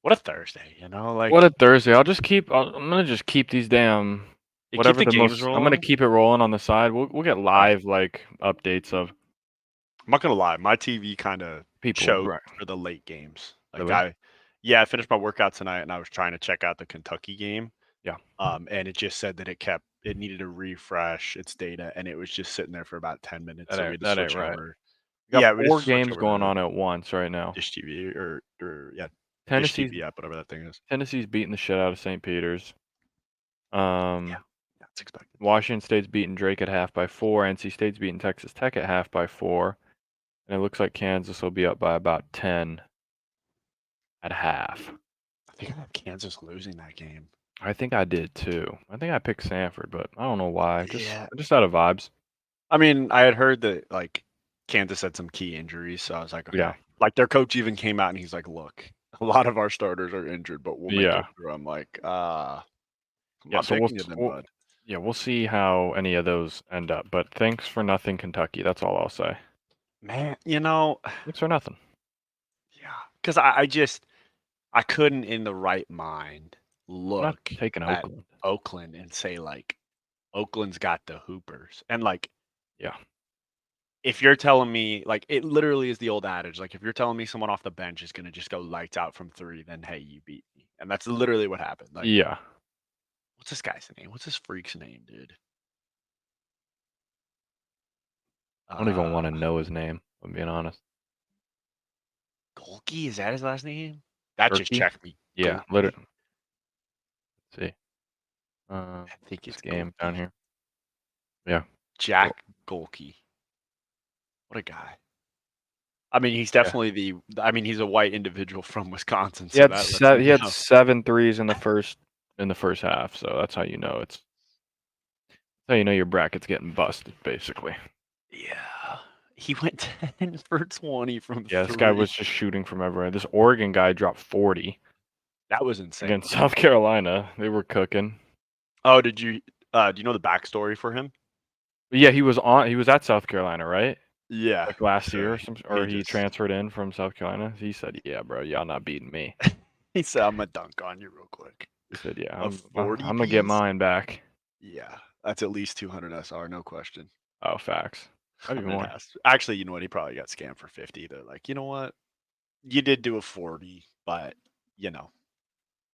What a Thursday, What a Thursday! I'm gonna just keep these damn you keep whatever the the games most. I'm gonna rolling. keep it rolling on the side. We'll get Alright. live like updates of I'm not gonna lie, my TV kinda people. choked Right. for the late games. Like, Really? yeah, I finished my workout tonight, and I was trying to check out the Kentucky game, Yeah. and it just said that it needed to refresh its data, and it was just sitting there for about 10 minutes, so we had to That ain't switch right. over. We got Yeah, we just 4 switch games over going to on at once right now. Dish TV or yeah, Dish Tennessee's TV app, whatever that thing is. Tennessee's beating the shit out of St. Peter's. Yeah, Um, that's expected. Washington State's beating Drake at half by 4. NC State's beating Texas Tech at half by 4, and it looks like Kansas will be up by about 10 at half. I think I have Kansas losing that game. I think I did too. I think I picked Sanford, but I don't know why. Yeah. Just out of vibes. I mean, I had heard that, like, Kansas had some key injuries, so I was like, Yeah. "Okay." Like, their coach even came out and he's like, "Look, a lot of our starters are injured, but we'll make it Yeah. through." I'm like, I'm Yeah. not So picking you then, bud." we'll see how any of those end up. But thanks for nothing, Kentucky. That's all I'll say. Man, Thanks for nothing. yeah, 'cause I couldn't in the right mind I'm not look taking at Oakland. Oakland and say, like, Oakland's got the hoopers, and, like, Yeah. if you're telling me like, it literally is the old adage, like, if you're telling me someone off the bench is gonna just go lights out from 3, then, hey, you beat me, and that's literally what happened, like, Yeah. what's this guy's name? What's this freak's name, dude? I don't even want Uh, to know his name. I'm being honest. Golke, is that his last name? That just Turkey. checked me. Yeah. Golke? Let's see. I think This it's game down Golke. here. Yeah. Well, Jack Golke. What a guy. I mean, yeah. he's a white individual from Wisconsin, He so had that lets me he had know. 7 threes in the first half. So that's how you know that's how you know your bracket's getting busted, basically. Yeah. He went 10 for 20 from Yeah, this guy 3. was just shooting from everywhere. This Oregon guy dropped 40 That was insane. against South Carolina. They were cooking. Oh, do you know the backstory for him? But yeah, he was at South Carolina, right? Yeah. Like last So year or he he just transferred in from South Carolina. He said, "Yeah, bro, y'all not beating me." he said, "Imma dunk on you real quick." He said, "Yeah, A I'm 40 gonna get piece? mine back." Yeah. That's at least 200 SR, no question. Oh, facts. Might be It more. has to. Actually, you know what? He probably got scammed for 50. They're like, "You know what? You did do a 40, but, you know,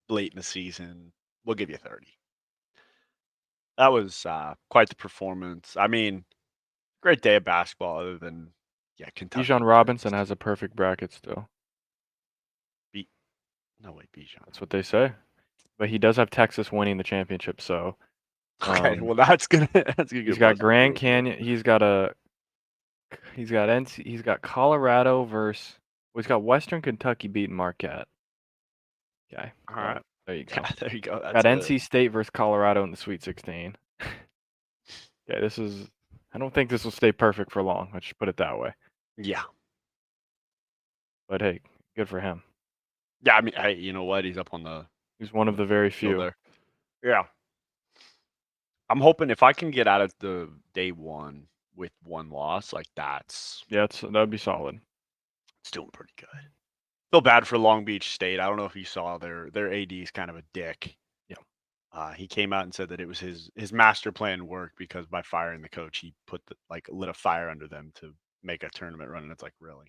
late in the season, we'll give you 30." That was, quite the performance. I mean, great day of basketball other than, yeah, Bijan Kentucky Robinson just has a perfect bracket still. beat no, wait, Bijan. That's what they say. But he does have Texas winning the championship, so Okay, um well, that's gonna he's get got busted Grand real quick. Canyon, he's got Colorado versus he's got Western Kentucky beating Marquette. Okay. Well, Alright. there you go. Yeah, there you go. Got That's a NC State versus Colorado in the Sweet 16. Okay, I don't think this will stay perfect for long. Let's just put it that way. yeah. But hey, good for him. Yeah, I mean, hey, you know what? He's up He's one on of the the very field few. there. Yeah. I'm hoping if I can get out of the day 1 with 1 loss, like, Yeah, that'd be solid. it's doing pretty good. Feel bad for Long Beach State. I don't know if you saw their AD is kind of a dick. Yeah. He came out and said that it was his master plan worked because by firing the coach, he lit a fire under them to make a tournament run, and it's like, really?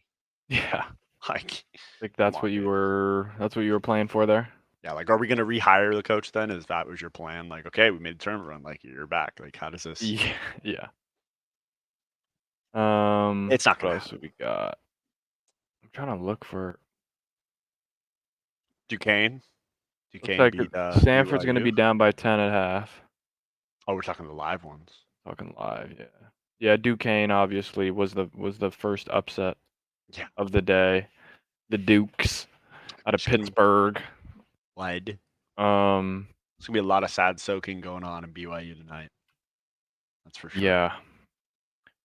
Yeah. Like, Think come on, dude. that's what you were playing for there? Yeah, like, are we gonna rehire the coach then? Is that was your plan? Like, okay, we made a tournament run, like, you're back. Like, how does this Yeah. Yeah. It's not What gonna else have happen. we got? I'm trying to look for Duquesne? looks Duquesne like beat, Stanford's gonna BYU? be down by 10 at half. Oh, we're talking the live ones. Talking live, yeah. Yeah, Duquesne obviously was the first upset Yeah. of the day. The Dukes out of Just getting Pittsburgh. bled. Um, There's gonna be a lot of sad soaking going on in BYU tonight. That's for sure. yeah.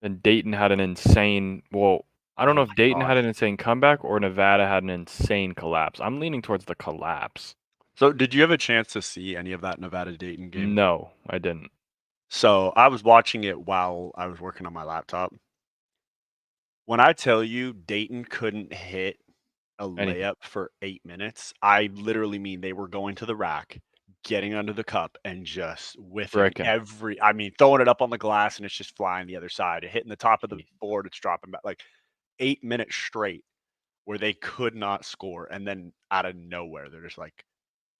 And Dayton had an insane, well, I don't Oh know my if Dayton god. had an insane comeback or Nevada had an insane collapse. I'm leaning towards the collapse. So, did you have a chance to see any of that Nevada Dayton game? No, I didn't. So, I was watching it while I was working on my laptop. When I tell you Dayton couldn't hit a Anything. layup for 8 minutes, I literally mean they were going to the rack, getting under the cup, and just whiffing Frickin'. every I mean, throwing it up on the glass, and it's just flying the other side, hitting the top of the Jeez. board, it's dropping back, like, 8 minutes straight where they could not score, and then out of nowhere, they're just like,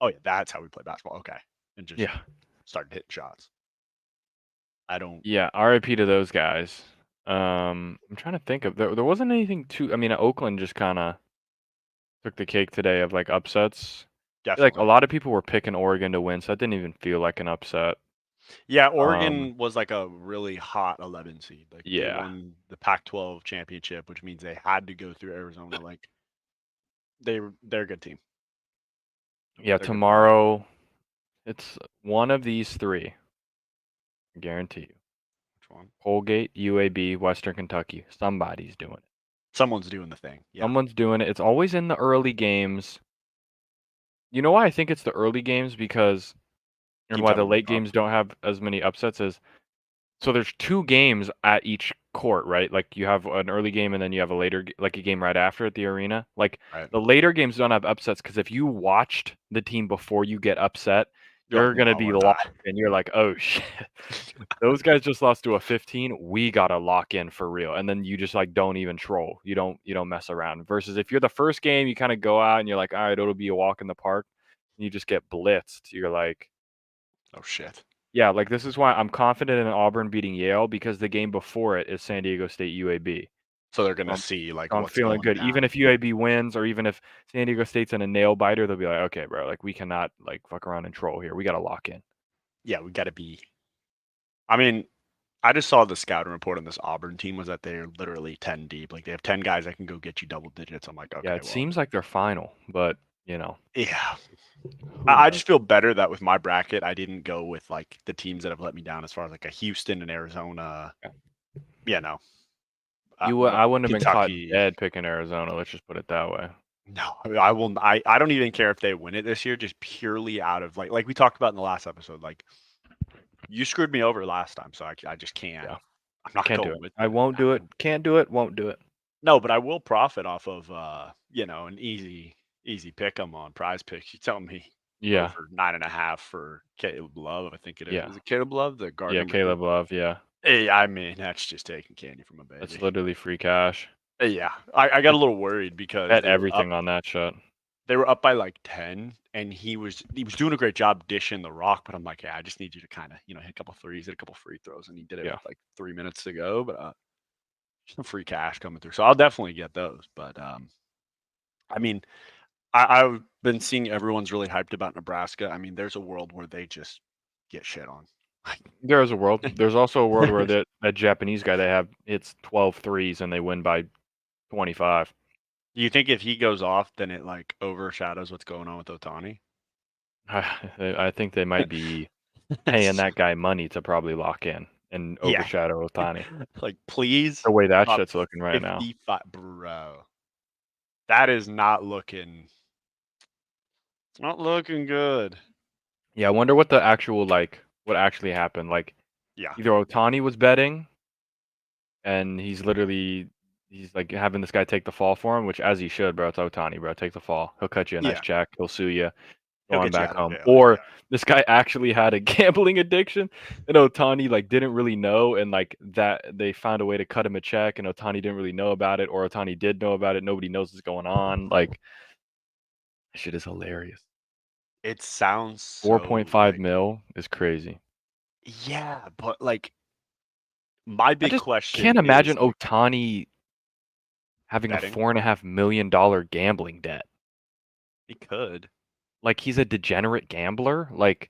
"Oh, yeah, that's how we play basketball, okay," and just Yeah. started hitting shots. I don't Yeah, RIP to those guys. I'm trying to think of there wasn't anything too I mean, Oakland just kinda took the cake today of, like, upsets. Like, a definitely. lot of people were picking Oregon to win, so that didn't even feel like an upset. Yeah, Um, Oregon was like a really hot 11 seed. Like they yeah. won the Pac-12 championship, which means they had to go through Arizona. Like they're a good team. Yeah, They're good players. tomorrow, it's one of these 3, I guarantee you. Which one? Colgate, UAB, Western Kentucky. Somebody's doing it. Someone's doing the thing. Yeah, Someone's doing it. It's always in the early games. You know why I think it's the early games because and keeps why the everyone late sharp. games don't have as many upsets is so there's 2 games at each court, right? Like, you have an early game, and then you have a later g like, a game right after at the arena. Like, Right. the later games don't have upsets because if you watched the team before you get upset, You're like, you're gonna no, be we're locked not. and you're like, "Oh, shit. Those guys just lost to a 15. We gotta lock in for real." And then you just, like, don't even troll. You don't mess around. Versus if you're the first game, you kinda go out and you're like, "Alright, it'll be a walk in the park." And you just get blitzed. You're like Oh shit. yeah, like, this is why I'm confident in Auburn beating Yale because the game before it is San Diego State UAB. So they're So gonna see like I'm what's feeling going good. Even down. if UAB wins or even if San Diego State's in a nail biter, they'll be like, "Okay, bro, like, we cannot, like, fuck around and troll here. We gotta lock in." Yeah, we got to be. I mean, I just saw the scouting report on this Auburn team was that they're literally 10 deep. Like they have 10 guys that can go get you double digits. I'm like, Yeah, okay, it well, seems like they're final, but, yeah. who I knows? just feel better that with my bracket, I didn't go with like the teams that have let me down as far as like a Houston and Arizona, Yeah. you know, I wouldn't have been caught Kentucky. dead picking Arizona, let's just put it that way. No, I will. I don't even care if they win it this year, just purely out of like we talked about in the last episode. Like you screwed me over last time, so I just can't. Yeah, I'm not can't do going it. with I it. won't do it. Can't do it, won't do it. No, but I will profit off of an easy pick 'em on Prize Picks. You tell me Yeah, over 9.5 for Caleb Love. I think it is. yeah. Is it Caleb Love, the guard Yeah, number 2? Caleb Love, yeah. Hey, I mean, that's just taking candy from a That's baby. literally free cash. Yeah, I got a little worried because Bet everything on that shit. they were up by like 10, and he was doing a great job dishing the rock, but I'm like, yeah, I just need you to kind of hit a couple threes, hit a couple free throws, and he did it Yeah. with like 3 minutes to go. But some free cash coming through, so I'll definitely get those. But I mean, I've been seeing everyone's really hyped about Nebraska. I mean, there's a world where they just get shit on. There is a world. There's also a world where that Japanese guy they have hits 12 threes and they win by 25. Do you think if he goes off, then it like overshadows what's going on with Otani? I think they might be paying that guy money to probably lock in and Yeah, overshadow Ohtani. like please The way that top shit's looking right now. 55, bro. That is not looking. It's not looking good. Yeah, I wonder what the actual what actually happened. Like Yeah, either Ohtani was betting and he's like having this guy take the fall for him, which as he should, bro. It's Ohtani, bro. Take the fall. He'll cut you a nice yeah. check. He'll sue you. Go He'll on get you back out of home. jail. Yeah, Or this guy actually had a gambling addiction and Otani like didn't really know and like that they found a way to cut him a check and Otani didn't really know about it or Otani did know about it. Nobody knows what's going on. Like that shit is hilarious. it sounds so 4.5 like mil is crazy. yeah, but like my I big just question can't is imagine like Otani having a betting. $4.5 million gambling debt. He could. Like he's a degenerate gambler. Like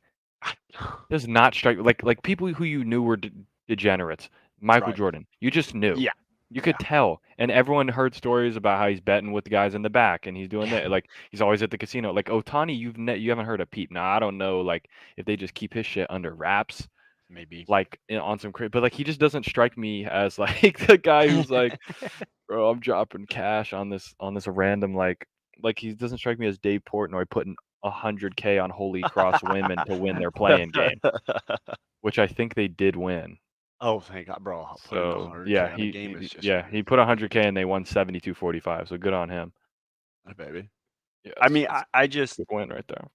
does not strike like people who you knew were degenerates. Michael Right. Jordan, you just knew. Yeah. You could Yeah. tell, and everyone heard stories about how he's betting with the guys in the back, and he's doing Yeah. that. Like he's always at the casino. Like Otani, you haven't heard a peep. Now I don't know, like if they just keep his shit under wraps, Maybe. like on some crazy. But like he just doesn't strike me as like the guy who's like, bro, I'm dropping cash on this random like he doesn't strike me as Dave Portnoy putting 100K on Holy Cross women to win their playing game. Which I think they did win. Oh, thank God, bro. Putting So, yeah, 100K on a game is just he put 100K and they won 72-45, so good on him. baby. Yeah, I mean, that's I just a good win right there.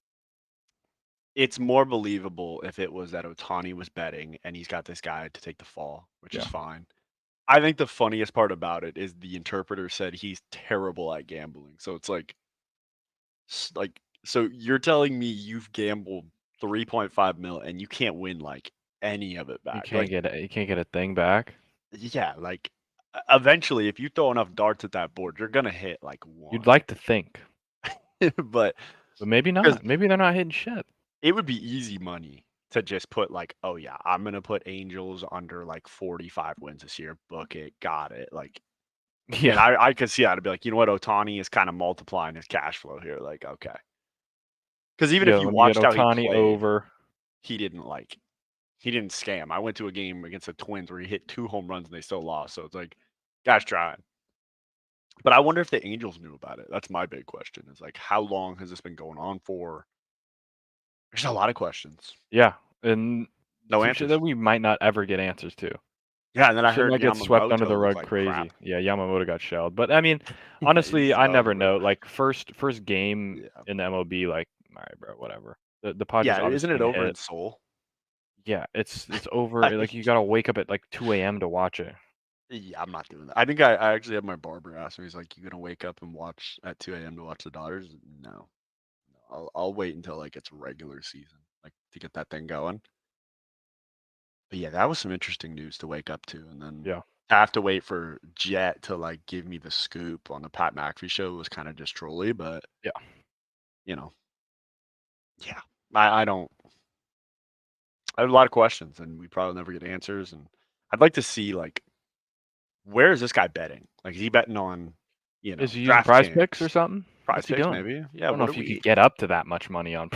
it's more believable if it was that Otani was betting and he's got this guy to take the fall, which is Yeah. fine. I think the funniest part about it is the interpreter said he's terrible at gambling. So it's like so you're telling me you've gambled 3.5 mil and you can't win like any of it back. Like You can't get a thing back. yeah, like eventually if you throw enough darts at that board, you're gonna hit like You'd one. like to think, But but maybe because not. Maybe they're not hitting shit. it would be easy money to just put like, oh yeah, I'm gonna put Angels under like 45 wins this year. Book it, got it. Like, and Yeah. I could see that. I'd be like, you know what, Otani is kind of multiplying his cash flow here. Like, okay, because even if Yeah, you let me get watched how he Otani played, over. he didn't like he didn't scam. I went to a game against the Twins where he hit 2 home runs and they still lost. So it's like, guys trying. But I wonder if the Angels knew about it. That's my big question. Is like, how long has this been going on for? There's a lot of questions, Yeah, and no some shit that answers. we might not ever get answers to. Yeah, and then I Shit heard might get swept under the Yamamoto looked rug like crazy. crap. Yeah, Yamamoto got shelled. But, I mean, Yeah, honestly, he's I young, never bro. know. Like, first game Yeah. in the MLB, like, alright, bro, whatever. The Padres Yeah, obviously isn't it gonna over hit. in Seoul? Yeah, it's over. I Like, you gotta wake up at, like, 2 AM to watch it. yeah, I'm not doing that. I think I actually had my barber ask me, he's like, "You gonna wake up and watch at 2 AM to watch the Dodgers?" No. No. I'll wait until like it's regular season, like to get that thing going. But yeah, that was some interesting news to wake up to, and then Yeah. have to wait for Jet to like give me the scoop on the Pat McAfee show was kind of just trolly, but Yeah. you know, yeah, I don't. I have a lot of questions, and we probably never get answers. And I'd like to see like where is this guy betting? Like, is he betting on, Is he using Prize Picks or DraftKings, something? Prize What's he Picks, doing? maybe? I Yeah. don't know What are if you could we? get up to that much money on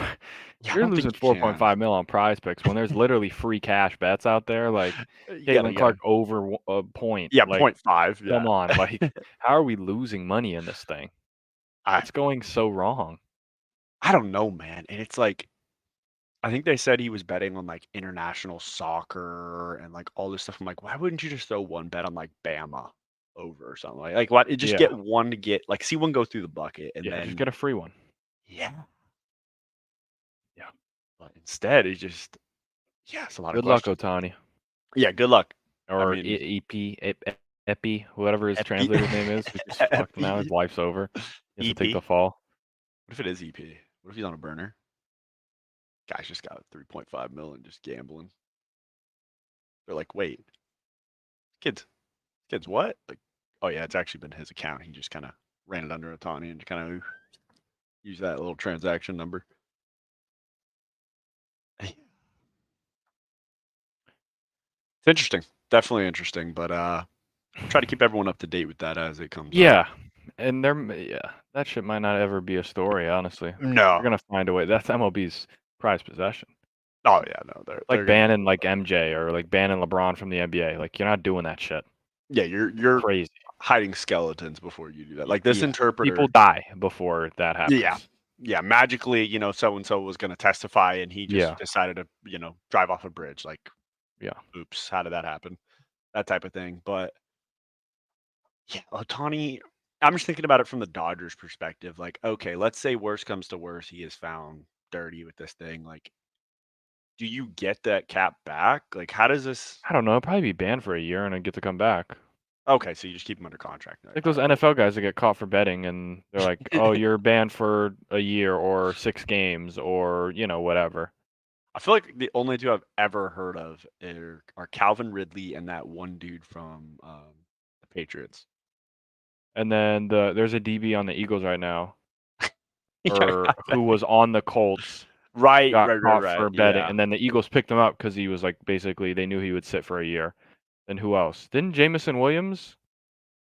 Yeah, I you're don't think losing you can. 4.5 mil on Prize Picks when there's literally free cash bets out there, like You Caitlin Clark gotta. over a point. Yeah, Like, point 0.5. come Yeah. on, like, how are we losing money in this thing? I What's going so wrong? I don't know, man. And it's like I think they said he was betting on like international soccer and like all this stuff. I'm like, why wouldn't you just throw one bet on like Bama over or something like what? Just Yeah. get one to get like see one go through the bucket and Yeah, just then get a free one. yeah. Yeah. But instead, he just yeah, it's a lot of Good luck, questions. Otani. Yeah, good luck. I Or mean, Epi, whatever his Epi, translator's name is, who's just fucked now, his Epi, life's over. He has to take the EP. fall. What if it is EP? What if he's on a burner? Guy's just got 3.5 million just gambling. They're like, wait, kids, kids, what? Like, oh yeah, it's actually been his account. He just kind of ran it under Otani and kind of used that little transaction number. It's interesting, definitely interesting, but we'll try to keep everyone up to date with that as it comes up. Yeah, and yeah, that shit might not ever be a story, honestly. They're No, gonna find a way. That's MLB's prized possession. oh yeah, no, they're Like gonna banning do like that. MJ or like banning LeBron from the NBA. Like you're not doing that shit. Yeah, you're Crazy. hiding skeletons before you do that. Like this Yeah. People interpreter. die before that Yeah. happens. Yeah, magically, so and so was gonna testify and he just Yeah. decided to, drive off a bridge. Like, Yeah. oops, how did that happen? That type of thing. But yeah, Otani, I'm just thinking about it from the Dodgers perspective. Like, okay, let's say worst comes to worst, he is found dirty with this thing. Like, do you get that cap back? Like, how does this I don't know. Probably be banned for a year and then get to come back. okay, so you just keep him under contract. Like, Like all those right. NFL guys that get caught for betting and they're like, "Oh, you're banned for a year or 6 games or, whatever." I feel like the only two I've ever heard of are Calvin Ridley and that one dude from the Patriots. And then there's a DB on the Eagles right now Yeah, or who was on the Colts, right, got right, right, caught right. for betting, Yeah. and then the Eagles picked him up because he was, like, basically they knew he would sit for a year. Then who else? Didn't Jamison Williams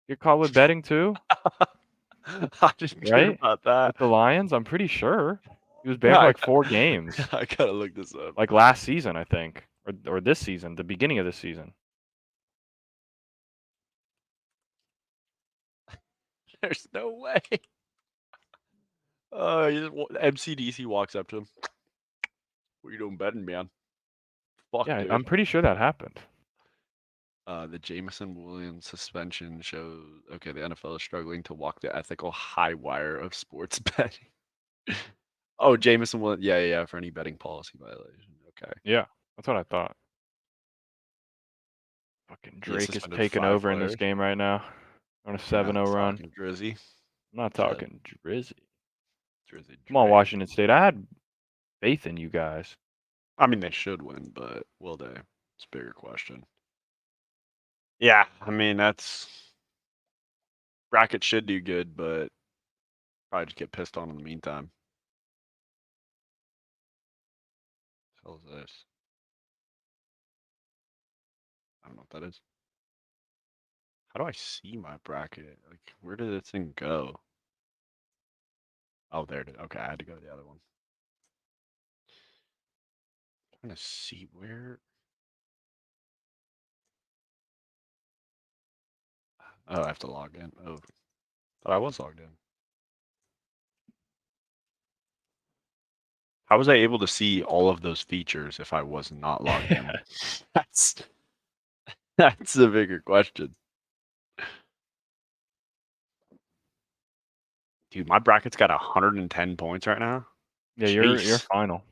get caught with betting too, I didn't hear right? about that. With the Lions? I'm pretty sure. He was Yeah, banned for, like, 4 games, I gotta look this up. like, last season, I think, or this season, the beginning of this season. There's no way. MCDC walks up to him. What are you doing betting, man? Fuck, Yeah, dude. I'm pretty sure that happened. The Jameson Williams suspension shows okay, the NFL is struggling to walk the ethical high wire of sports betting. Oh, Jameson Williams, yeah, for any betting policy violation. Okay. Yeah, that's what I thought. Fucking He Drake is suspended taking 5 over in this players. game right now on a We're not 7-0 run. talking Drizzy. I'm not Shit. talking Drizzy. Drizzy Come on, Drake. Washington State. I had faith in you guys. I mean, they should win, but will they? It's a bigger question. Yeah, I mean, that's bracket should do good, but probably just get pissed on in the meantime. What the hell is this? I don't know what that is. How do I see my bracket? Like, where did this thing go? Oh, there it is. Okay, I had to go to the other one. I'm trying to see where. Oh, I have to log in. Oh, but I was logged in. How was I able to see all of those features if I was not logged in? That's that's the bigger question. Dude, my bracket's got 110 points right now. Yeah, you're Jeez. final.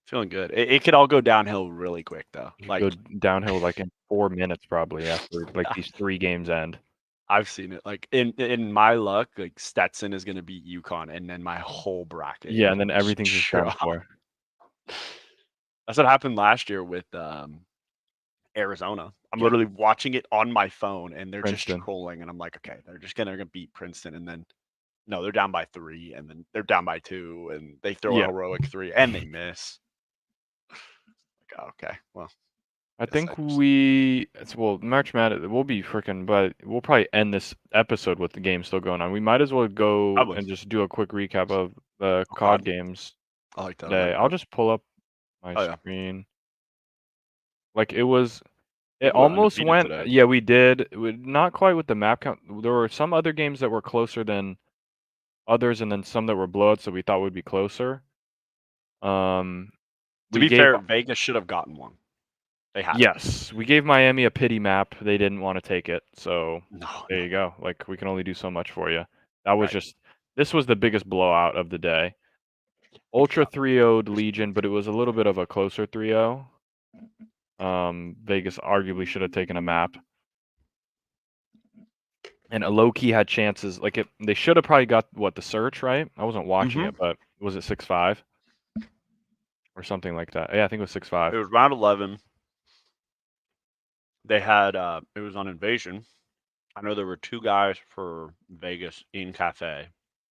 Feeling good. It could all go downhill really quick though. You could Like go downhill like in 4 minutes probably after like these 3 games end. I've seen it. Like in my luck, like Stetson is gonna beat UConn, and then my whole bracket Yeah, and then can just everything's just done drop. for. That's what happened last year with Arizona. I'm Yeah. literally watching it on my phone, and they're just Princeton. trolling, and I'm like, okay, they're just gonna beat Princeton, and then no, they're down by 3, and then they're down by 2, and they throw a Yeah. heroic 3, and they miss. Like, oh, okay, well, I guess think I just well, March Madness, we'll be freaking, but we'll probably end this episode with the game still going on. We might as well go probably and just do a quick recap of the oh COD god, games I like that today. already. I'll just pull up my Oh yeah, screen. Like it I think we went almost undefeated went, today. yeah, we did. Not quite with the map count. There were some other games that were closer than others, and then some that were blowouts that we thought would be closer. Um, To we be gave fair, Vegas should have gotten one. They had to. Yes, we gave Miami a pity map. They didn't want to take it, so No, there no, you go. Like we can only do so much for you. That was right. just this was the biggest blowout of the day. We Ultra got 3-0'd Legion, but it was a little bit of a closer 3-0. Vegas arguably should have taken a map. And a low key had chances. Like they should have probably got what the search right. I wasn't watching hmm it, but was it 6-5 or something like that? Yeah, I think it was 6-5. It was round 11. They had it was on Invasion. I know there were 2 guys for Vegas in Cafe.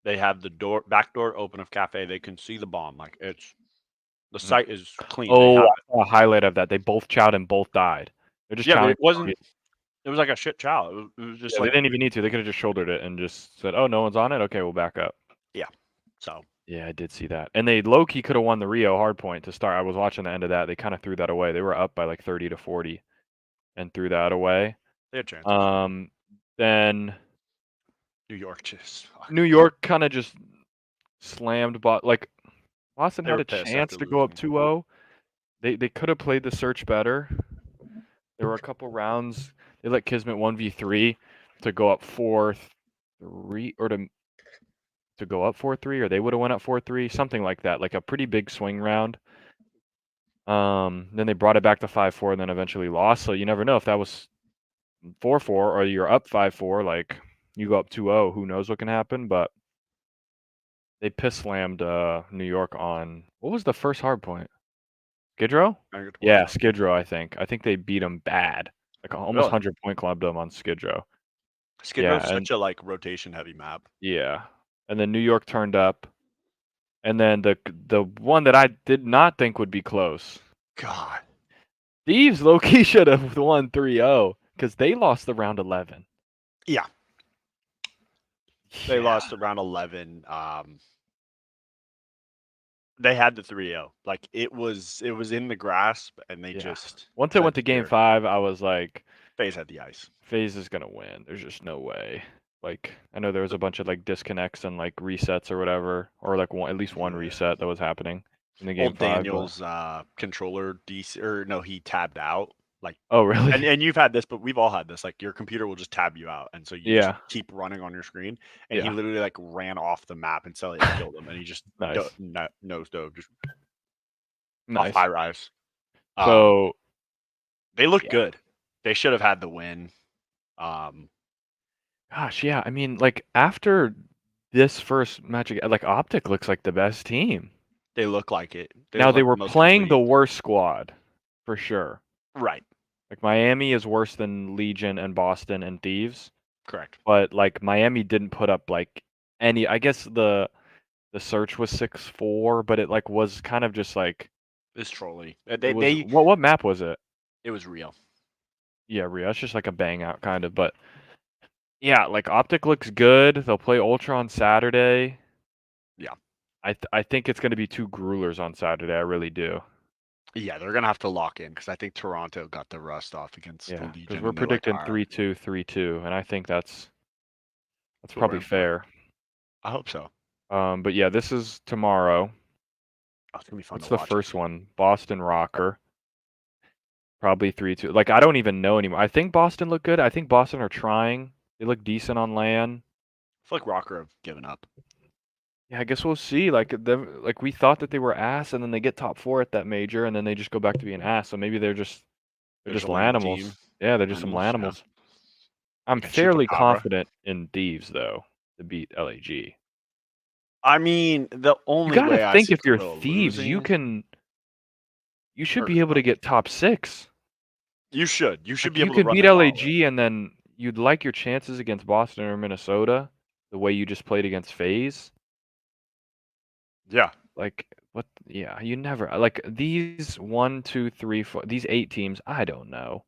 They had the back door open of Cafe. They can see the bomb. Like the Mhm. site is clean. They Oh, have I it. saw a highlight of that. They both chowed and both died. They're just Yeah, but chowing. it wasn't. It was like a shit chow. It was just Yeah, they like didn't even need to. They could have just shouldered it and just said, "Oh, no one's on it. Okay, we'll back up." yeah. So Yeah, I did see that. And they low key could have won the Rio hardpoint to start. I was watching the end of that. They kind of threw that away. They were up by like 30 to 40 and threw that away. they had chances. Um, then New York just New York kind of just slammed, but like Boston they had were a pissed chance after to go up losing. 2-0. They could have played the search better. There were a couple rounds. They let Kismet 1v3 to go up 4-3 or to go up 4-3, or they would have went up 4-3, something like that, like a pretty big swing round. Then they brought it back to 5-4 and then eventually lost. So you never know if that was 4-4 or you're up 5-4, like you go up 2-0, who knows what can happen, but they piss slammed New York on what was the first hard point? Skid Row? I get to Yeah, watch. Skid Row, I think. I think they beat them bad. Like almost Really, 100-point clubbed them on Skid Row. Skid Yeah, Row's and such a like rotation heavy map. yeah. And then New York turned up. And then the one that I did not think would be close. God. Thieves low-key should have won 3-0 because they lost the round 11. Yeah, they Yeah. lost around 11. They had the 3-0. Like it was in the grasp, and they Yeah. just Once I went said to game here, 5, I was like, FaZe had the ice. FaZe is gonna win. There's just no way. Like, I know there was a bunch of like disconnects and like resets or whatever, or like at least one Yeah. reset that was happening in the game Old 5. But Daniel's controller DC or no, he tabbed out Like, Oh, really? and you've had this, but we've all had this. Like, your computer will just tab you out, and so you just Yeah. keep running on your screen. And he Yeah. literally like ran off the map until it killed him, and he just Nice. nose dove just off high Nice. rise. Um, So, they look yeah. good. They should have had the win. Um, Gosh, yeah, I mean, like, after this first match, like, Optic looks like the best team. they look like it. They Now look they like the were most playing the complete. worst squad, for sure. Right. Like, Miami is worse than Legion and Boston and Thieves, Correct. but, like, Miami didn't put up, like, any I guess the search was 6-4, but it, like, was kind of just, like It's trolly. it was what map was it? It was real. Yeah, Rio, it's just like a bang out kind of, but yeah, like, Optic looks good, they'll play Ultra on Saturday. Yeah. I think it's gonna be 2 gruelers on Saturday, I really do. Yeah, they're gonna have to lock in because I think Toronto got the rust off against the Yeah, because 'cause Legion, we're and they're like, all predicting right, 3-2, 3-2, and I think that's what we're probably in for. fair. I hope so. But yeah, this is tomorrow. Oh, it's gonna be fun to What's the watch. first one? Boston Rocker. Probably 3-2. Like, I don't even know anymore. I think Boston look good. I think Boston are trying. They look decent on land. I feel like Rocker have given up. Yeah, I guess we'll see. Like we thought that they were ass, and then they get top 4 at that major, and then they just go back to being ass. So maybe they're They're just just a lame team. Lanimals. Yeah, they're just some Animals, yeah. Lanimals. I'm Like a fairly chupacabra. confident in Thieves though to beat LAG. I mean, the You only gotta way I think see if you're Quill Thieves, losing, you should or be able to get top 6. you should. You should Like, be you able to could run beat the gauntlet. LAG, and then you'd like your chances against Boston or Minnesota, the way you just played against FaZe. Yeah. Like, what yeah, you never like, these 1, 2, 3, 4 these 8 teams, I don't know.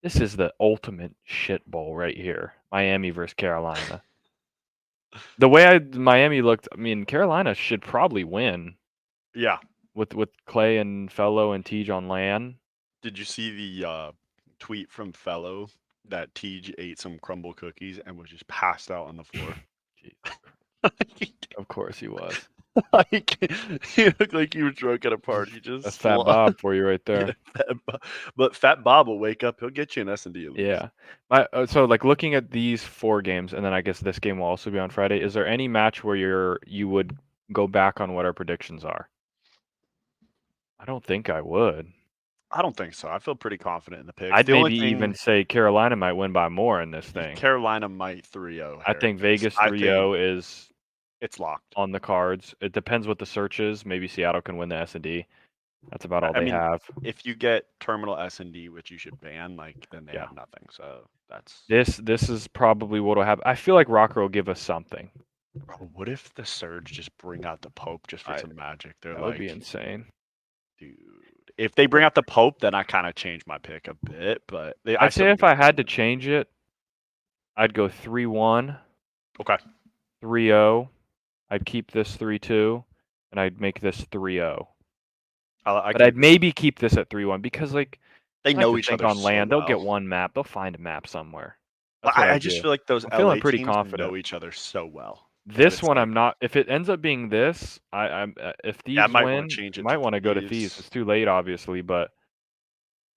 This is the ultimate shit bowl right here, Miami versus Carolina. The way Miami looked, I mean, Carolina should probably win Yeah. with Clay and Fellow and Tej on LAN. Did you see the tweet from Fellow that Tej ate some crumble cookies and was just passed out on the floor? Jesus Of course he was. Like, he looked like he was drunk at a party, That's just Fat Bob for you right yeah, there. but Fat Bob will wake up. He'll get you an S&D at least. Yeah. So, like, looking at these 4 games, and then I guess this game will also be on Friday, is there any match where you would go back on what our predictions are? I don't think I would. I don't think so. I feel pretty confident in the picks. I'd The only maybe even thing, say Carolina might win by more in this thing. Carolina might 3-0 I think Hurricanes. Vegas I think 3-0 is it's locked. on the cards. It depends what the search is. Maybe Seattle can win the S&D. That's about all I they mean, have. if you get Terminal S&D, which you should ban, like then they Yeah. have nothing. So that's. This is probably what'll happen. I feel like Rocker will give us something. Bro, what if the Surge just bring out the Pope just for I some magic? They're That would be like, insane. dude, if they bring out the Pope, then I kind of change my pick a bit, but I I'd still say think if it's I gonna had to win. change it, I'd go 3-1, Okay, 3-0. I'd keep this 3-2, and I'd make this 3-0. I But can I'd agree. maybe keep this at 3-1 because, like, They I like know to each think other on so land. They'll well. get one map. They'll find a map somewhere. But That's what I I just do. feel like those I'm feeling LA pretty teams confident. know each other so well that This it's one, like, I'm not. If it ends up being this, I'm if yeah, I Thieves might want to win, change I it to might want to go to Thieves. Thieves. It's too late, obviously, but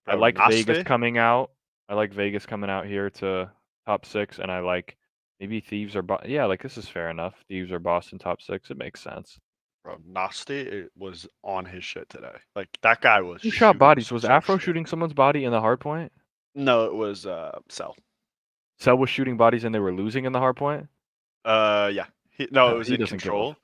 I Bro, like Vegas Naste? coming out. I like Vegas coming out here to top 6, and I like maybe Thieves or yeah, like this is fair enough. Thieves or Boston top 6. It makes sense. Bro, Naste it was on his shit today. Like that guy was Who shot shooting bodies? Was some Afro shit. shooting someone's body in the hard point? No, it was Cell. Cell was shooting bodies and they were losing in the hard point? Yeah. No, it Oh, was he in doesn't give a control.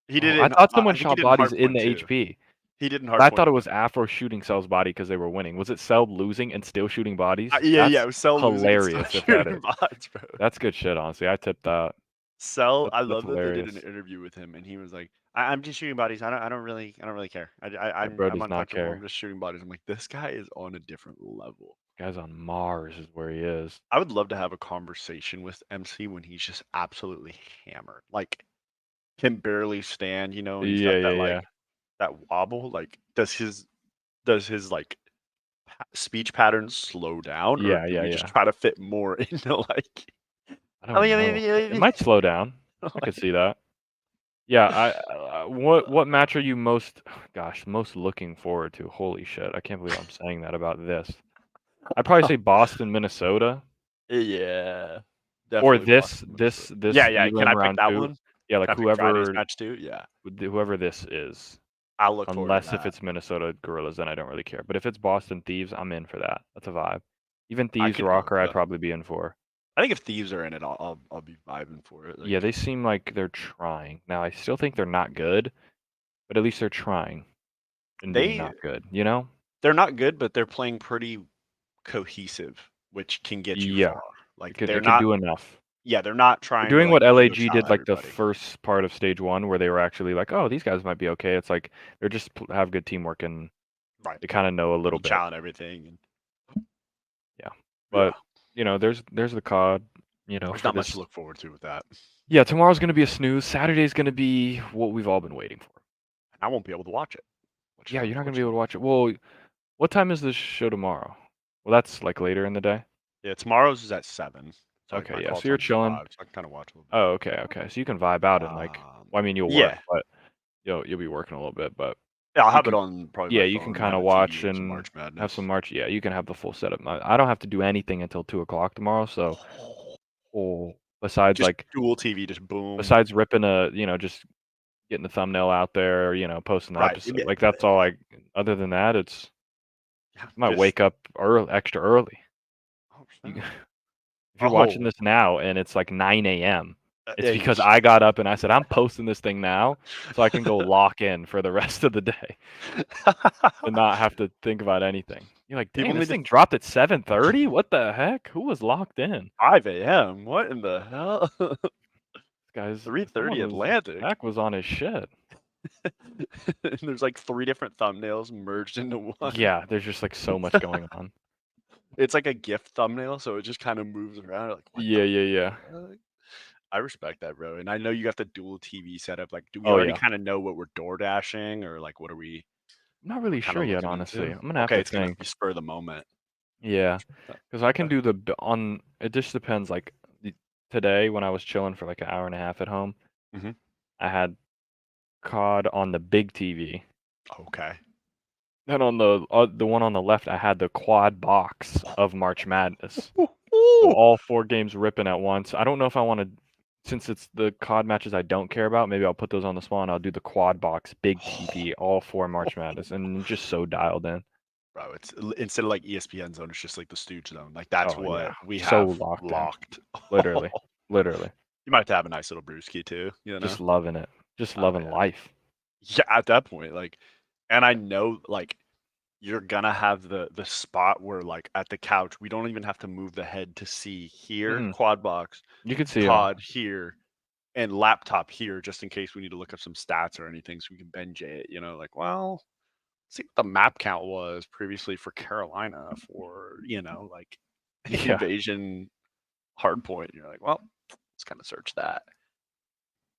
He Oh, did it I in. thought someone I think he shot did in bodies hard in point the too. HP. He did in But hard I point thought it too. was Afro shooting Cell's body because they were winning. Was it Cell losing and still shooting bodies? Yeah, That's it was Cell losing and still hilarious if that shooting is. bots, bro. That's good shit, honestly. I tipped that. Cell, I That's love that they did an hilarious. interview with him, and he was like, I'm just shooting bodies. I don't really care. That bro I'm does not untouchable. I'm care. just shooting bodies." I'm like, this guy is on a different level. Guy's on Mars is where he is. I would love to have a conversation with MC when he's just absolutely hammered, like can barely stand, and he's Yeah, got yeah, that yeah. like that wobble. Like, does his like speech patterns slow down, or Yeah, do yeah, we just yeah. try to fit more into like? I don't know. It might slow down. I could see that. Yeah, what match are you most gosh, most looking forward to? Holy shit, I can't believe I'm saying that about this. I'd probably say Boston, Minnesota, Yeah, or definitely this Boston, this Minnesota. Yeah, this yeah. Can elim I pick round that 2. one? Yeah, Can like I pick Friday's whoever match too? Yeah, whoever this is. I'll look forward to Unless if that. it's Minnesota Gorillas, then I don't really care. But if it's Boston Thieves, I'm in for that. That's a vibe. Even I Thieves could go with Rocker, I'd that. probably be in for. I think if Thieves are in it, I'll be vibing for it. Yeah, Like, they seem like they're trying. Now, I still think they're not good, but at least they're trying and being they not good, you know? they're not good, but they're playing pretty cohesive, which can get you Yeah, far. Like, it could do enough. yeah, they're not They're trying to doing like what ego LAG shot did like the everybody. first part of stage 1 where they were actually like, "Oh, these guys might be okay." It's like they're just have good teamwork and Right. they kind of know a little You bit. challenge everything, and Yeah. yeah, But, there's the COD, there's for not much to this. look forward to with that. Yeah, tomorrow's going to be a snooze. Saturday's going to be what we've all been waiting for. I won't be able to watch it, which is Yeah, you're not going to be able unfortunate. to watch it. Well, what time is this show tomorrow? Well, that's like later in the day. Yeah, tomorrow's is at 7, so like Okay, my yeah. call So you're time's chilling. 5, so I can kind of watch a little bit. Oh, okay, okay. So you can vibe out and like, well, I mean, you'll work, Yeah, but you'll be working a little bit, but yeah, I'll you have it can, on probably yeah, my you can phone and kind have of the TV watch with some and March have some Madness. March. Yeah, you can have the full setup. I don't have to do anything until 2 o'clock tomorrow. So, oh, besides Just like, dual TV, just boom. besides ripping just getting the thumbnail out there, posting the Right. episode. Like that's all I. Other than that, it's Yeah, I might just wake up extra early. You, 100%. if you're watching Oh, this now and it's like 9 a.m., it's yeah, because I got up and I said I'm posting this thing now so I can go lock in for the rest of the day and not have to think about anything. You're like, dang, people this need to thing dropped at 7:30. What the heck? Who was locked in? 5 a.m. What in the hell? Guys, someone 3:30 was Atlantic. Zach was on his shit. And there's like 3 different thumbnails merged into one. Yeah, there's just like so much going on. It's like a GIF thumbnail, so it just kind of moves around. You're like, what Yeah, yeah, yeah. the heck? I respect that, bro. And I know you got the dual TV setup. Like, do we Oh already yeah. kind of know what we're door dashing, or like what are I'm not we really kind sure of yet, looking honestly. into? I'm gonna have Okay, to it's gonna be think. spur of the moment. Yeah, because I can Okay. do on. It just depends. Like today, when I was chilling for like an hour and a half at home, Hmm. I had COD on the big TV. Okay. Then on the one on the left, I had the quad box of March Madness. So Ooh. all 4 games ripping at once. I don't know if I want to, since it's the COD matches I don't care about. Maybe I'll put those on the spawn. I'll do the quad box, big TV, all 4 March Madness, and I'm just so dialed in. Bro, it's instead of like ESPN zone, it's just like the Stooge zone. Like that's Oh what yeah, we so have locked in. locked. Literally, literally, You might have to have a nice little brewski too, you know? just loving it, just Oh loving yeah. life. Yeah, at that point, like, and I know like you're gonna have the spot where like at the couch, we don't even have to move the head to see here, Mm-mm. quad box, You can see them. COD here, and laptop here, just in case we need to look up some stats or anything, so we can bench it. You know, like, well, see what the map count was previously for Carolina for like Yeah. invasion hardpoint. You're like, well, let's kind of search that.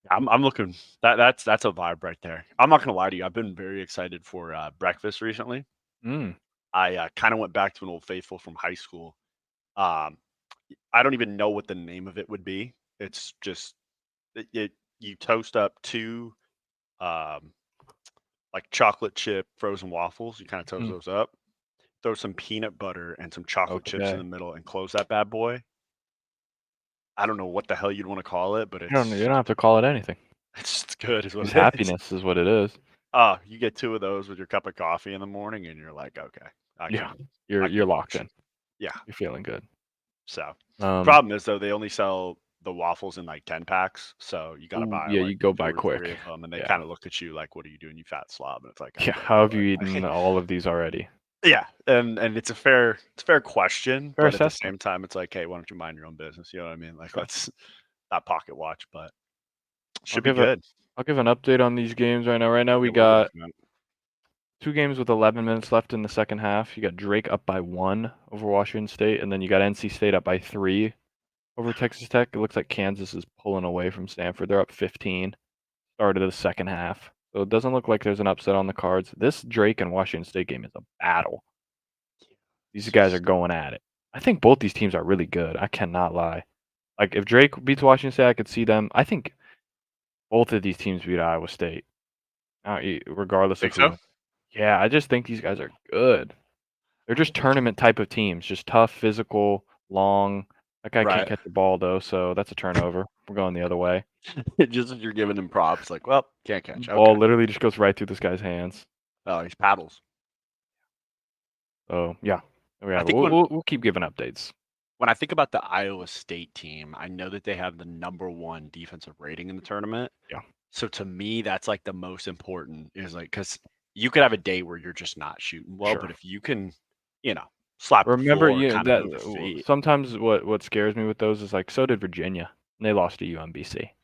I'm looking that's a vibe right there. I'm not gonna lie to you. I've been very excited for breakfast recently. Mm. I kind of went back to an old faithful from high school. Um, I don't even know what the name of it would be. It's just you toast up two um, like chocolate chip frozen waffles. You kind of toast Mm. those up. Throw some peanut butter and some chocolate chips in Okay. the middle and close that bad boy. I don't know what the hell you'd want to call it, but You don't have to call it anything. it's good, is Just what it is. happiness is what it is. You get 2 of those with your cup of coffee in the morning, and you're like, okay, Yeah. I You're can locked function. in. Yeah. You're feeling good. So Um. problem is though they only sell the waffles in like 10 packs, so you got to Ooh, buy yeah. like You go 2 by or 3 quick. of them, and they Yeah. kind of look at you like, "What are you doing, you fat slob?" And it's like, Yeah. okay, How have you but eaten all of these already? yeah, and it's a fair question, Fair but at the assessment. same time, it's like, hey, why don't you mind your own business? You know what I mean? Like, Okay. let's not pocket watch, but I'll should be give a good. I'll give an update on these games right now. Right now we Yeah, what are we got looking at? 2 games with 11 minutes left in the second half. You got Drake up by 1 over Washington State, and then you got NC State up by 3 over Texas Tech. It looks like Kansas is pulling away from Stanford. They're up 15. Start of the second half. So it doesn't look like there's an upset on the cards. This Drake and Washington State game is a battle. These It's guys are just going at it. I think both these teams are really good. I cannot lie. Like if Drake beats Washington State, I could see them. I think both of these teams beat Iowa State, regardless of think so? who. Yeah, I just think these guys are good. They're just tournament type of teams, just tough, physical, long. That guy can't Right. catch the ball though, so that's a turnover. We're going the other way. Just as you're giving him props, like, well, can't catch. Okay. Ball literally just goes right through this guy's hands. Oh, he's paddles. So yeah, there we I have it. think We'll keep giving updates. when I think about the Iowa State team, I know that they have the #1 defensive rating in the tournament. Yeah. So to me, that's like the most important is like because you could have a day where you're just not shooting well, Sure. but if you can, you know, slap the Remember, floor and you kind of that move your feet. sometimes what scares me with those is like so did Virginia, and they lost to UMBC.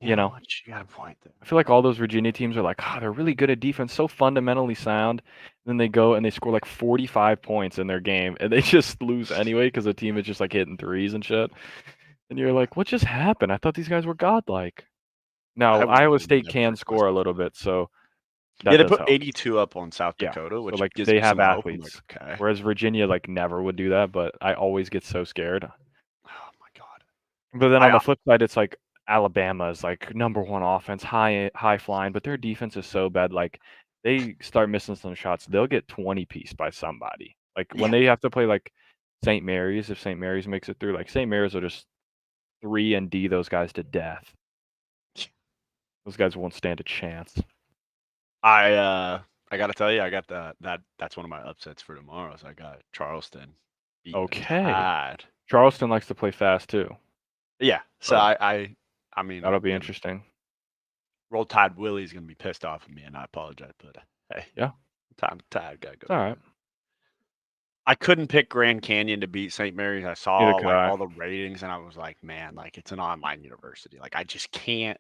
You You know know, what? You got a point there. I feel like all those Virginia teams are like, they're really good at defense, so fundamentally sound. Then they go and they score like 45 points in their game, and they just lose anyway because the team is just like hitting threes and shit. And you're like, what just happened? I thought these guys were godlike. Now I will Iowa State never can trust score a them. little bit, so Yeah, that they does put help. 82 up on South Yeah. Dakota, So which like gives they me have some hope. I'm like, athletes, okay. whereas Virginia like never would do that, but I always get so scared. Oh my god. But then on I the flip side, it's like Alabama is like #1 offense, high flying, but their defense is so bad. Like they start missing some shots, they'll get 20 piece by somebody. Like when yeah. they have to play like St. Mary's, if St. Mary's makes it through, like St. Mary's will just 3 and D those guys to death. Those guys won't stand a chance. I gotta tell you, I got that's one of my upsets for tomorrow. So I got Charleston beating the Okay. Tide. Charleston likes to play fast too. Yeah. So So I mean, that'll be you know, interesting. Roll Tide Willie's gonna be pissed off at me, and I apologize, but hey, Yeah, Tide gotta go it's all right. tomorrow. I couldn't pick Grand Canyon to beat St. Mary's. I saw Neither could like I. all the ratings, and I was like, man, like it's an online university. Like I just can't.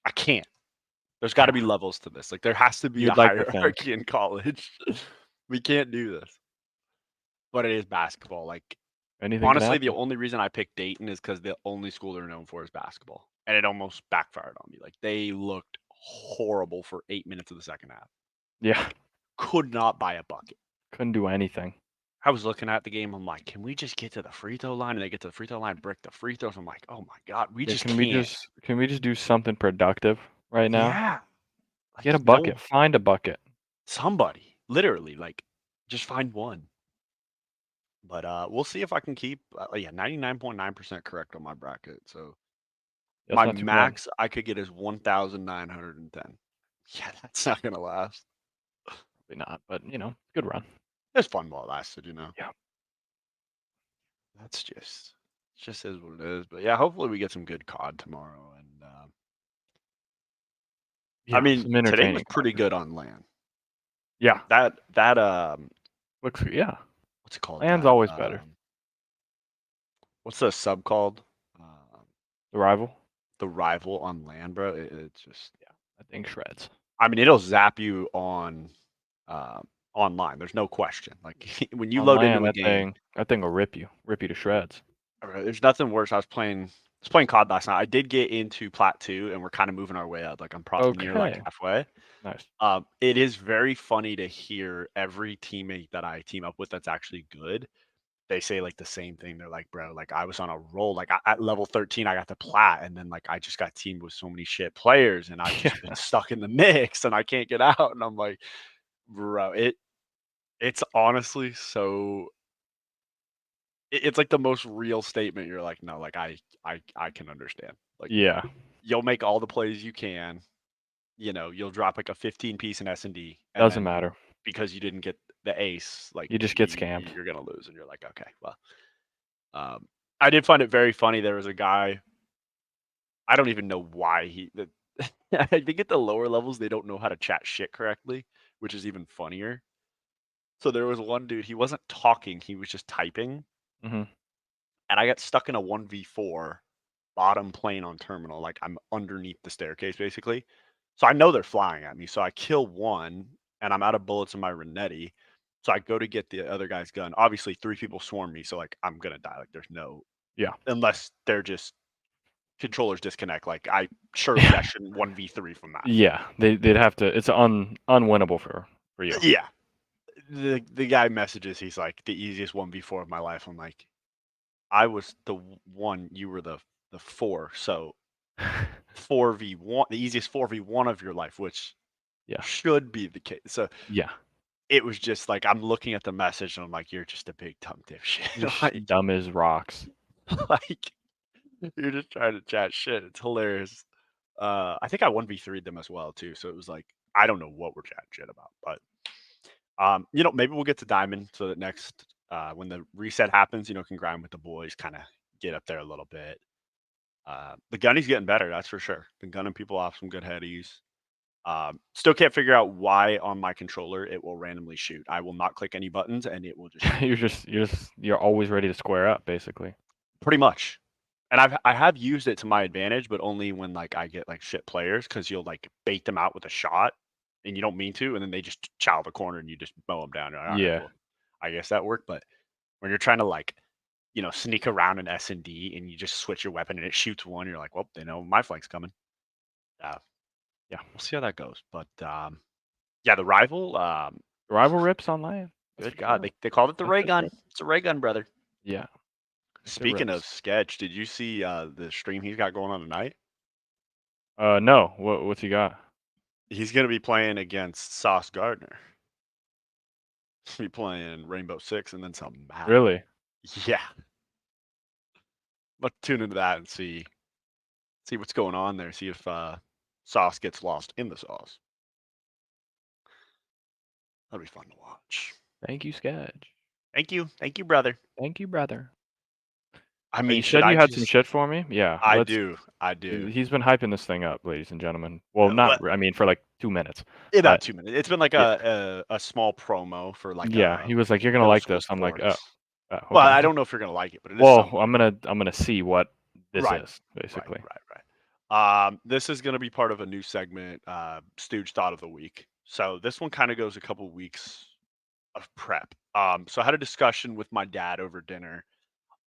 I can't. There's got to Yeah, be levels to this. Like there has to be a you'd like to think. hierarchy in college. We can't do this. But it is basketball. Like Anything can honestly, the happen. only reason I picked Dayton is because the only school they're known for is basketball, and it almost backfired on me. Like they looked horrible for 8 minutes of the second half. Yeah, Could not buy a bucket. couldn't do anything. I was looking at the game. I'm like, can we just get to the free throw line? And they get to the free throw line, brick the free throws. I'm like, oh my god, we Yeah, just can't. can we just do something productive right now? Yeah, Get like a bucket. no Find a bucket. somebody literally like just find one. But we'll see if I can keep yeah 99.9% correct on my bracket. So That's my not too bad. max I could get is 1,910. Yeah, that's not gonna last. Probably not, but good run. It's fun while it lasted, you know. Yeah. That's just is what it is. But yeah, hopefully we get some good COD tomorrow. And I Yeah, mean, some today was entertaining pretty content. good on land. Yeah, That yeah. what's it called? Land's That always better. what's the sub called? Um, The rival. the rival on land, bro. It's just Yeah, that thing shreds. I mean, it'll zap you on uh, online. There's no question. Like when you On load into land, a game, that thing will rip you to shreds. there's nothing worse. I was playing COD last night. I did get into Plat 2, and we're kind of moving our way up. Like I'm probably near like Okay, halfway. nice. It is very funny to hear every teammate that I team up with that's actually good. They say like the same thing. They're like, bro, like I was on a roll. Like at level 13, I got the plat, and then like I just got teamed with so many shit players, and I've just been Yeah, stuck in the mix, and I can't get out. And I'm like, bro, it's honestly so. It's like the most real statement. You're like, no, like I can understand. Like yeah. you'll make all the plays you can. You'll drop like a 15 piece in S&D, and Doesn't then matter. because you didn't get the ace, like You just get scammed. you're gonna lose, and you're like, okay, well. Um, I did find it very funny. There was a guy. I don't even know why I think at the lower levels they don't know how to chat shit correctly, which is even funnier. So there was one dude. He wasn't talking. He was just typing, Hmm. and I got stuck in a 1v4 bottom plane on terminal. Like I'm underneath the staircase basically. So I know they're flying at me. So I kill one, and I'm out of bullets in my Renetti. So I go to get the other guy's gun. Obviously, three people swarm me, so like I'm gonna die. Like there's no Yeah, unless they're just controllers disconnect. Like I yeah, shouldn't 1v3 from that. yeah. They'd have to. It's unwinnable for you. Yeah. The guy messages. He's like the easiest 1v4 of my life. I'm like, I was the one. You were the four. So 4v1, the easiest 4v1 of your life, which Yeah, should be the case. So yeah. it was just like I'm looking at the message and I'm like, "You're just a big dumb dipshit." Just dumb as rocks. Like, you're just trying to chat shit. It's hilarious. I think I 1v3'd them as well too, so it was like, I don't know what we're chatting shit about, but, maybe we'll get to diamond so that next, when the reset happens, can grind with the boys, kinda get up there a little bit. The gunny's getting better, that's for sure. Been gunning people off some good headies. Still can't figure out why on my controller it will randomly shoot. I will not click any buttons and it will just shoot. You're always ready to square up, basically. Pretty much. And I have used it to my advantage, but only when like I get like shit players because you'll like bait them out with a shot and you don't mean to, and then they just chow the corner and you just mow them down. You're like, all right, Yeah. well, I guess that worked. But when you're trying to like, sneak around an S&D and you just switch your weapon and it shoots one, you're like, well, they know my flank's coming. Uh, yeah, we'll see how that goes. But yeah, the rival, Rival rips online. That's good for God, sure. they called it the That's ray for gun. sure. It's a ray gun, brother. Yeah. It Speaking of rips. sketch, did you see the stream he's got going on tonight? No. What's he got? He's gonna be playing against Sauce Gardner. He's gonna be playing Rainbow Six and then some map. Really? Yeah, let's tune into that and see what's going on there. See if Sauce gets lost in the sauce. That'll be fun to watch. Thank you, Sketch. Thank you, brother. Thank you, brother. I You mean, should said I you had some just? shit for me? Yeah. I do, I do. He's been hyping this thing up, ladies and gentlemen. Well, But I mean, for like 2 minutes. about But 2 minutes. It's been like yeah. a small promo for like Yeah. a He was like, "You're gonna middle like school this." I'm like, "Oh, sports. Well, okay." I don't know if you're gonna like it, but it is Well, something. I'm gonna see what this Right, is, right, basically. right, right. This is gonna be part of a new segment, Stooge Thought of the Week. So this one kind of goes a couple weeks of prep. So I had a discussion with my dad over dinner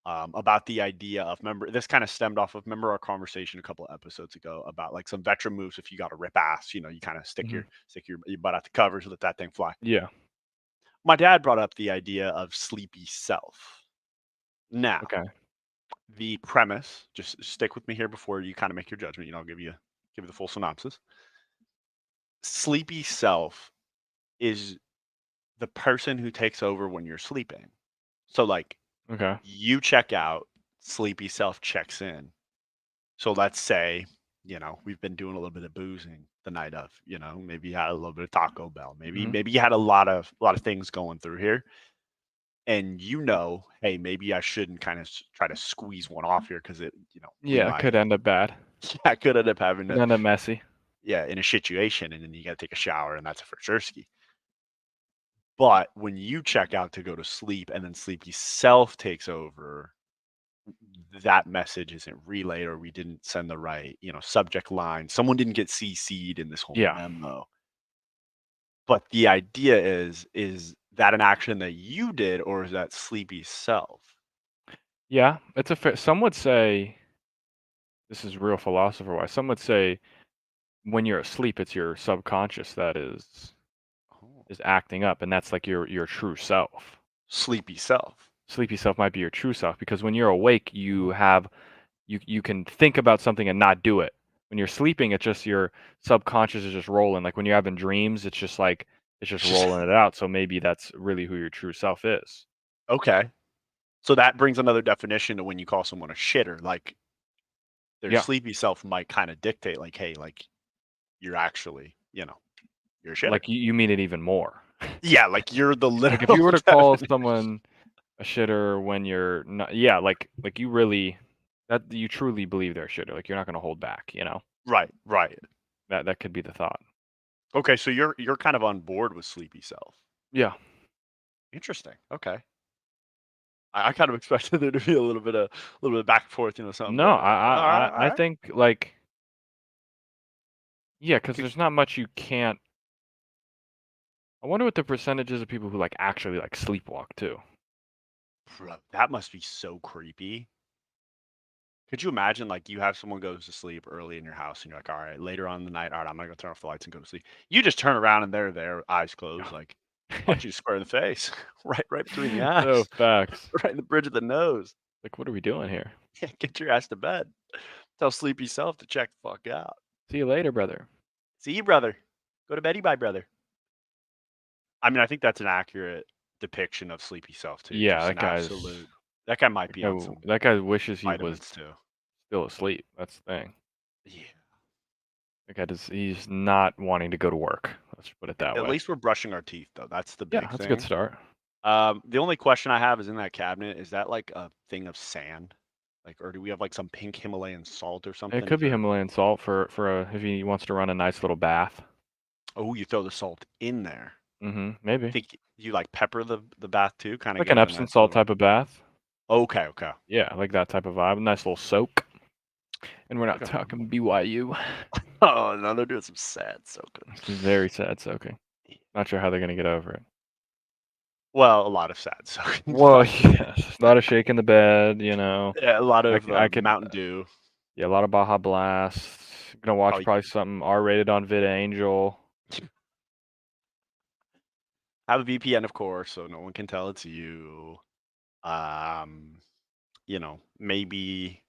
about the idea of remember this kind of stemmed off of remember our conversation a couple episodes ago about like some veteran moves if you got to rip ass, you kind of stick Hmm. your butt out the covers, let that thing fly. Yeah. My dad brought up the idea of sleepy self. Now, Okay. the premise, just stick with me here before you kind of make your judgment. I'll give you the full synopsis. Sleepy self is the person who takes over when you're sleeping. So like Okay. you check out, sleepy self checks in. So let's say, we've been doing a little bit of boozing the night of, maybe you had a little bit of Taco Bell. Maybe Hmm. maybe you had a lot of things going through here. And hey, maybe I shouldn't kind of try to squeeze one off here because we Yeah, it might, could end up bad. yeah, I could end up having Could to, end up messy. yeah, in a situation, and then you got to take a shower, and that's a for sure ski. But when you check out to go to sleep and then sleepy self takes over, that message isn't relayed or we didn't send the right, subject line. Someone didn't get CC'd in this whole Yeah. memo. But the idea is that an action that you did or is that sleepy self? Yeah. It's a fair. Some would say this is real philosopher wise. Some would say when you're asleep, it's your subconscious that Oh. is acting up, and that's like your true self. Sleepy self. Sleepy self might be your true self because when you're awake, you can think about something and not do it. When you're sleeping, it's just your subconscious is just rolling. Like when you're having dreams, it's just like it's just rolling it out. So maybe that's really who your true self is. Okay. So that brings another definition to when you call someone a shitter. Like their Yeah. sleepy self might kind of dictate, like, hey, like you're actually, you're a shitter. Like you mean it even more. Yeah, like you're the Like if you literal were to call definition. someone a shitter when you're not, yeah, like you really that you truly believe they're a shitter. Like you're not gonna hold back. Right, right. That could be the thought. Okay, so you're kind of on board with sleepy self. Yeah. Interesting. Okay. I kind of expected there to be a little bit of back and forth, something, No, but all right, all I right. think like yeah, because Could there's not much you can't. I wonder what the percentage is of people who like actually like sleepwalk too. bro, that must be so creepy. Could you imagine like you have someone goes to sleep early in your house and you're like, all right, later on in the night, all right, I'm gonna go turn off the lights and go to sleep. You just turn around and they're there, eyes closed, like Yeah. punch you square in the face, right between the No eyes, facts. right in the bridge of the nose. Like, what are we doing here? Yeah, get your ass to bed. Tell sleepy self to check the fuck out. See you later, brother. See you, brother. Go to beddy, bye, brother. I mean, I think that's an accurate depiction of Sleepy Self too. Yeah, Just an absolute. That guy might be on some that guy wishes he was vitamins too. still asleep. That's the thing. Yeah. That guy he's not wanting to go to work. Let's put it that At way. least we're brushing our teeth though. That's the Yeah, big that's a good thing. start. The only question I have is in that cabinet. Is that like a thing of sand? Like, or do we have like some pink Himalayan salt or It something could be for? Himalayan salt for if he wants to run a nice little bath. Oh, you throw the salt in there. Maybe. Think you like pepper the bath too? Kind of Like give an it a Epsom nice salt little. type of bath. Okay, okay. Yeah, like that type of vibe. Nice little soak. And we're not Okay. talking BYU. Oh no, they're doing some sad soaking. It's very sad soaking. Not sure how they're gonna get over it. Well, a lot of sad soaking, Well, but yes, a lot of shaking the bed, you know. yeah, a lot of I could, Mountain Dew. yeah, a lot of Baja Blast. Gonna watch Probably probably something R-rated on VidAngel. have a VPN, of course, so no one can tell it's you. Um, maybe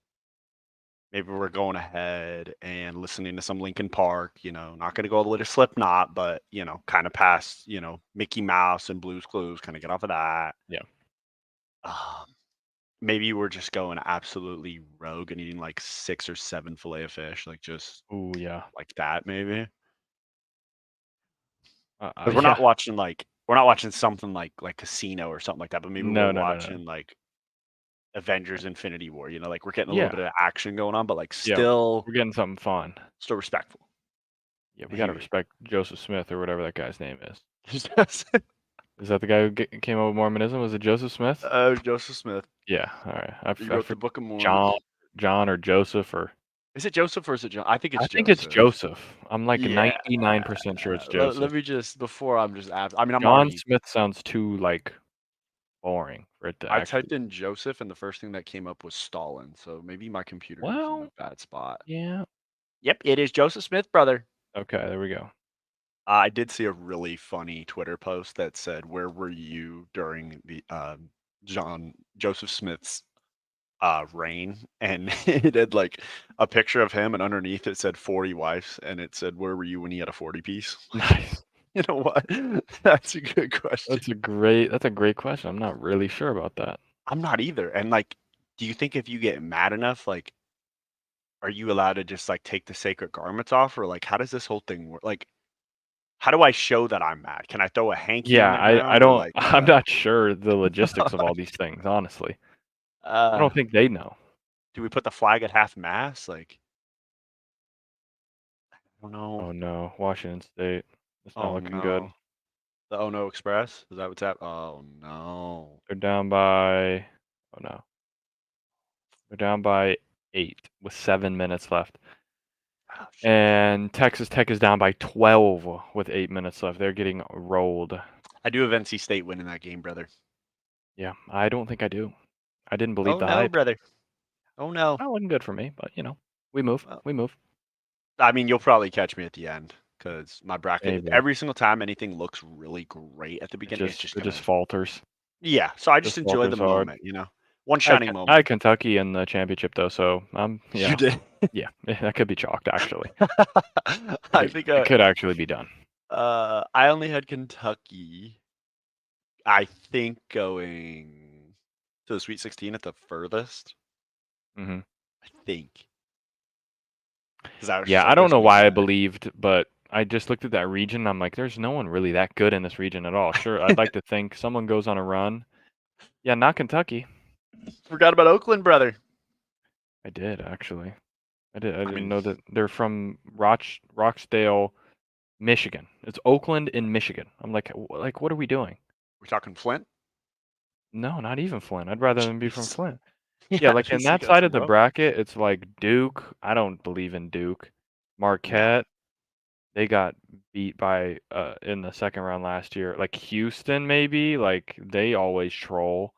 we're going ahead and listening to some Linkin Park. Not going to go all the way to Slipknot, but kind of past Mickey Mouse and Blue's Clues. Kind of get off of that. Yeah. Um, maybe we're just going absolutely rogue and eating like 6 or 7 fillet of fish, like just Ooh, yeah. like that, maybe. Because Yeah. we're not watching something like Casino or something like that, but maybe we're No, no, no, no. watching like Avengers Infinity War, like we're getting a little Yeah. bit of action going on, but like Yeah. still We're getting something fun. still respectful. Yeah, we gotta Maybe. respect Joseph Smith or whatever that guy's name is. Just- Is that the guy who came up with Mormonism? Was it Joseph Smith? Joseph Smith. Yeah. All right. He I wrote the forget Book of Mormon. John, John or Joseph or Is it Joseph or is it John? I think I it's think it's Joseph. Joseph. I'm like Yeah. 99% sure it's Let Joseph. me just before I'm just I mean I'm John already Smith sounds too like boring for it to I actually. typed in Joseph and the first thing that came up was Stalin, so maybe my computer is in a Well, bad spot. yeah. Yep, it is Joseph Smith, brother. Okay, there we go. I did see a really funny Twitter post that said, "Where were you during the John Joseph Smith's reign?" And it had like a picture of him, and underneath it said 40 wives, and it said, "Where were you when he had a 40 piece?" Like, Nice. you know what? That's a good question. That's a great question. I'm not really sure about that. I'm not either. And like, do you think if you get mad enough, like, are you allowed to just like take the sacred garments off, or like, how does this whole thing work? Like, how do I show that I'm mad? Can I throw a hanky Yeah, on the I ground, or don't like, I'm not sure the logistics of all these things, honestly. I uh, don't think they know. do we put the flag at half mast? Like, I don't know. Oh no, Washington State. It's not Oh looking good. no. The Oh No Express? Is that what's happening? Oh no. They're down by oh no. They're down by 8 with 7 minutes left. Oh, jeez. And Texas Tech is down by 12 with 8 minutes left. They're getting rolled. I do have NC State winning that game, brother. Yeah, I don't think I do. I didn't believe Oh the no, hype. brother. Oh no. Not looking good for me, but we move. Well, We move. I mean, you'll probably catch me at the end because my bracket, Maybe. every single time anything looks really great at the beginning, it's just It just gonna, falters. yeah. So I just Just enjoy the falters hard. moment. One I shining I moment. had Kentucky in the championship though, so You did. yeah, that could be chalked actually. I think It could actually be done. I only had Kentucky, I think, going to the Sweet 16 at the furthest. hmm I think. Because I was just Yeah, like, I don't there's know no why I way. believed, but I just looked at that region. And I'm like, there's no one really that good in this region at all. Sure, I'd like to think someone goes on a run. Yeah, not Kentucky. Forgot about Oakland, brother. I did actually. I did. I I didn't mean, know that they're from Roxdale, Michigan. It's Oakland in Michigan. I'm like, what are we doing? we're talking Flint. No, not even Flint. I'd rather them be from Jeez. Flint. Yeah, Yeah, like in you that got side of some the rough. bracket, it's like Duke. I don't believe in Duke. No. Marquette, they got beat by in the second round last year. Like Houston, maybe. Like they always troll.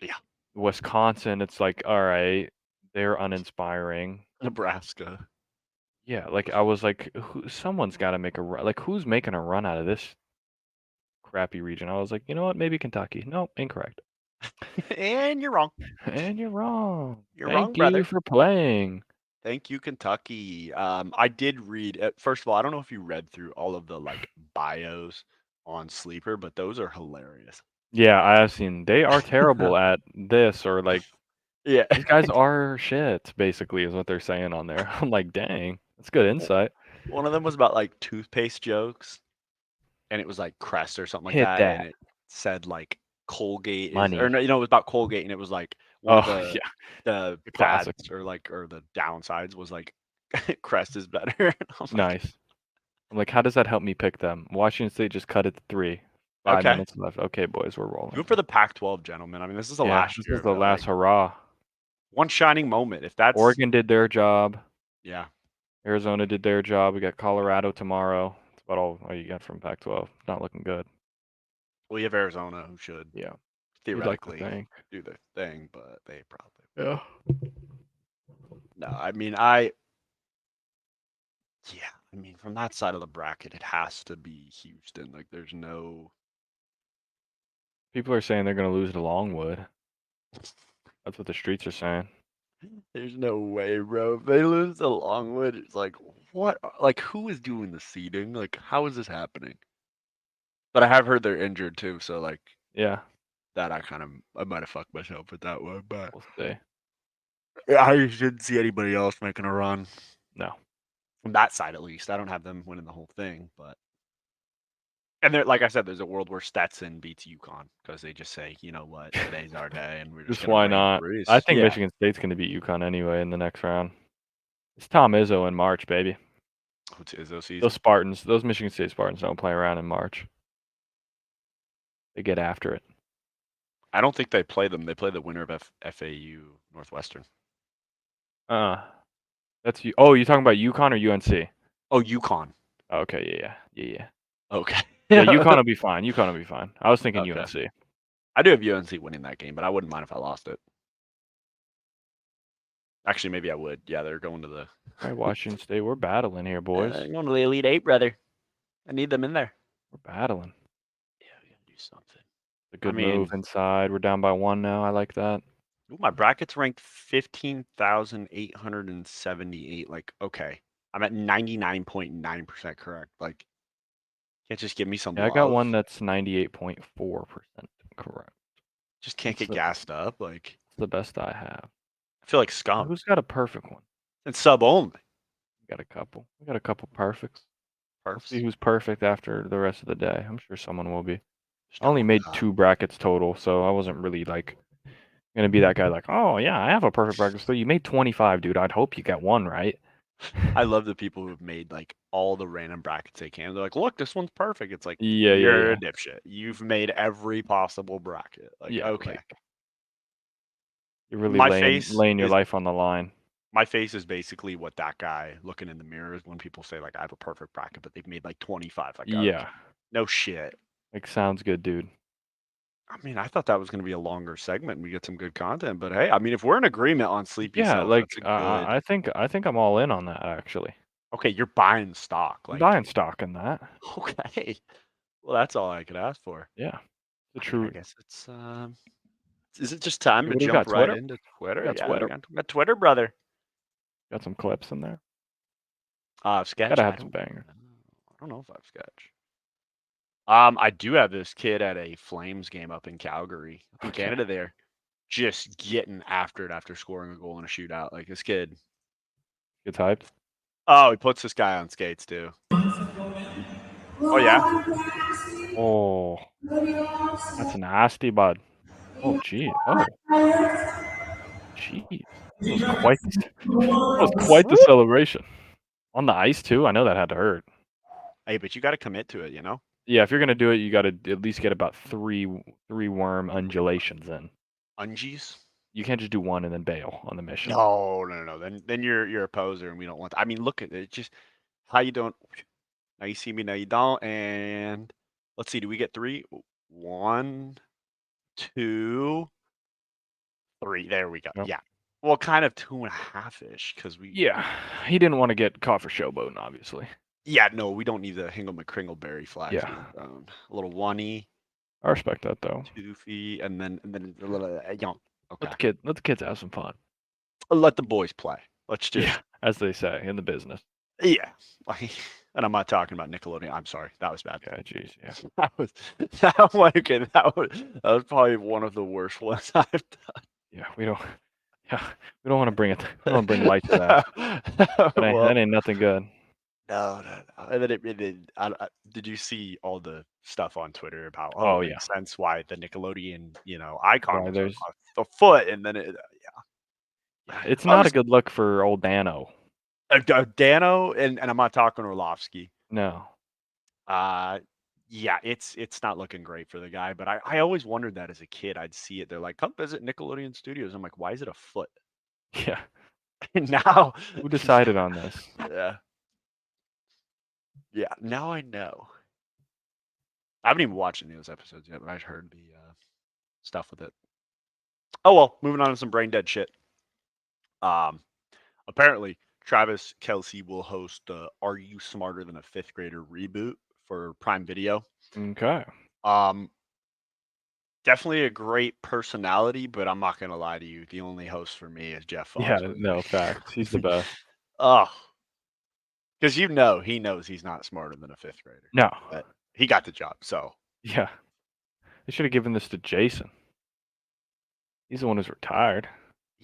Yeah. Wisconsin, it's like, all right, they're uninspiring. Nebraska. Yeah, like I was like, someone's got to make a run. Like who's making a run out of this crappy region? I was like, you know what? Maybe Kentucky. No, incorrect. And you're wrong. And you're wrong. You're wrong, Thank you brother. for playing. Thank you, Kentucky. I did read. First of all, I don't know if you read through all of the like bios on Sleeper, but those are hilarious. Yeah, I have seen. They are terrible at this, or like Yeah. these guys are shit. Basically, is what they're saying on there. I'm like, dang, that's good insight. One of them was about like toothpaste jokes, and it was like Crest or something like Hit that, and that it said like Colgate is, or money. no, it was about Colgate, and it was like one of Oh yeah, the the classic. bads or the downsides was like Crest is better. I'm like, Nice. I'm like, how does that help me pick them? Washington State just cut it to 3. 5 okay, minutes left. Okay, boys, we're do rolling. it for the Pac-12, gentlemen. I mean, this is the Yeah, last this year is of the it. last Like hurrah. one shining moment. If that's Oregon did their job. yeah, Arizona did their job. We got Colorado tomorrow. That's about all you got from Pac-12. Not looking good. we have Arizona who should Yeah, you'd like to theoretically think. do their thing, but they probably Yeah. no. I mean, yeah, I mean, from that side of the bracket, it has to be Houston. Like, there's no. People are saying they're gonna lose to Longwood. That's what the streets are saying. There's no way, bro. If they lose to Longwood, it's like, what? Like, who is doing the seeding? Like, how is this happening? But I have heard they're injured too, so like Yeah, that, I might have fucked myself with that one. But we'll see. yeah, I just didn't see anybody else making a run No. from that side, at least. I don't have them winning the whole thing, but and there, like I said, there's a world where Stetson beats UConn because they just say, you know what, today's our day, and we're just Just gonna why rain not? I Breeze. think Yeah, Michigan State's gonna beat UConn anyway in the next round. It's Tom Izzo in March, baby. what's Izzo Those season? Spartans, those Michigan State Spartans don't play around in March. They get after it. I don't think they play them. They play the winner of FAU Northwestern. Uh, that's you. Oh, you talking about UConn or UNC? Oh, UConn. Oh, okay, yeah. Okay. Yeah, UConn will be fine. UConn will be fine. I was thinking Okay. UNC. I do have UNC winning that game, but I wouldn't mind if I lost it. Actually, maybe I would. Yeah, they're going to the All right, Washington State, we're battling here, boys. going to the Elite Eight, brother. I need them in there. We're battling. Yeah, we gotta do something. A I good move mean, inside. We're down by 1 now. I like that. ooh, my bracket's ranked 15,878. Like, okay, I'm at 99.9% correct. Like, can't just give me some Yeah, I got one love. that's 98.4% correct. Just can't That's get gassed up. Like, the best I have. I feel like scum. Who's got a perfect one? And sub only. We got a couple. We got a couple perfects. We'll see Perfs. who's perfect after the rest of the day. I'm sure someone will be. Just I only hope made not. 2 brackets total, so I wasn't really like gonna be that guy like, oh yeah, I have a perfect bracket. So you made 25, dude. I'd hope you got one right. I love the people who've made like all the random brackets they can. They're like, look, this one's perfect. It's like you're Yeah. a dipshit. You've made every possible bracket. Like, Yeah, okay. like you're really My laying face laying your is life on the line. my face is basically what that guy looking in the mirror is when people say like I have a perfect bracket, but they've made like 25. Like, okay. Yeah. No shit. Like sounds good, dude. I mean, I thought that was gonna be a longer segment and we get some good content, but hey, I mean if we're in agreement on Sleepy Yeah, Self, like that's a good I think I'm all in on that actually. okay, you're buying stock. I'm Like, buying stock in that. okay. Well, that's all I could ask for. Yeah. The I mean, I true. guess it's is it just time Hey, to what do we jump got? right Twitter? into We Twitter? got Yeah, Twitter. we got Twitter, brother. Got some clips in there. Sketch. Gotta have some banger. I don't know if I've sketch. I do have this kid at a Flames game up in Calgary, up in Okay. Canada. There, just getting after it after scoring a goal in a shootout. Like this kid. Gets hyped. Oh, he puts this guy on skates too. Oh yeah. Oh, that's nasty, bud. Oh, gee. Oh, jeez. That was quite the, that was quite the Woo! celebration. On the ice too. I know that had to hurt. Hey, but you got to commit to it, you know. Yeah, if you're gonna do it, you gotta at least get about three worm undulations in. Ungies. You can't just do one and then bail on the mission. No. Then you're a poser, and we don't want. I mean, look at it. Just how you don't. Now you see me, now you don't. And let's see, do we get three? One, two, three. There we go. Yep. Yeah. Well, kind of two and a half ish, because Yeah, he didn't want to get caught for showboating, obviously. yeah, no, we don't need the Hingle McCringleberry flags Yeah, being thrown. A little one-y, I respect that though. 2 feet, and then a little, okay. Let the kids have some fun. Let the boys play. Let's Yeah, just, as they say in the business. yeah. Like, And I'm not talking about Nickelodeon. I'm sorry, that was bad. Yeah, jeez, yeah. That was that one. Okay, that was probably one of the worst ones I've done. Yeah, we don't yeah, we don't wanna bring it we don't wanna bring light to that. Well, That ain't nothing good. no, no, no. And then did you see all the stuff on Twitter about, oh, Oh, it yeah. makes sense why the Nickelodeon, icon Why was there's a foot, and then it, yeah, it's I not a was good look for old Dano. Dano, and I'm not talking Orlovsky. No. Uh, yeah, it's not looking great for the guy, but I always wondered that as a kid. I'd see it. They're like, "Come visit Nickelodeon Studios." I'm like, "Why is it a foot?" Yeah. And now, Who decided on this? yeah, yeah, now I know. I haven't even watched any of those episodes yet, but I heard the stuff with it. Oh well, moving on to some brain dead shit. Um, Apparently, Travis Kelsey will host the "Are You Smarter Than a Fifth Grader" reboot for Prime Video. Okay. Um, Definitely a great personality, but I'm not gonna lie to you. The only host for me is Jeff Yeah, Foxworthy. no, facts. He's the best. Oh, because he knows he's not smarter than a fifth grader, No. but he got the job. So Yeah. They should have given this to Jason. He's the one who's retired.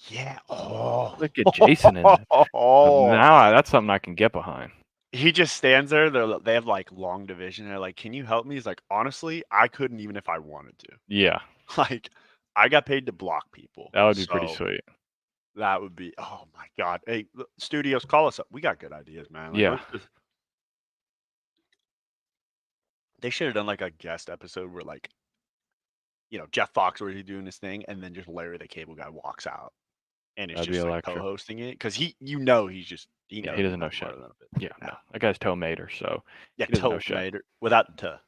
yeah. Oh, Look at Jason in it. Now that's something I can get behind. he just stands there. They have like long division. They're like, "Can you help me?" He's like, "Honestly, I couldn't even if I wanted to. Yeah, Like, I got paid to block people, that would be pretty so sweet. that would be. Oh my god! Hey, studios, call us up. We got good ideas, man. Like, Yeah. let's just. They should have done like a guest episode where like Jeff Foxworthy doing his thing, and then just Larry the Cable Guy walks out, and it's That'd be just like electric. co-hosting it because he Yeah, knows he he's doesn't know not shit. smarter than a fifth Yeah, grader. no. Yeah, That guy's toe mater, so yeah, he doesn't know toe shit. made without the to.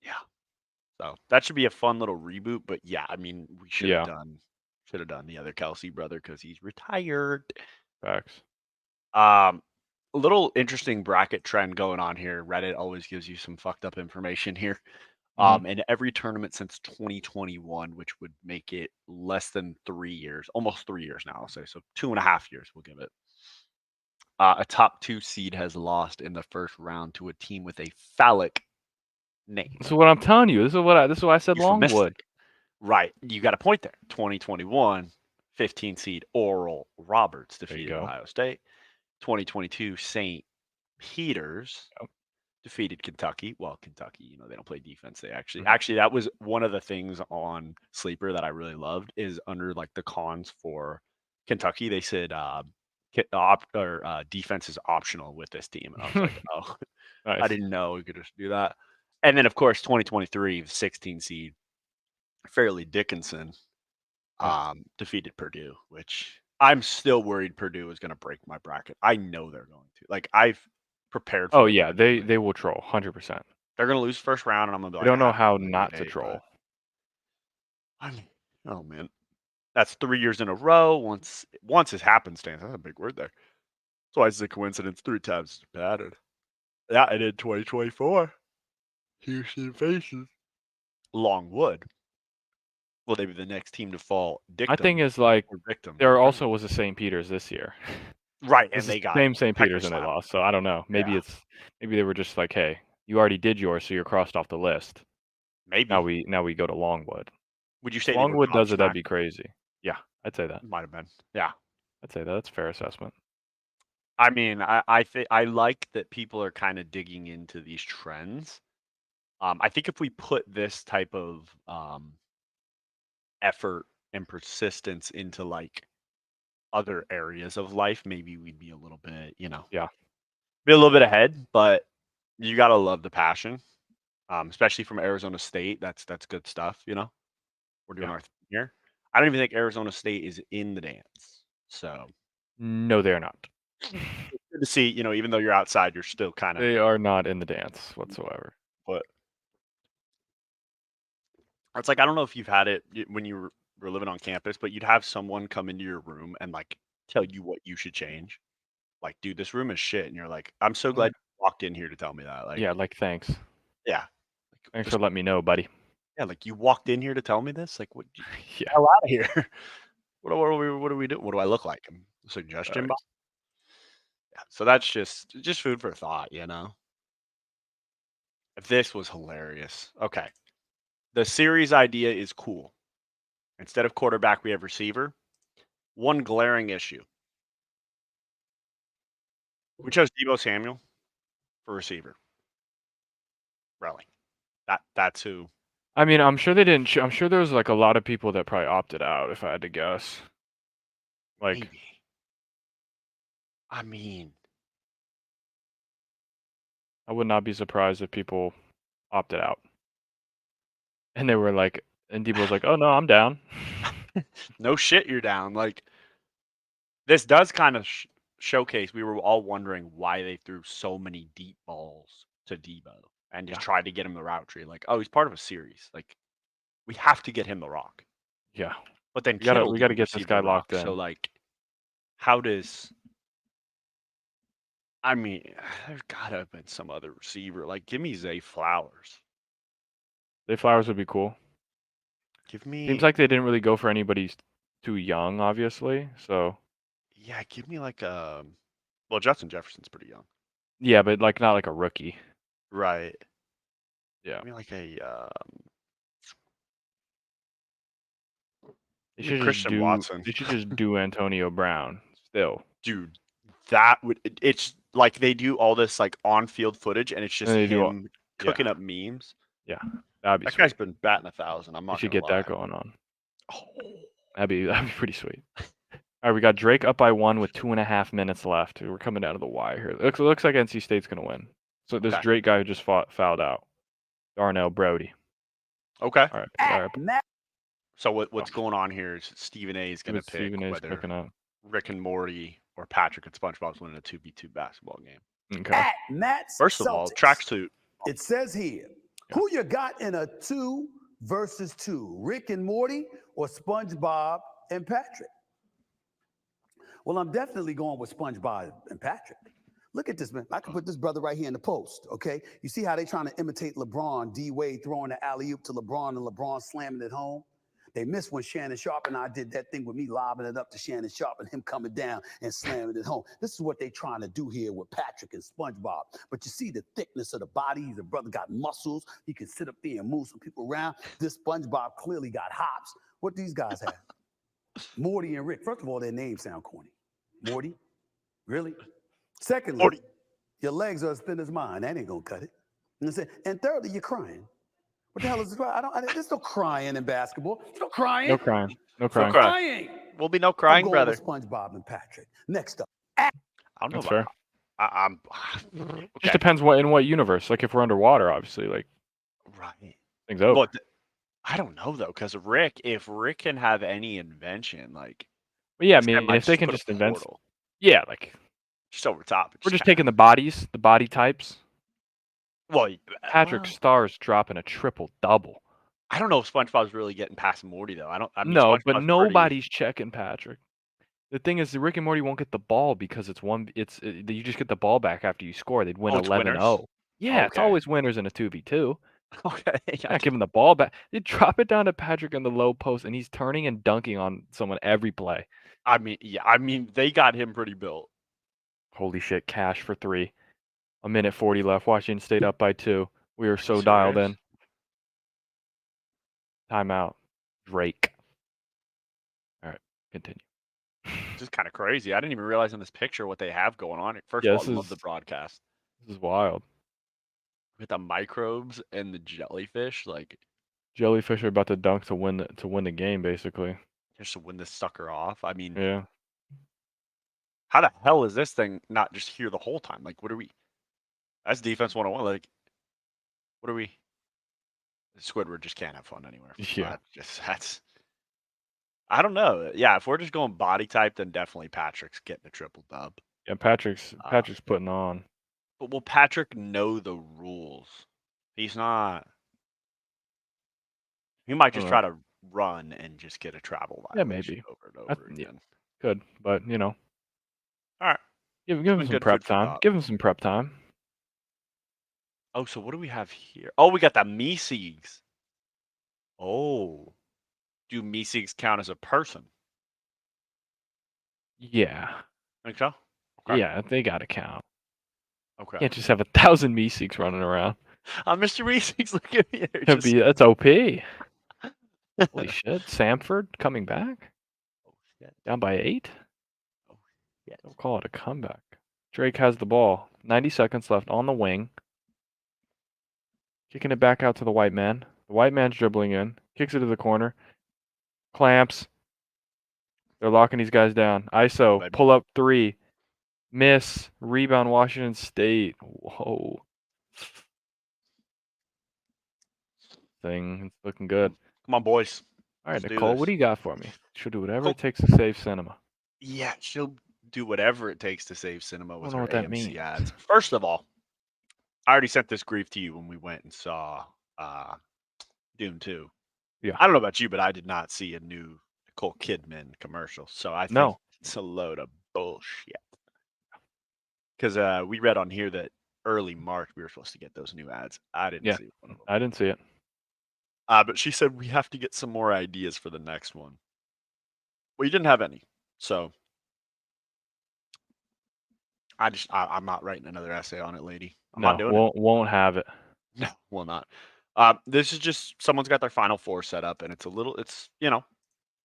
Yeah, so that should be a fun little reboot. But yeah, I mean, we Yeah, should have done the other Kelsey brother because he's retired. facts. Um, a little interesting bracket trend going on here. Reddit always gives you some fucked up information here. Mhm. And every tournament since 2021, which would make it less than 3 years, almost 3 years now, I'll say. So 2.5 years, we'll give it. A top two seed has lost in the first round to a team with a phallic name. This is what I'm telling you. This is why I said Longwood. Euphemistic. Right. You got a point there. 2021, 15 seed Oral Roberts There you defeated go. Ohio State. 2022, St. Peter's Yep. defeated Kentucky. Well, Kentucky, they don't play defense. They actually, Mhm. actually, that was one of the things on Sleeper that I really loved is under like the cons for Kentucky. They said defense is optional with this team, and I was like, oh, I Nice. didn't know we could just do that. And then of course, 2023, the 16 seed Fairleigh Dickinson Yeah. defeated Purdue, which I'm still worried Purdue is going to break my bracket. I know they're going to. Like I've prepared Oh, for yeah, Purdue. they will troll, 100%. They're gonna lose first round, and I'm gonna be They like, don't know "Ah, how the Elite not to Eight," but troll. I mean, oh man, that's 3 years in a row. Once is happenstance. That's a big word there. Twice is a coincidence. 3 times is a pattern. Yeah, and in 2024, Houston faces Longwood. Will they be the next team to fall My thing dictum is, like, or victim to there the also tournament? was a St. Peter's this year. Right, It's and the they got same St. pecker Peter's and they slapped. lost, so I don't know. Yeah, Maybe they were just like, "Hey, you already did yours, so you're crossed off the list. maybe. Now we go to Longwood." Would you If say they were Longwood does it, that'd gobsmacked? be crazy. Yeah, I'd say that. Might have been. Yeah. I'd say that. That's a fair assessment. I mean, I think I like that people are kind of digging into these trends. I think if we put this type of effort and persistence into like other areas of life, maybe we'd be a little bit, Yeah, be a little bit ahead. But you gotta love the passion, especially from Arizona State. That's good stuff. We're doing yeah. our thing here. I don't even think Arizona State is in the dance, so No, they're not. it's good to see. Even though you're outside, you're still kind of. They are not in the dance whatsoever. But it's like I don't know if you've had it when you were living on campus, but you'd have someone come into your room and like tell you what you should change. Like, dude, this room is shit. And you're like, I'm so Yeah. glad you walked in here to tell me that. Yeah, Like, like, thanks. yeah, like Thanks just for letting me know, buddy. yeah, like you walked in here to tell me this. Like, what? Yeah, Hell out of here. What do we do? What do I look like? A suggestion box? facts. Yeah. So that's just food for thought. This was hilarious. Okay. The series idea is cool. Instead of quarterback, we have receiver. One glaring issue. We chose Debo Samuel for receiver. Really. That's who. I mean, I'm sure they didn't. I'm sure there was like a lot of people that probably opted out. If I had to guess, like Maybe. I mean, I would not be surprised if people opted out. And they were like, and Debo was like, "Oh no, I'm down." no shit, you're down. Like, this does kind of showcase. We were all wondering why they threw so many deep balls to Debo and just Yeah, tried to get him the route tree. Like, oh, he's part of a series. Like, we have to get him the rock. yeah. But then We gotta Kittle we gotta didn't get this receive the guy rock. locked So, in. like, how does. I mean, there's got to have been some other receiver. Like, give me Zay Flowers. Zay Flowers would be cool. Give Seems me. like they didn't really go for anybody too young, obviously. So Yeah, give me like a. Well, Justin Jefferson's pretty young. yeah, but like not like a rookie. Right. Yeah, Give me like a. they Give me should just Christian do. Watson. They should just do Antonio Brown still, Dude, that would. It's like they do all this like on field footage and it's and just they do. All, him yeah, cooking up memes. yeah, that'd be That guy's sweet. been batting 1,000. I'm They not should going to get that lie. going on. Oh, That'd be pretty sweet. All right, we got Drake up by 1 with 2.5 minutes left. We're coming down to the wire here. Looks like NC State's gonna win. So this okay. Drake guy who just fouled out, Darnell Brody. Okay. All right. So Oh, what's going on here is Stephen A is see going to what pick Stephen A. is whether cooking up. Rick and Morty or Patrick and SpongeBob's winning a 2v2 basketball game. Okay. At Matt's First of all, Celtics. tracksuit. It says here, Yeah. who you got in a 2 versus 2, Rick and Morty or SpongeBob and Patrick? Well, I'm definitely going with SpongeBob and Patrick. Look at this, man. I can put this brother right here in the post, okay? You see how they trying to imitate LeBron, D-Wade throwing the alley-oop to LeBron and LeBron slamming it home? They missed when Shannon Sharp and I did that thing with me lobbing it up to Shannon Sharp and him coming down and slamming it home. This is what they trying to do here with Patrick and SpongeBob. But you see the thickness of the body. The brother got muscles. He can sit up there and move some people around. This SpongeBob clearly got hops. What these guys have? Morty and Rick. First of all, their names sound corny. Morty? Really? Secondly, Morty. your legs are as thin as mine. That ain't gonna cut it. And thirdly, you're crying. What the hell is this? There's no crying in basketball. There's no crying. No crying. No No crying. crying. Will be no I'm crying, going brother. with SpongeBob and Patrick. Next up. I don't know That's about. fair. I'm. Just Okay. depends in what universe. Like if we're underwater, obviously, like Right. things over. But I don't know though, because if Rick can have any invention, like But yeah, I this guy mean, might if they just can put a just invent, portal yeah, like just over top. we're just taking the body types. Well, Patrick Starr's dropping a triple double. I don't know if SpongeBob's really getting past Morty though. I mean, No, but SpongeBob's pretty. nobody's checking Patrick. The thing is, the Rick and Morty won't get the ball because it's one. You just get the ball back after you score. They'd win Oh, it's winners. 11-0. Yeah, it's Okay. always winners in a 2v2. Okay. Not giving the ball back. They drop it down to Patrick in the low post, and he's turning and dunking on someone every play. I mean, yeah. I mean, they got him pretty built. Holy shit! Cash for 3. 1:40 left. Washington State up by 2. We are so You dialed serious? in. Timeout. Drake. All right, continue. This is kind of crazy. I didn't even realize in this picture what they have going on. First Yeah, of all, I love the broadcast this is wild. with the microbes and the jellyfish. Like, Jellyfish are about to dunk to win the game, basically. just to win this sucker off. I mean, Yeah. how the hell is this thing not just here the whole time? Like, what are we? That's defense 101. Like, what are we? Squidward just can't have fun anywhere. Yeah. That's. I don't know. Yeah, if we're just going body type, then definitely Patrick's getting a triple dub. Yeah, Patrick's putting on. But will Patrick know the rules? He's not. He might just try to run and just get a travel Yeah, violation maybe. over and over again. Good, but All right. give him some Good prep food for time. thought. Give him some prep time. Oh, so what do we have here? Oh, we got the Meeseeks. Oh, do Meeseeks count as a person? Yeah. Think so? Okay. Yeah, they gotta count. Okay. Can't just have 1,000 Meeseeks running around. Mr. Reesing's looking at me. There, Could just, be that's OP. Holy shit! Samford coming back oh, shit. down by 8. Oh, shit. Don't call it a comeback. Drake has the ball. 90 seconds left on the wing. Kicking it back out to the white man. The white man's dribbling in. Kicks it to the corner. Clamps. They're locking these guys down. ISO. Baby. Pull up 3. Miss. Rebound Washington State. Whoa. Thing. It's looking good. Come on, boys. All right, Let's do Nicole, what this. do you got for me? She'll do whatever Cool. it takes to save cinema. Yeah, she'll do whatever it takes to save cinema with know her what that AMC means. ads. First of all, I already sent this grief to you when we went and saw Dune 2. Yeah. I don't know about you, but I did not see a new Nicole Kidman commercial. So I think No. it's a load of bullshit. Because we read on here that early March we were supposed to get those new ads. I didn't Yeah. see one of them. I didn't see it. But she said we have to get some more ideas for the next one. Well, you didn't have any. So I'm not writing another essay on it, lady. I'm not doing it. Won't have it. No, will not. This is just someone's got their Final Four set up, and it's it's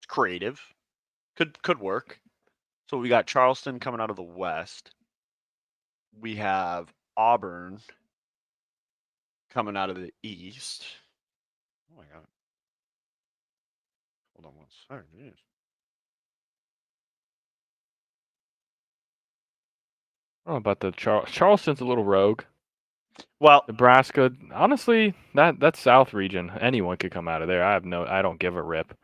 creative. Could work. So we got Charleston coming out of the West. We have Auburn coming out of the East. Oh my god. Hold on one second. Jeez. I don't know about the Charleston's a little rogue. Well, Nebraska, honestly, that South region, anyone could come out of there. I don't give a rip.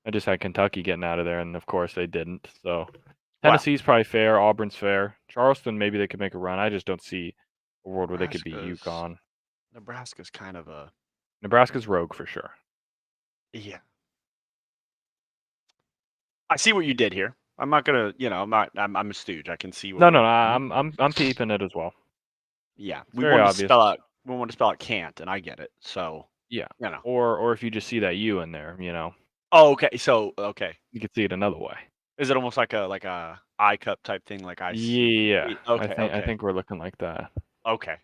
I just had Kentucky getting out of there, and of course they didn't. So Tennessee's probably fair. Auburn's fair. Charleston, maybe they could make a run. I just don't see a world where they could beat UConn. Nebraska's kind of a Nebraska's rogue for sure. yeah. I see what you did here. I'm not gonna, I'm a stooge. I can see what. No, I'm peeping it as well. Yeah, we wanted to spell out. We want to spell out can't, and I get it. So yeah, you know. Or if you just see that U in there, Oh, okay. So okay, you could see it another way. is it almost like a I cup type thing, like I see? Yeah. Okay. I think we're looking like that. Okay.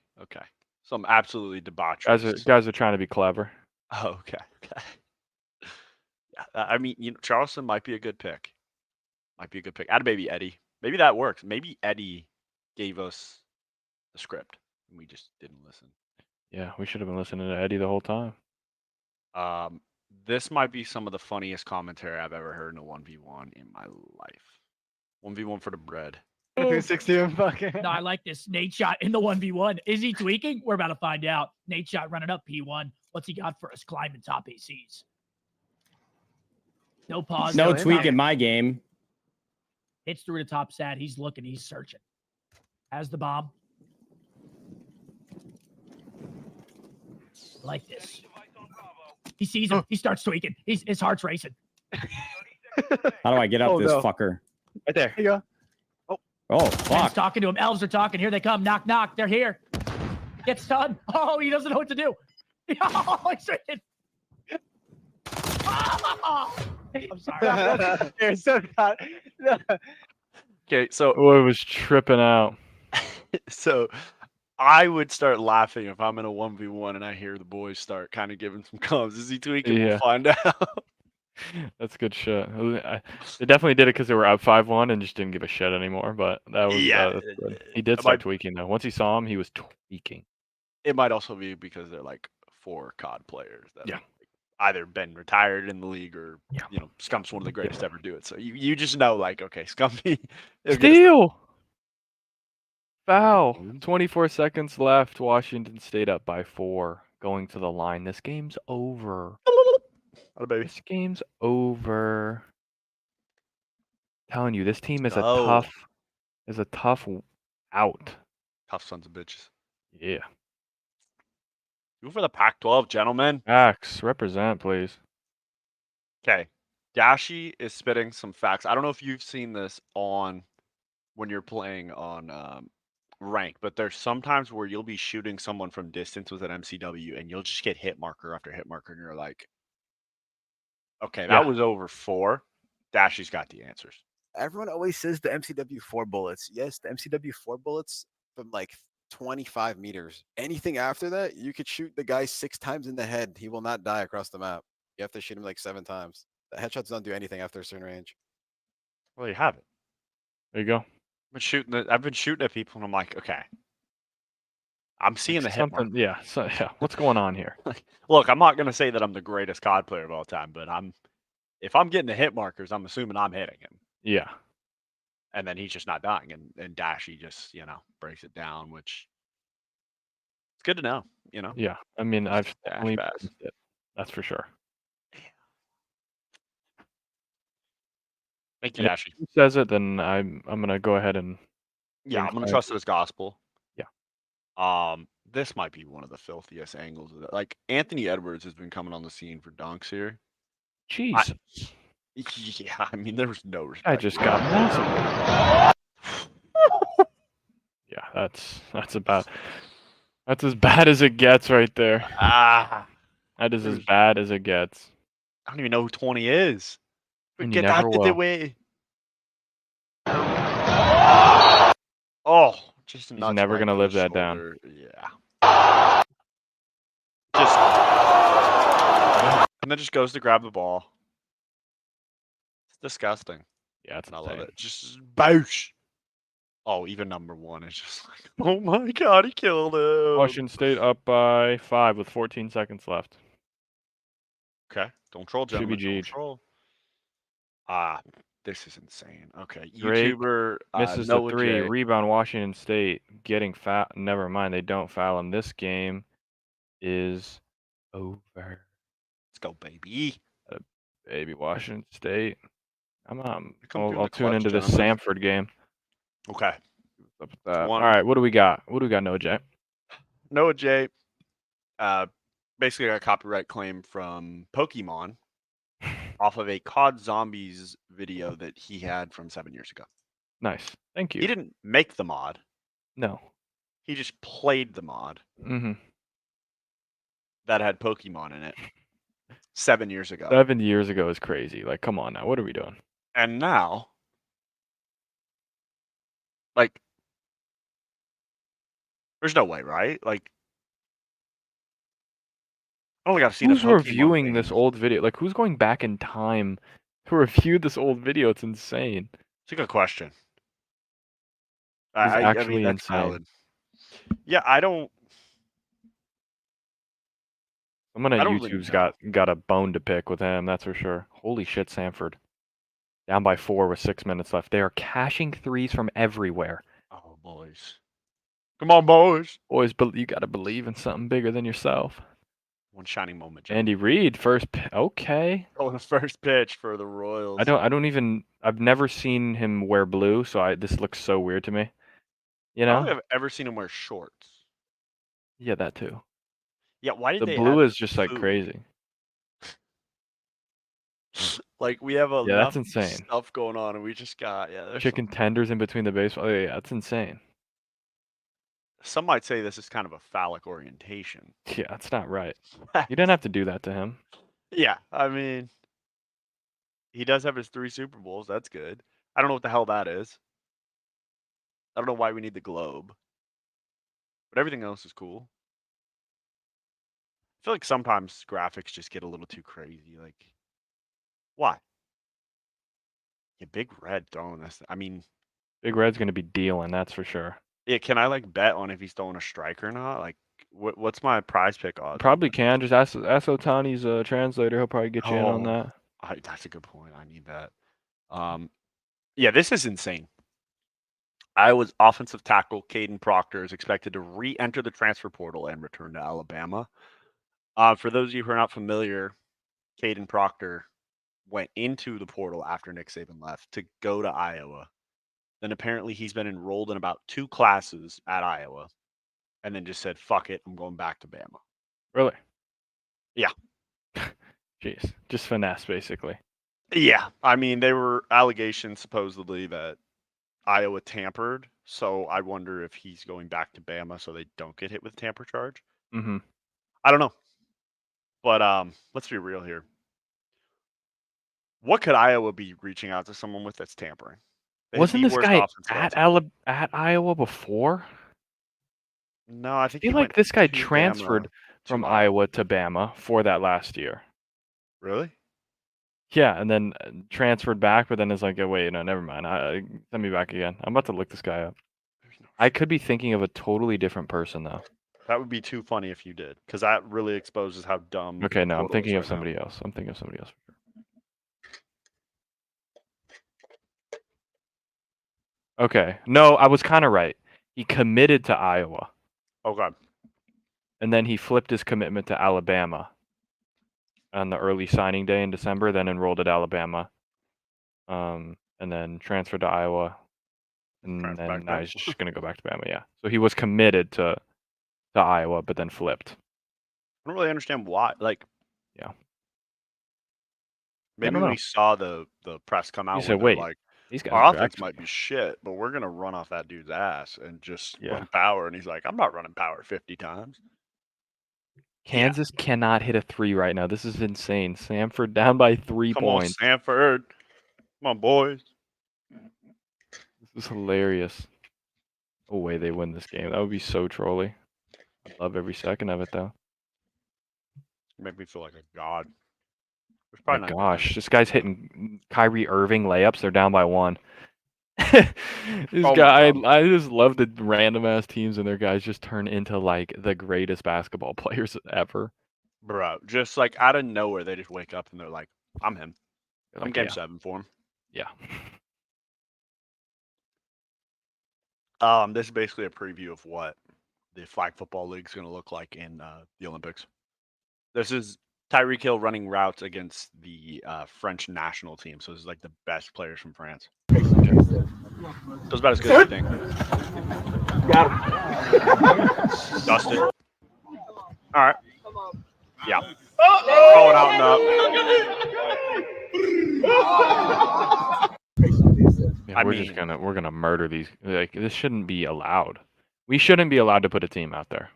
So I'm absolutely debaucherous. Guys are trying to be clever. Oh, okay. Yeah, I mean, Charleston might be a good pick. Add baby Eddie. Maybe that works. Maybe Eddie gave us the script and we just didn't listen. Yeah, we should have been listening to Eddie the whole time. This might be some of the funniest commentary I've ever heard in a 1v1 in my life. 1v1 for the bread. 260 and fucking. No, I like this. Nate Shot in the 1v1. Is he tweaking? We're about to find out. Nate Shot running up P1. What's he got for us? Climbing top ACs. No pause. No tweak in my game. Hits through the top sat. He's looking. He's searching. Has the bomb. I like this. He sees him. He starts tweaking. His heart's racing. How do I get up this no. fucker? Right there. Here you go. Oh, Ben's fuck. talking to him. Elves are talking. Here they come. Knock, knock. They're here. Gets done. Oh, he doesn't know what to do. Oh, he's freaking. Oh, I'm sorry. You're so hot. Okay, so Boy was tripping out. so I would start laughing if I'm in a 1v1 and I hear the boys start kind of giving some comms. Is he tweaking? Yeah. We'll find out. That's good shit. They definitely did it because they were up 5-1 and just didn't give a shit anymore. But that was that's good. He did start tweaking though. Once he saw him, he was tweaking. It might also be because they're like 4 COD players that Yeah. have either been retired in the league or Scump's one of the greatest to ever do it. So you just know, like, okay, Scumpy. Steal! Foul. 24 seconds left. Washington State up by 4. Going to the line. This game's over. Oh, baby. This game's over. Telling you, this team is go. a tough out. Tough sons of bitches. Yeah. Go for the Pac-12, gentlemen. Facts. Represent, please. Okay. Dashi is spitting some facts. I don't know if you've seen this on when you're playing on rank, but there's sometimes where you'll be shooting someone from distance with an MCW and you'll just get hit marker after hit marker and you're like, okay, that was over 4. Dashi's got the answers. Everyone always says the MCW 4 bullets. Yes, the MCW 4 bullets from like 25 meters. Anything after that, you could shoot the guy 6 times in the head. He will not die across the map. You have to shoot him like 7 times. The headshots don't do anything after a certain range. Well, you have it. There you go. I've been shooting at people, and I'm like, okay, I'm seeing the Like hit mark. something. Yeah. So yeah. What's going on here? Look, I'm not gonna say that I'm the greatest COD player of all time, but if I'm getting the hit markers, I'm assuming I'm hitting him, Yeah. and then he's just not dying, and Dashy just breaks it down, which it's good to know. Yeah. I mean, I've Dash definitely pass. missed it. That's for sure. Thank you, And if Dashy. he says it, then I'm gonna go ahead and Yeah, I'm gonna incline trust to- it as gospel. Yeah. This might be one of the filthiest angles of it. Like Anthony Edwards has been coming on the scene for dunks here. Jeez. Yeah, I mean there was no respect. I just here. got massive. Yeah, that's about that's as bad as it gets right there. That is as bad as it gets. I don't even know who 20 is. And you Get never out of the will. way. Oh, just He's nuts never right gonna to the live that down. shoulder. Yeah. Just and then just goes to grab the ball. It's disgusting. Yeah, it's I love insane. it. Just boosh. Oh, even number one is just like, oh my god, he killed him. Washington State up by 5 with 14 seconds left. Okay, don't troll, Should be gentlemen. Don't Jeej. troll. This is insane. Okay, Drake YouTuber misses the Noah 3. J. Rebound Washington State getting foul. Never mind, they don't foul him. This game is over. Let's go, baby. Baby Washington State. Come through I'll in the tune clutch, into this gentlemen. Samford game. Okay, What's up with that? one. All right, what do we got? What do we got, Noah J? Noah J. Basically got a copyright claim from Pokemon off of a COD Zombies video that he had from 7 years ago. Nice. Thank He you. didn't make the mod. No. He just played the mod Mm-hmm. that had Pokemon in it 7 years ago. 7 years ago is crazy. Like, come on now. What are we doing? And now, like, there's no way, right? Like, I only got to see Who's the Pokemon reviewing this things. old video? Like, who's going back in time to review this old video? It's insane. It's a good question. It's I actually mean, that's insane. valid. Yeah, I don't Someone at I don't really YouTube's know. got a bone to pick with him, that's for sure. Holy shit, Samford. Down by 4 with 6 minutes left. They are cashing threes from everywhere. Oh, boys. Come on, boys. Boys, you got to believe in something bigger than yourself. One shining moment, Andy gentlemen. Reid, okay. Oh, the first pitch for the Royals. I've never seen him wear blue, so this looks so weird to me. You I don't know? think I've ever seen him wear shorts. Yeah, that too. Yeah, why did The they blue add is just like food? crazy. Like, we have Yeah, enough that's insane. stuff going on, and we just got, there's Chicken tenders in between the baseball. Oh, yeah, that's insane. some might say this is kind of a phallic orientation. Yeah, that's not right. You didn't have to do that to him. Yeah, I mean, he does have his 3 Super Bowls. That's good. I don't know what the hell that is. I don't know why we need the globe. But everything else is cool. I feel like sometimes graphics just get a little too crazy. Like, why? Yeah, Big Red throwing this. I mean, Big Red's going to be dealing, that's for sure. yeah, can I like bet on if he's throwing a strike or not? Like, what's my prize pick odds? Probably can. Just ask Otani's translator. He'll probably get you in on that. That's a good point. I need that. Yeah, this is insane. Iowa's offensive tackle Caden Proctor is expected to re-enter the transfer portal and return to Alabama. For those of you who are not familiar, Caden Proctor went into the portal after Nick Saban left to go to Iowa. Then apparently he's been enrolled in about 2 classes at Iowa, and then just said, "Fuck it, I'm going back to Bama." Really? Yeah. Jeez. Just finesse, basically. Yeah. I mean, there were allegations supposedly that Iowa tampered, so I wonder if he's going back to Bama so they don't get hit with a tamper charge. Mm-hmm. I don't know. But let's be real here. What could Iowa be reaching out to someone with that's tampering? Wasn't this guy at Iowa before? No, I I think feel he like went this guy to transferred Bama from to Iowa to Bama for that last year. Really? Yeah, and then transferred back, but then it's like, oh, wait, no, never mind. Send me back again. I'm about to look this guy up. There's no I could be thinking of a totally different person though. That would be too funny if you did, because that really exposes how dumb. Okay, the no, I'm portal is thinking of right now. somebody else. I'm thinking of somebody else. Okay, no, I was kind of right. He committed to Iowa, Okay. and then he flipped his commitment to Alabama on the early signing day in December. Then enrolled at Alabama, and then transferred to Iowa, and Transfer then back now to he's just gonna go back to Bama. Yeah, so he was committed to Iowa, but then flipped. I don't really understand why. Like, Yeah. maybe don't when know. he saw the press come He out said, when they're "Wait, like, these guys our are offense actually." might be shit, but we're gonna run off that dude's ass and just Yeah. run power. And he's like, I'm not running power 50 times. Kansas cannot hit a 3 right now. This is insane. Samford down by 3 Come on, points. Sanford. Come on, boys. This is hilarious. No way they win this game. That would be so trolly. I love every second of it, though. Make me feel like a god. There's My probably not gosh, this guy's hitting Kyrie Irving layups. They're down by 1. This Oh my guy, God. I just love the random ass teams and their guys just turn into like the greatest basketball players ever. Bro, just like out of nowhere, they just wake up and they're like, I'm him. They're I'm like, game yeah, 7 for him. yeah. This is basically a preview of what the flag football league is going to look like in the Olympics. This is Tyreek Hill running routes against the French national team. So this is like the best players from France. Goes about as good as you think. Got him. Dusted. All right. Yeah. Throw it out and up. Yeah, we're gonna murder these. Like, this shouldn't be allowed. We shouldn't be allowed to put a team out there.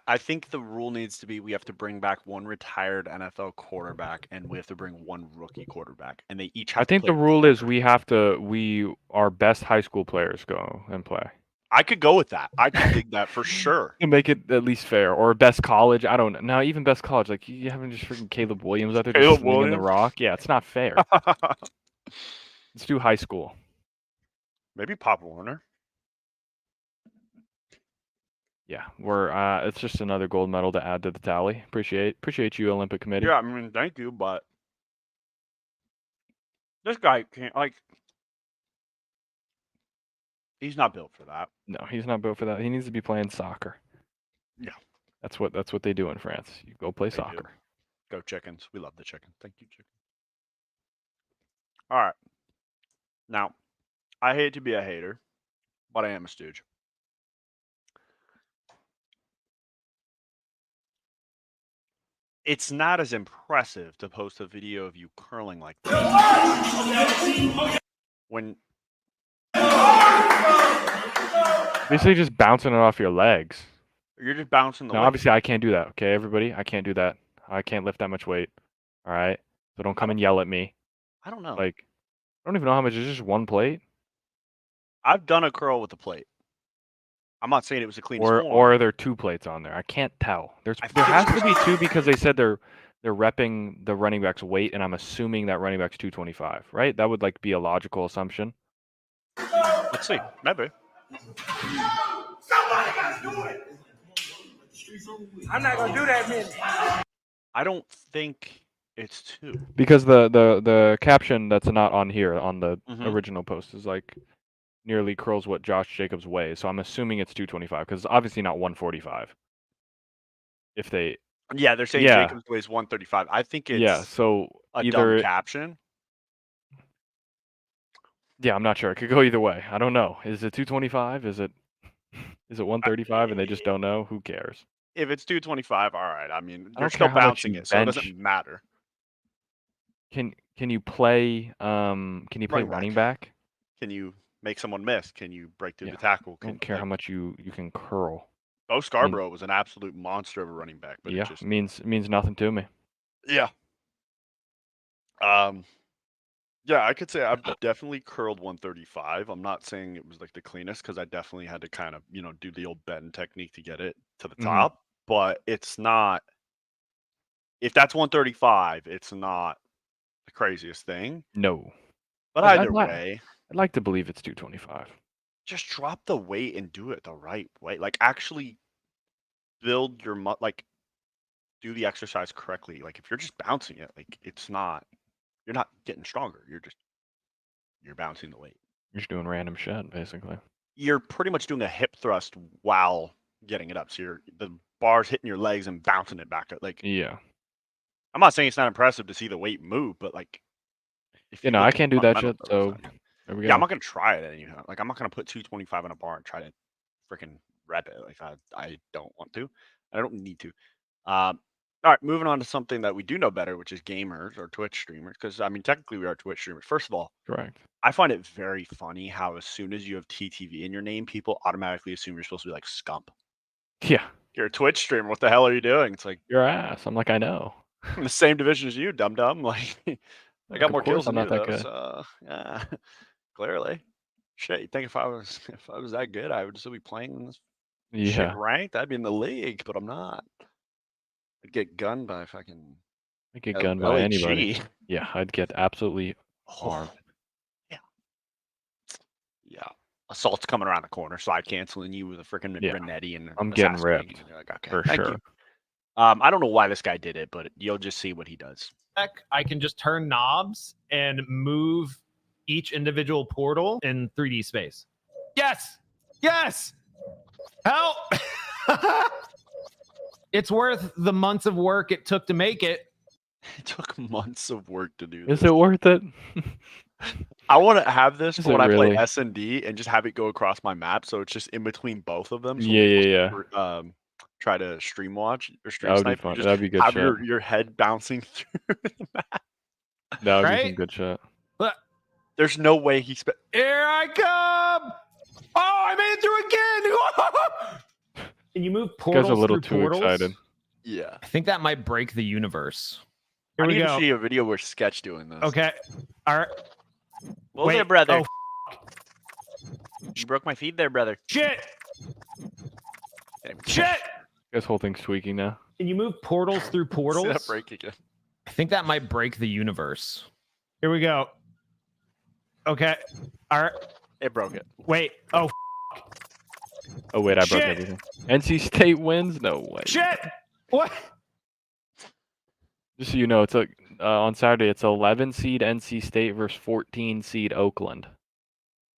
I think the rule needs to be we have to bring back one retired NFL quarterback and we have to bring one rookie quarterback, and they each have I to think play the rule is quarter. our best high school players go and play. I could go with that. I could dig that for sure. To make it at least fair, or best college. I don't know. Now even best college, like you haven't just freaking Caleb Williams out there just Caleb swinging the Williams? rock. Yeah, it's not fair. Let's do high school. Maybe Pop Warner. Yeah, it's just another gold medal to add to the tally. Appreciate you, Olympic Committee. Yeah, I mean, thank you, but this guy can't, like, he's not built for that. No, he's not built for that. He needs to be playing soccer. Yeah. That's what they do in France. You go play They soccer. do. Go Chickens. We love the chicken. Thank you, chicken. All right. Now, I hate to be a hater, but I am a stooge. It's not as impressive to post a video of you curling like this when Basically just bouncing it off your legs. you're just bouncing the No, weight. obviously I can't do that. Okay, everybody, I can't do that. I can't lift that much weight. All right, so don't come and yell at me. I don't know. Like, I don't even know how much. Is just one plate? I've done a curl with a plate. I'm not saying it was the cleanest Or form. are there 2 plates on there? I can't tell. There has to be 2 because they said they're repping the running back's weight, and I'm assuming that running back's 225, right? That would like be a logical assumption. Let's see. Maybe. Somebody got to do it. I'm not gonna do that many. I don't think it's 2. Because the caption that's not on here on the Mhm. original post is like nearly curls what Josh Jacobs weighs. So I'm assuming it's 225 because it's obviously not 145. If they Yeah, they're saying Yeah. Jacobs weighs 135. I think it's yeah, so a either dumb caption. yeah, I'm not sure. It could go either way. I don't know. Is it 225? Is it 135 and they just don't know? Who cares? If it's 225, all right. I mean, I they're don't still care how much bouncing you it, so it doesn't bench. matter. Can you play running back? Can you make someone miss? Can you break through Yeah. the tackle? I don't care how much you can curl. Bo Scarborough was an absolute monster of a running back, but Yeah, it just means nothing to me. yeah. Yeah, I could say I've definitely curled 135. I'm not saying it was like the cleanest because I definitely had to kind of, do the old bend technique to get it to the Mhm. top. But it's not, if that's 135, it's not the craziest thing. No. But I'd either li way, I'd like to believe it's 225. just drop the weight and do it the right way. Like actually build your like do the exercise correctly. Like if you're just bouncing it, like you're not getting stronger. You're bouncing the weight. You're just doing random shit, basically. You're pretty much doing a hip thrust while getting it up. So the bar's hitting your legs and bouncing it back up. Like Yeah. I'm not saying it's not impressive to see the weight move, but like if You you know, look I at the can't do that fundamentals shit, of it, it's so not good. there we Yeah, I'm go. not gonna try it anyhow. Like I'm not gonna put 225 on a bar and try to freaking rep it. Like I don't want to. I don't need to. All right, moving on to something that we do know better, which is gamers or Twitch streamers. Because I mean, technically, we are Twitch streamers. First of all, Correct. I find it very funny how as soon as you have TTV in your name, people automatically assume you're supposed to be like Scump. Yeah. You're a Twitch streamer. What the hell are you doing? It's like Your ass. I'm like, I know. I'm in the same division as you, dum dum. Like I Like, got of more course kills I'm than not you that though. good. So yeah, clearly. Shit, you think if I was that good, I would still be playing in this shit Yeah. ranked? I'd be in the league, but I'm not. I'd get gunned by fucking I get gunned by anybody. LAG. Yeah, I'd get absolutely harmed. Yeah. Yeah. Assault's coming around the corner, slide canceling you with a freaking Yeah. Renetti and I'm getting assassinating ripped. you. You're like, okay, For thank sure. you. I don't know why this guy did it, but you'll just see what he does. I can just turn knobs and move each individual portal in 3D space. Yes. Yes. Help. It's worth the months of work it took to make it. It took months of work to do this. Is it worth it? I want to have this Is for when it I really? play S&D and just have it go across my map, so it's just in between both of them. So Yeah. try to stream watch or That stream would be snipe. You fun. just That'd be good have shit. your head bouncing through the map. That would be some Right? good shit. Look, There's no way he spent. here I come. Oh, I made it through again. And you move You portals guys are a little through too portals. excited. Yeah. I think that might break the universe. Here I we need to go. see a video where Sketch doing this. Okay. All right. Well, Wait. there, brother. Oh, You broke my feed there, brother. shit. Damn. Shit. This whole thing's tweaking now. And you move portals through See that portals. break again. I think that might break the universe. Here we go. Okay. All right. It broke it. Wait. Oh, Oh wait, I broke Shit. everything. NC State wins? No way. shit. What? Just so you know, it's on Saturday. It's 11 seed NC State versus 14 seed Oakland.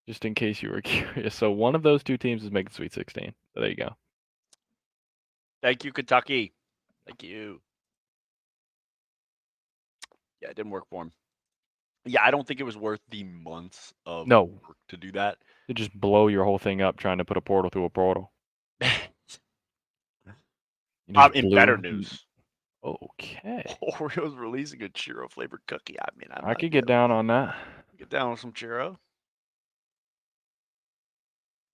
Just in case you were curious. So one of those two teams is making Sweet 16. So there you go. Thank you, Kentucky. Thank you. Yeah, it didn't work for him. Yeah, I don't think it was worth the months of No. work to do that. To just blow your whole thing up trying to put a portal through a portal. You just In blew- better news, Okay. Oreo's releasing a churro flavored cookie. I mean, I could get down on that. Get down with some churro.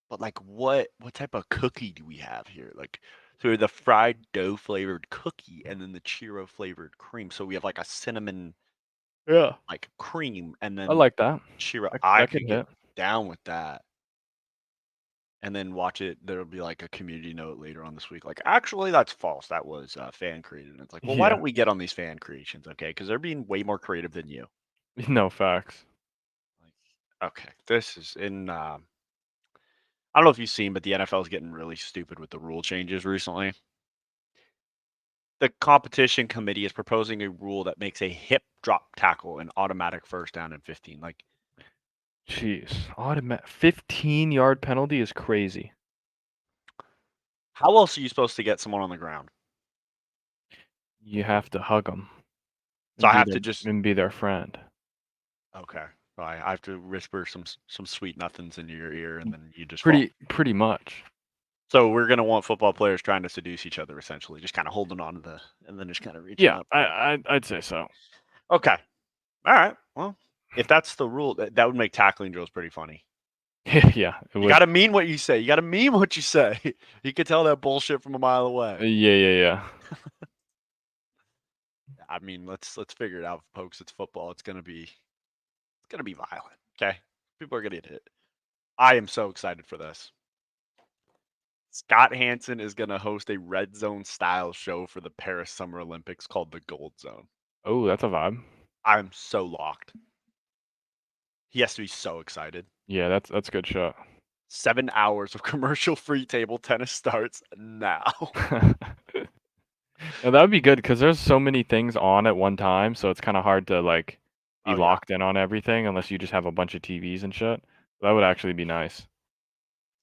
But like, what type of cookie do we have here? Like, so the fried dough flavored cookie and then the churro flavored cream. So we have like a cinnamon Yeah. like cream and then I like that. churro. That I could could get hit. down with that. And then watch it. There'll be like a community note later on this week. Like, actually, that's false. That was fan created. And it's like, well, why Yeah. don't we get on these fan creations? Okay, because they're being way more creative than you. No facts. Like, okay, this is in. I don't know if you've seen, but the NFL is getting really stupid with the rule changes recently. The competition committee is proposing a rule that makes a hip drop tackle an automatic first down and 15. Like, Jeez. 15-yard penalty is crazy. how else are you supposed to get someone on the ground? You have to hug them. So I have to just. and be their friend. Okay. I have to whisper some sweet nothings into your ear, and then you just fall. Pretty much. So we're gonna want football players trying to seduce each other, essentially, just kind of holding on to and then just kind of reaching Yeah, up. I'd say so. Okay. All right. Well, if that's the rule, that would make tackling drills pretty funny. Yeah. It You would. got to mean what you say. You got to mean what you say. You could tell that bullshit from a mile away. Yeah. I mean, let's figure it out, folks. It's football. It's gonna be It's gonna be violent. Okay, people are gonna get hit. I am so excited for this. Scott Hansen is gonna host a red zone style show for the Paris Summer Olympics called the Gold Zone. Oh, that's a vibe. I'm so locked. He has to be so excited. Yeah, that's a good shot. 7 hours of commercial-free table tennis starts now. Yeah, that would be good because there's so many things on at one time, so it's kind of hard to like be Oh, yeah. locked in on everything unless you just have a bunch of TVs and shit. That would actually be nice.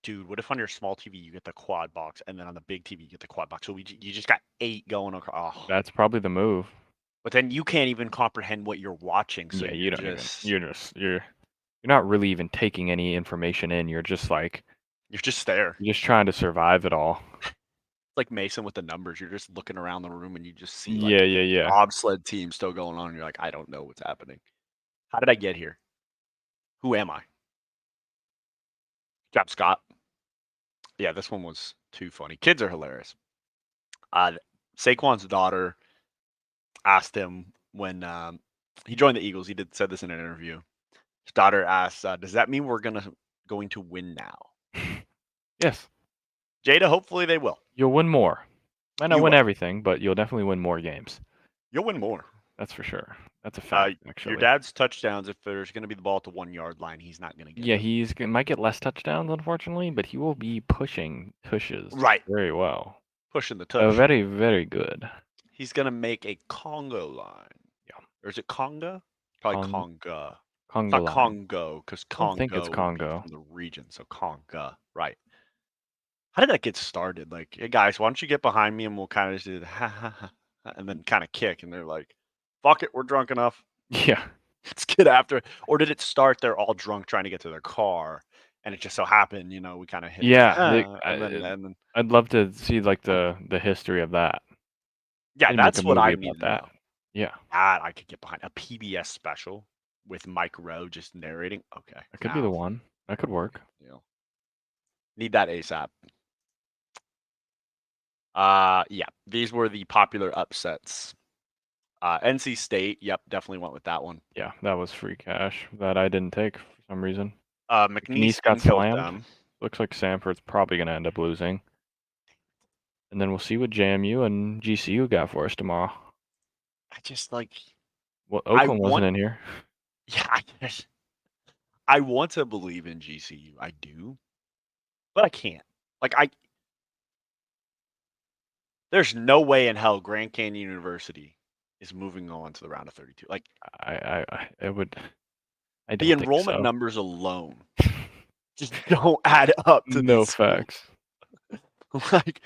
Dude, what if on your small TV you get the quad box, and then on the big TV you get the quad box? So you just got 8 going across. Oh. That's probably the move. But then you can't even comprehend what you're watching. So Yeah, you're you don't just, even. You're not really even taking any information in. You're just like you're just there. you're just trying to survive it all. Like Mason with the numbers. You're just looking around the room and you just see Yeah, like yeah. bobsled team still going on. And you're like, I don't know what's happening. How did I get here? Who am I? Good job, Scott. Yeah, this one was too funny. Kids are hilarious. Saquon's daughter asked him when he joined the Eagles. He said this in an interview. His daughter asked, "Does that mean we're going to win now?" Yes, Jada, hopefully they will. you'll win more. Might not You win will. everything, but you'll definitely win more games. You'll win more. That's for sure. That's a fact, Your actually. dad's touchdowns, if there's going to be the ball at the 1 yard line, he's not going to get Yeah, them. might get less touchdowns, unfortunately, but he will be pushes Right. very well. Pushing the tush. Very, very good. He's going to make a Congo line. Yeah. Or is it Conga? Probably Conga Conga. It's Congo not line. Congo, because I don't think Congo it's would be Congo. from the region. So Conga. Right. How did that get started? Like, hey guys, why don't you get behind me and we'll kind of just do the ha ha ha, and then kind of kick. And they're like, fuck it, we're drunk enough. Yeah. Let's get after it. Or did it start? They're all drunk trying to get to their car, and it just so happened, we kind of hit. Yeah, and then I'd love to see like the history of that. yeah, They'd make that's a what I movie need about to that. know. Yeah, That I could get behind a PBS special with Mike Rowe just narrating. Okay, that could be the one. That could work. Need that ASAP. Yeah, these were the popular upsets. NC State, yep, definitely went with that one. Yeah, that was free cash that I didn't take for some reason. McNeese got killed slammed. them. Looks like Sanford's probably going to end up losing. And then we'll see what JMU and GCU got for us tomorrow. I just like. Well, Oakland wasn't in here. Yeah, I guess. I want to believe in GCU. I do, but I can't. Like there's no way in hell Grand Canyon University is moving on to the round of 32. Like I would. I don't the think enrollment so. numbers alone just don't add up to No these schools. facts. Like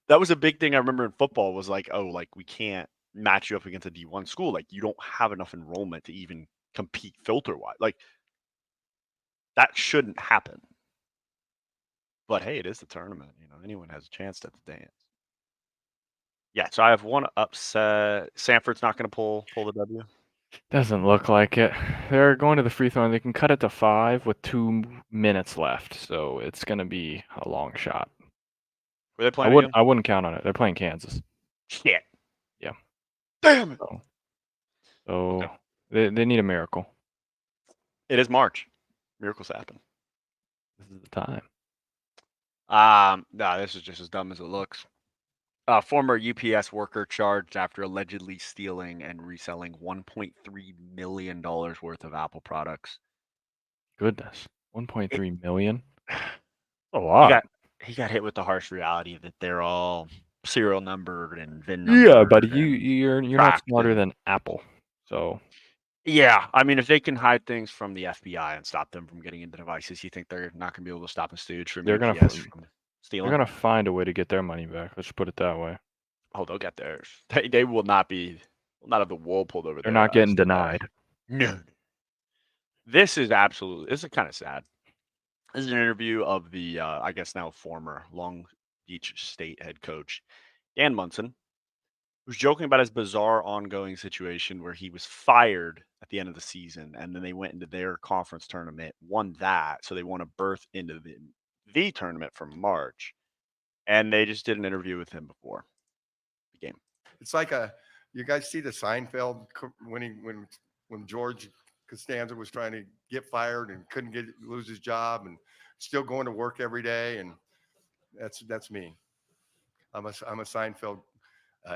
that was a big thing I remember in football was like, oh, like we can't match you up against a D1 school. Like you don't have enough enrollment to even compete filter wise. Like that shouldn't happen. But hey, it is the tournament. Anyone has a chance at the dance. Yeah, so I have one upset. Sanford's not going to pull the W. Doesn't look like it. They're going to the free throw, and they can cut it to 5 with 2 minutes left. So it's going to be a long shot. Were they playing again? I wouldn't count on it. They're playing Kansas. Shit. Yeah. Damn it. So they need a miracle. It is March. Miracles happen. This is the time. No, this is just as dumb as it looks. Former UPS worker charged after allegedly stealing and reselling $1.3 million worth of Apple products. Goodness. 1.3 million? A lot. He got hit with the harsh reality that they're all serial numbered and VIN numbered. Yeah, but you're not smarter than Apple. So yeah, I mean, if they can hide things from the FBI and stop them from getting into devices, you think they're not going to be able to stop a stooge from UPS from stealing? They're going to find a way to get their money back. Let's put it that way. Oh, they'll get theirs. They will not have the wool pulled over They're their not getting eyes. denied. No. This is kind of sad. This is an interview of the, I guess now former Long Beach State head coach, Dan Munson, who's joking about his bizarre ongoing situation where he was fired at the end of the season, and then they went into their conference tournament, won that, so they won a berth into the tournament for March, and they just did an interview with him before the game. It's like you guys see the Seinfeld when George Costanza was trying to get fired and couldn't lose his job and still going to work every day. And that's me. I'm a Seinfeld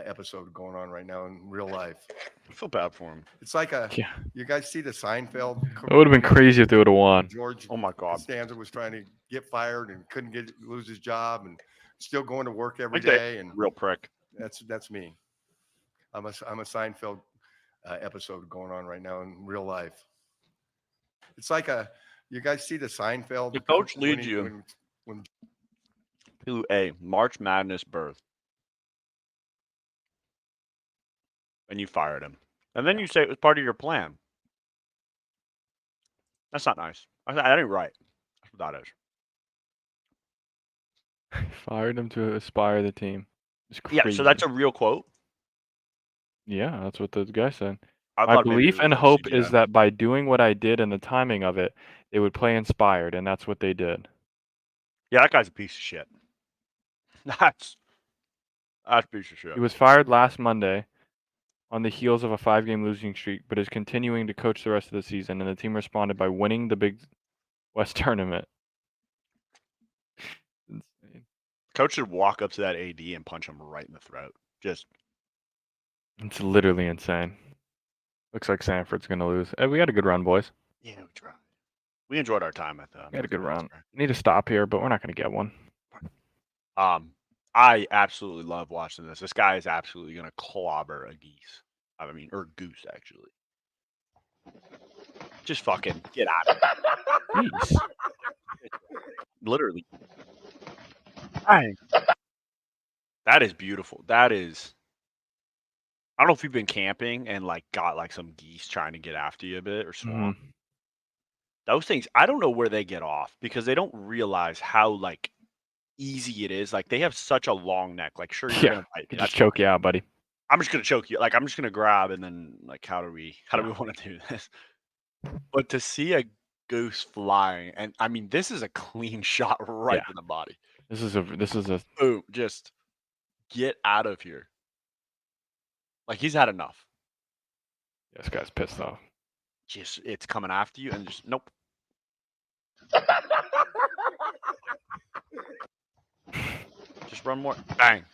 episode going on right now in real life. I feel bad for him. It's like Yeah. you guys see the Seinfeld? It would have been crazy if they would have won. George Oh my God. Costanza was trying to get fired and couldn't lose his job and still going to work every Like that day. And real prick. that's me. I'm a Seinfeld episode going on right now in real life. It's like you guys see the Seinfeld? The coach leads you to a March Madness berth, and you fired him, and then you say it was part of your plan. That's not nice. That ain't right. That's what that is. Fired him to aspire the team. It's crazy. Yeah, so that's a real quote. Yeah, that's what the guy said. I My thought maybe belief it was and like hope CGI. is that by doing what I did and the timing of it, they would play inspired, and that's what they did. Yeah, that guy's a piece of shit. That's a piece of shit. He was fired last Monday on the heels of a 5-game losing streak, but is continuing to coach the rest of the season, and the team responded by winning the Big West tournament. Insane. Coach should walk up to that AD and punch him right in the throat. Just It's literally insane. Looks like Sanford's going to lose. We had a good run, boys. yeah, we tried. We enjoyed our time at the. We had a good run. Master. Need to stop here, but we're not going to get one. I absolutely love watching this. This guy is absolutely gonna clobber a geese. I mean, or goose actually. Just fucking get out of it. Jeez. Literally. Dang. That is beautiful. That is. I don't know if you've been camping and like got like some geese trying to get after you a bit or swan. Those things, I don't know where they get off because they don't realize how like easy it is. Like they have such a long neck. Like sure you're Yeah, gonna bite. Could That's just choke fine. you out, buddy. I'm just gonna choke you. Like I'm just gonna grab and then like how do we want to do this? But to see a goose flying, and I mean this is a clean shot right Yeah. in the body. This is a Boom, just get out of here. Like he's had enough. this guy's pissed off. Just it's coming after you and just nope. Just run more. Bang.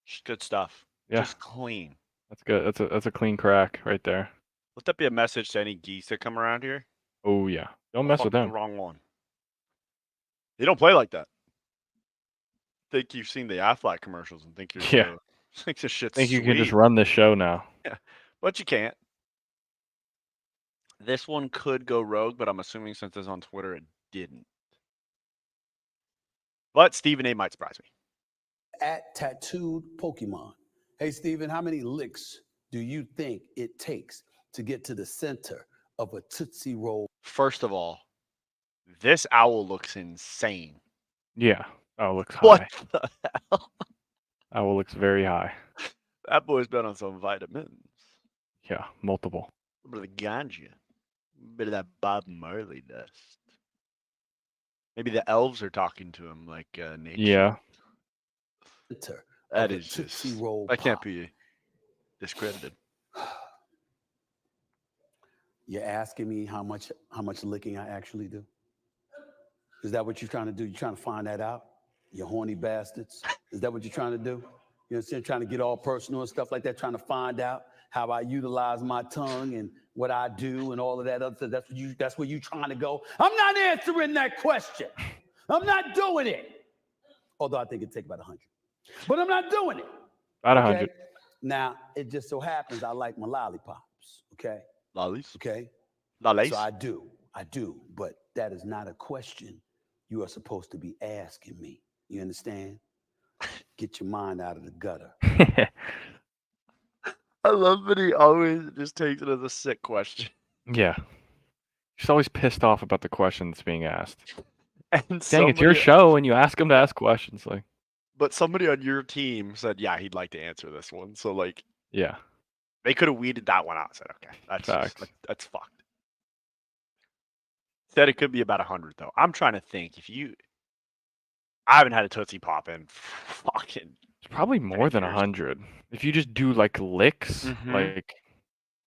Just good stuff. Yeah. Just clean. That's good. That's a clean crack right there. Let that be a message to any geese that come around here. Oh yeah. Don't mess with Fuck them. the wrong one. They don't play like that. Think you've seen the Aflac commercials and think you're Yeah. think this shit's Think you can just sweet. run this show now. But you can't. This one could go rogue, but I'm assuming since it's on Twitter, it didn't. But Stephen A might surprise me. At Tattooed Pokemon. Hey, Steven, how many licks do you think it takes to get to the center of a Tootsie Roll? First of all, this owl looks insane. Yeah. Oh, looks high. What the hell? Owl looks very high. That boy's been on some vitamins. Yeah, multiple. A bit of the ganja. A bit of that Bob Marley dust. Maybe the elves are talking to him like nature. Yeah. Center That of a is Tootsie just, Roll that can't Pop. be discredited. You're asking me how much licking I actually do? Is that what you're trying to do? You're trying to find that out? You horny bastards. Is that what you're trying to do? You know what I'm saying? Trying to get all personal and stuff like that, trying to find out how I utilize my tongue and what I do and all of that other stuff. That's where you trying to go. I'm not answering that question. I'm not doing it. Although I think it'd take about 100. But I'm not doing it. About Okay? 100. Now, it just so happens I like my lollipops. Okay? Lollies? Okay? Lollies? So I do, but that is not a question you are supposed to be asking me. You understand? Get your mind out of the gutter. I love that he always just takes it as a sick question. Yeah. She's always pissed off about the questions being asked. And Dang, it's your show and you ask him to ask questions. Like, But somebody on your team said, yeah, he'd like to answer this one. So, like, yeah. they could have weeded that one out and said, okay, Facts. that's fucked. Said it could be about 100, though. I'm trying to think. I haven't had a Tootsie Pop in fucking. It's probably more than years. 100. If you just do like licks, Mhm. like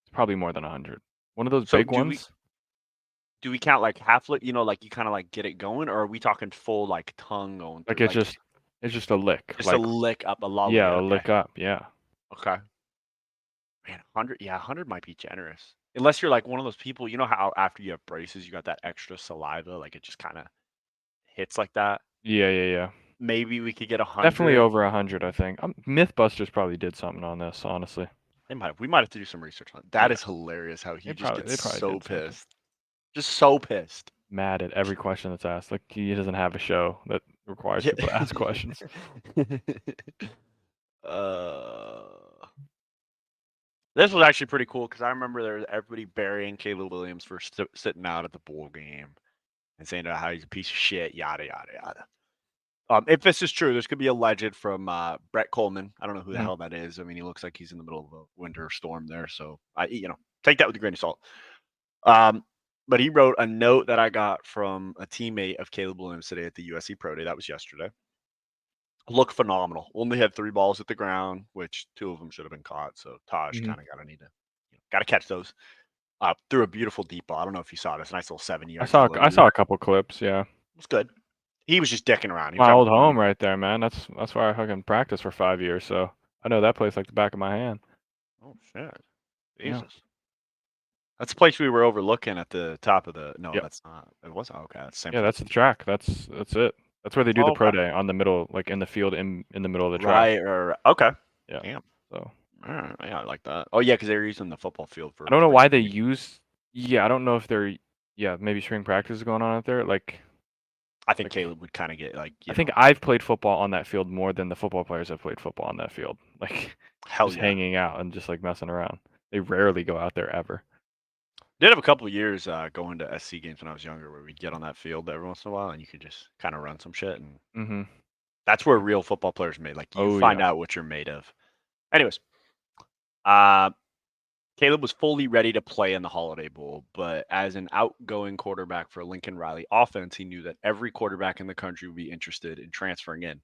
it's Probably more than 100. One of those So big do we- ones. Do we count like half lick? Like you kind of like get it going, or are we talking full like tongue going through? Like it's just a lick. just like a lick up a lolly. yeah, a Okay. lick up. Yeah. Okay. Man, 100. Yeah, 100 might be generous. Unless you're like one of those people, you know how after you have braces, you got that extra saliva, like it just kind of hits like that. Yeah. Maybe we could get 100. Definitely over 100, I think. Mythbusters probably did something on this, honestly. We might have to do some research on it. That Yeah. is hilarious how he They just probably gets so did something. pissed. Just so pissed. Mad at every question that's asked. Like he doesn't have a show that requires people to ask questions. This was actually pretty cool because I remember there was everybody burying Caleb Williams for sitting out at the bowl game and saying how he's a piece of shit, yada yada yada. If this is true, this could be alleged from Brett Coleman. I don't know who the hell that is. I mean, he looks like he's in the middle of a winter storm there, so I take that with a grain of salt. But he wrote a note that I got from a teammate of Caleb Williams today at the USC Pro Day. That was yesterday. Look phenomenal. Only had 3 balls at the ground, which 2 of them should have been caught. So Taj kind of got to catch those. Threw a beautiful deep ball. I don't know if you saw this nice little 70-yard. I saw a couple clips. Yeah, it was good. He was just dicking around. My old home right there, man. That's where I fucking practiced for 5 years. So I know that place like the back of my hand. Oh shit, Jesus. Yeah. That's the place we were overlooking at the top of the. No, that's not. It was okay. That's the same. Yeah, that's the track. That's it. That's where they do the pro day on the middle, like in the field, in the middle of the track. Right. Or okay. Yeah. Damn. So. Yeah, I like that. Oh yeah, because they're using the football field for. I don't know why they use. Yeah, I don't know if they're. Yeah, maybe spring practice is going on out there. Like. I think Caleb would kind of get like. I think I've played football on that field more than the football players have played football on that field. Like. Just hanging out and just like messing around. They rarely go out there ever. Did have a couple of years going to SC games when I was younger, where we'd get on that field every once in a while, and you could just kind of run some shit, and that's where real football players are made. Like you find out what you're made of. Anyways, Caleb was fully ready to play in the Holiday Bowl, but as an outgoing quarterback for Lincoln Riley offense, he knew that every quarterback in the country would be interested in transferring in.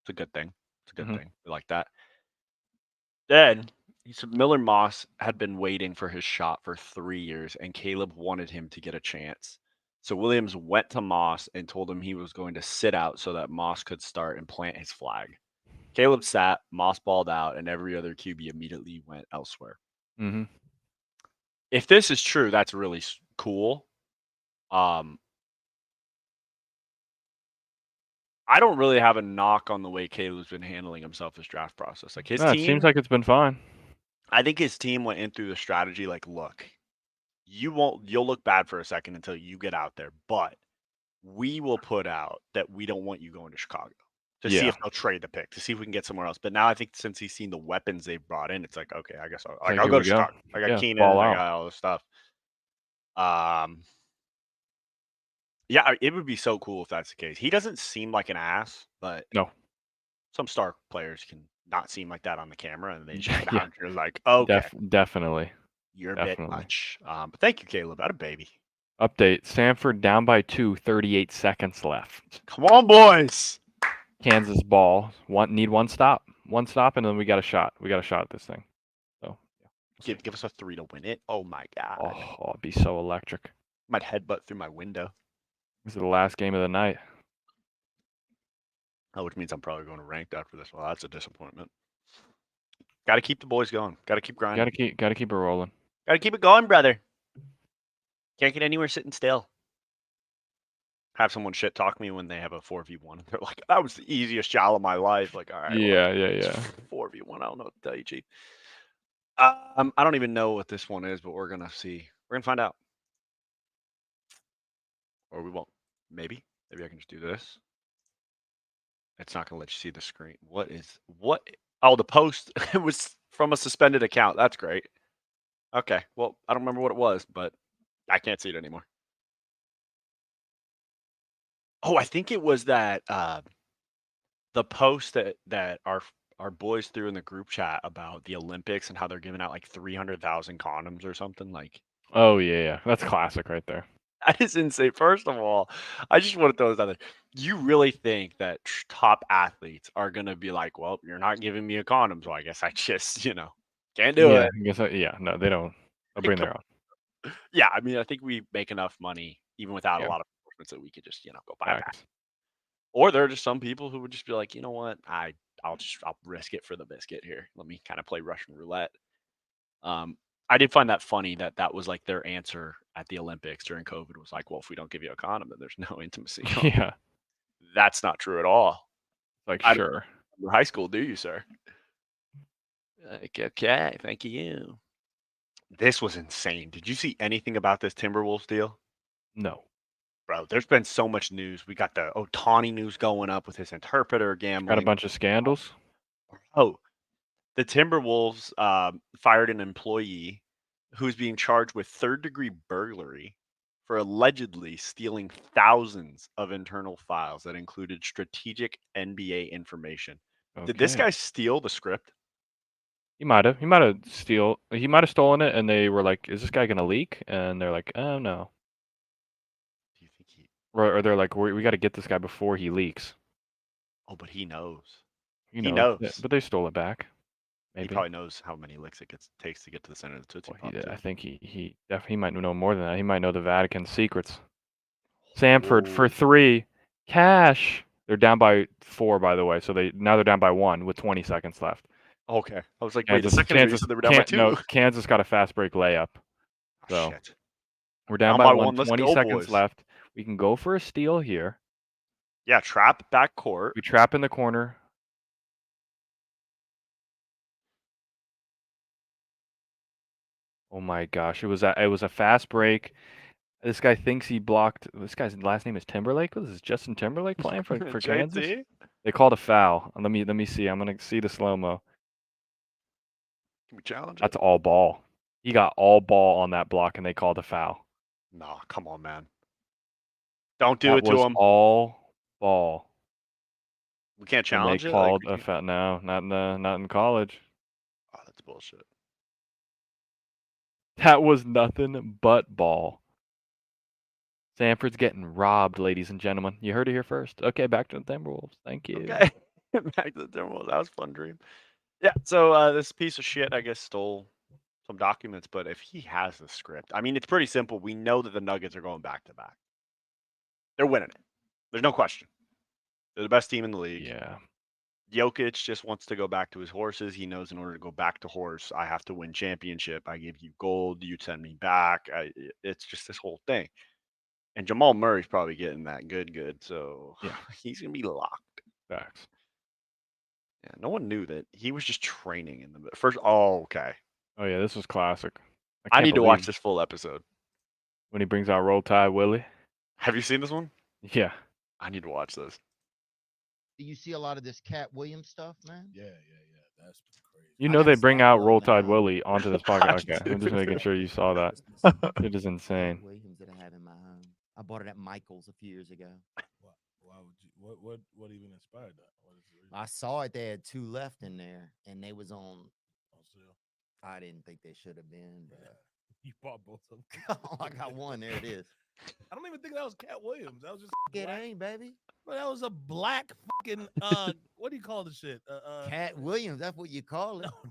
It's a good thing. It's a good thing. We like that. Then he said Miller Moss had been waiting for his shot for 3 years, and Caleb wanted him to get a chance. So Williams went to Moss and told him he was going to sit out so that Moss could start and plant his flag. Caleb sat, Moss balled out, and every other QB immediately went elsewhere. If this is true, that's really cool. I don't really have a knock on the way Caleb's been handling himself this draft process. Like his team, it seems like it's been fine. I think his team went in through the strategy like, look, you'll look bad for a second until you get out there, but we will put out that we don't want you going to Chicago to see if they'll trade the pick, to see if we can get somewhere else. But now I think since he's seen the weapons they've brought in, it's like, okay, I guess I'll go to Chicago. I got Keenan, I got all this stuff. Yeah, it would be so cool if that's the case. He doesn't seem like an ass, but some star players can not seem like that on the camera, and they just get out and you're like, okay, definitely, you're a bit much. But thank you, Caleb. That a baby. Update: Samford down by 2, 38 seconds left. Come on, boys. Kansas ball. Need one stop, and then we got a shot. We got a shot at this thing. So give us a 3 to win it. Oh my god. Oh, it'd be so electric. Might headbutt through my window. This is the last game of the night. Oh, which means I'm probably going to ranked after this. Well, that's a disappointment. Got to keep the boys going. Got to keep grinding. Got to keep it rolling. Got to keep it going, brother. Can't get anywhere sitting still. Have someone shit talk me when they have a 4v1. They're like, that was the easiest job of my life. Like, all right. Yeah. 4v1. I don't know what to tell you, Chief. I don't even know what this one is, but we're going to see. We're going to find out. Or we won't. Maybe I can just do this. It's not going to let you see the screen. What? Oh, the post was from a suspended account. That's great. Okay. Well, I don't remember what it was, but I can't see it anymore. Oh, I think it was that the post that our boys threw in the group chat about the Olympics and how they're giving out like 300,000 condoms or something like. Oh yeah. That's classic right there. That is insane. First of all, I just want to throw this out there. You really think that top athletes are going to be like, well, you're not giving me a condom, so I guess I just, can't do it. I guess no, they don't. They'll bring their own. Yeah, I mean, I think we make enough money even without a Yeah. lot of endorsements that we could just, go buy back. Facts. Or there are just some people who would just be like, you know what, I'll risk it for the biscuit here. Let me kind of play Russian roulette. I did find that funny that that was like their answer at the Olympics during COVID was like, well, if we don't give you a condom, then there's no intimacy. Yeah. That's not true at all. Like, I don't sure. remember high school, do you, sir? Like, okay, thank you. This was insane. Did you see anything about this Timberwolves deal? No. Bro, there's been so much news. We got the Otani news going up with his interpreter Got a gambling. bunch of scandals. Oh, the Timberwolves fired an employee who's being charged with third-degree burglary for allegedly stealing thousands of internal files that included strategic NBA information. Did this Okay. guy steal the script? He might have. He might have stolen it, and they were like, "Is this guy gonna leak?" And they're like, "Oh no." Do you think he? Or they're like, "We got to get this guy before he leaks." Oh, but he knows. He He knows. knows. But they stole it back. He Maybe. probably knows how many licks it takes to get to the center of the Tootsie Well, Pop. I too. think he definitely might know more than that. He might know the Vatican secrets. Samford for Whoa. 3. Cash. They're down by 4, by the way. So they're down by 1 with 20 seconds left. Okay. I was like, wait, a second ago you said they were down by 2. No, Kansas got a fast break layup. Oh, So shit. we're down by 1. Let's 20 go, seconds boys. left. We can go for a steal here. Yeah, trap back court. We trap in the corner. Oh my gosh, it was a fast break. This guy thinks he blocked. This guy's last name is Timberlake. This is Justin Timberlake playing for Kansas. JT? They called a foul. Let me see. I'm gonna see the slow mo. Can we challenge it? That's all ball. He got all ball on that block, and they called a foul. Nah, come on, man. Don't do That it to was him. all ball. We can't And challenge they it. called Like, a foul. No, not in college. oh, that's bullshit. That was nothing but ball. Sanford's getting robbed, ladies and gentlemen. You heard it here first. Okay, back to the Timberwolves. Thank you. Okay. Back to the Timberwolves. That was a fun dream. Yeah, so this piece of shit, I guess, stole some documents, but if he has the script, I mean, it's pretty simple. We know that the Nuggets are going back to back. They're winning it. There's no question. They're the best team in the league. Yeah. Jokic just wants to go back to his horses. He knows in order to go back to horse, I have to win championship. I give you gold. You send me back. It's just this whole thing. And Jamal Murray's probably getting that good. So Yeah. he's going to be locked. Facts. Yeah, no one knew that. He was just training in the first. Oh, okay. Oh yeah, this was classic. I can't need to watch believe this full episode. when he brings out Roll Tide Willie. Have you seen this one? Yeah. I need to watch this. Do you see a lot of this Cat Williams stuff, man? Yeah. That's crazy. You I know gotta they bring start out following Roll that Tide up. Willie onto this podcast. Okay, I'm just making sure you saw that. It is insane. Cat Williams that I have in my home. I bought it at Michael's a few years ago. Why would you? What even inspired that? What is the reason? I saw it. They had 2 left in there, and they was on. On sale? I didn't think they should have been, but You bought both of them. I got one. There it is. I don't even think that was Cat Williams. That was just It black. ain't, baby. But that was a black fucking what do you call the shit? Cat Williams. That's what you call it. No,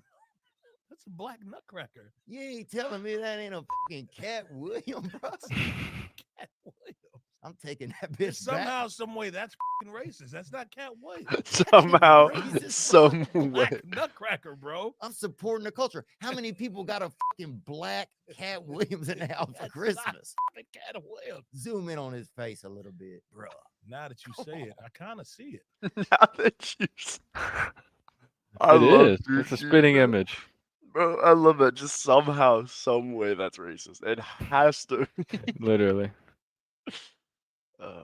that's a black nutcracker. You ain't telling me that ain't a fucking Cat Williams, bro. Cat Williams. I'm taking that bitch Somehow, back. some way, that's fucking racist. That's not Cat Williams. Somehow, racist. some way. Black nutcracker, bro. I'm supporting the culture. How many people got a fucking black Cat Williams in the house for That's Christmas? not Cat Williams, Zoom in on his face a little bit. bro. Now that you say it, I kind of see it. Now that you, It is. It's a spitting image. Bro, I love that. Just somehow, some way, that's racist. It has to. Literally.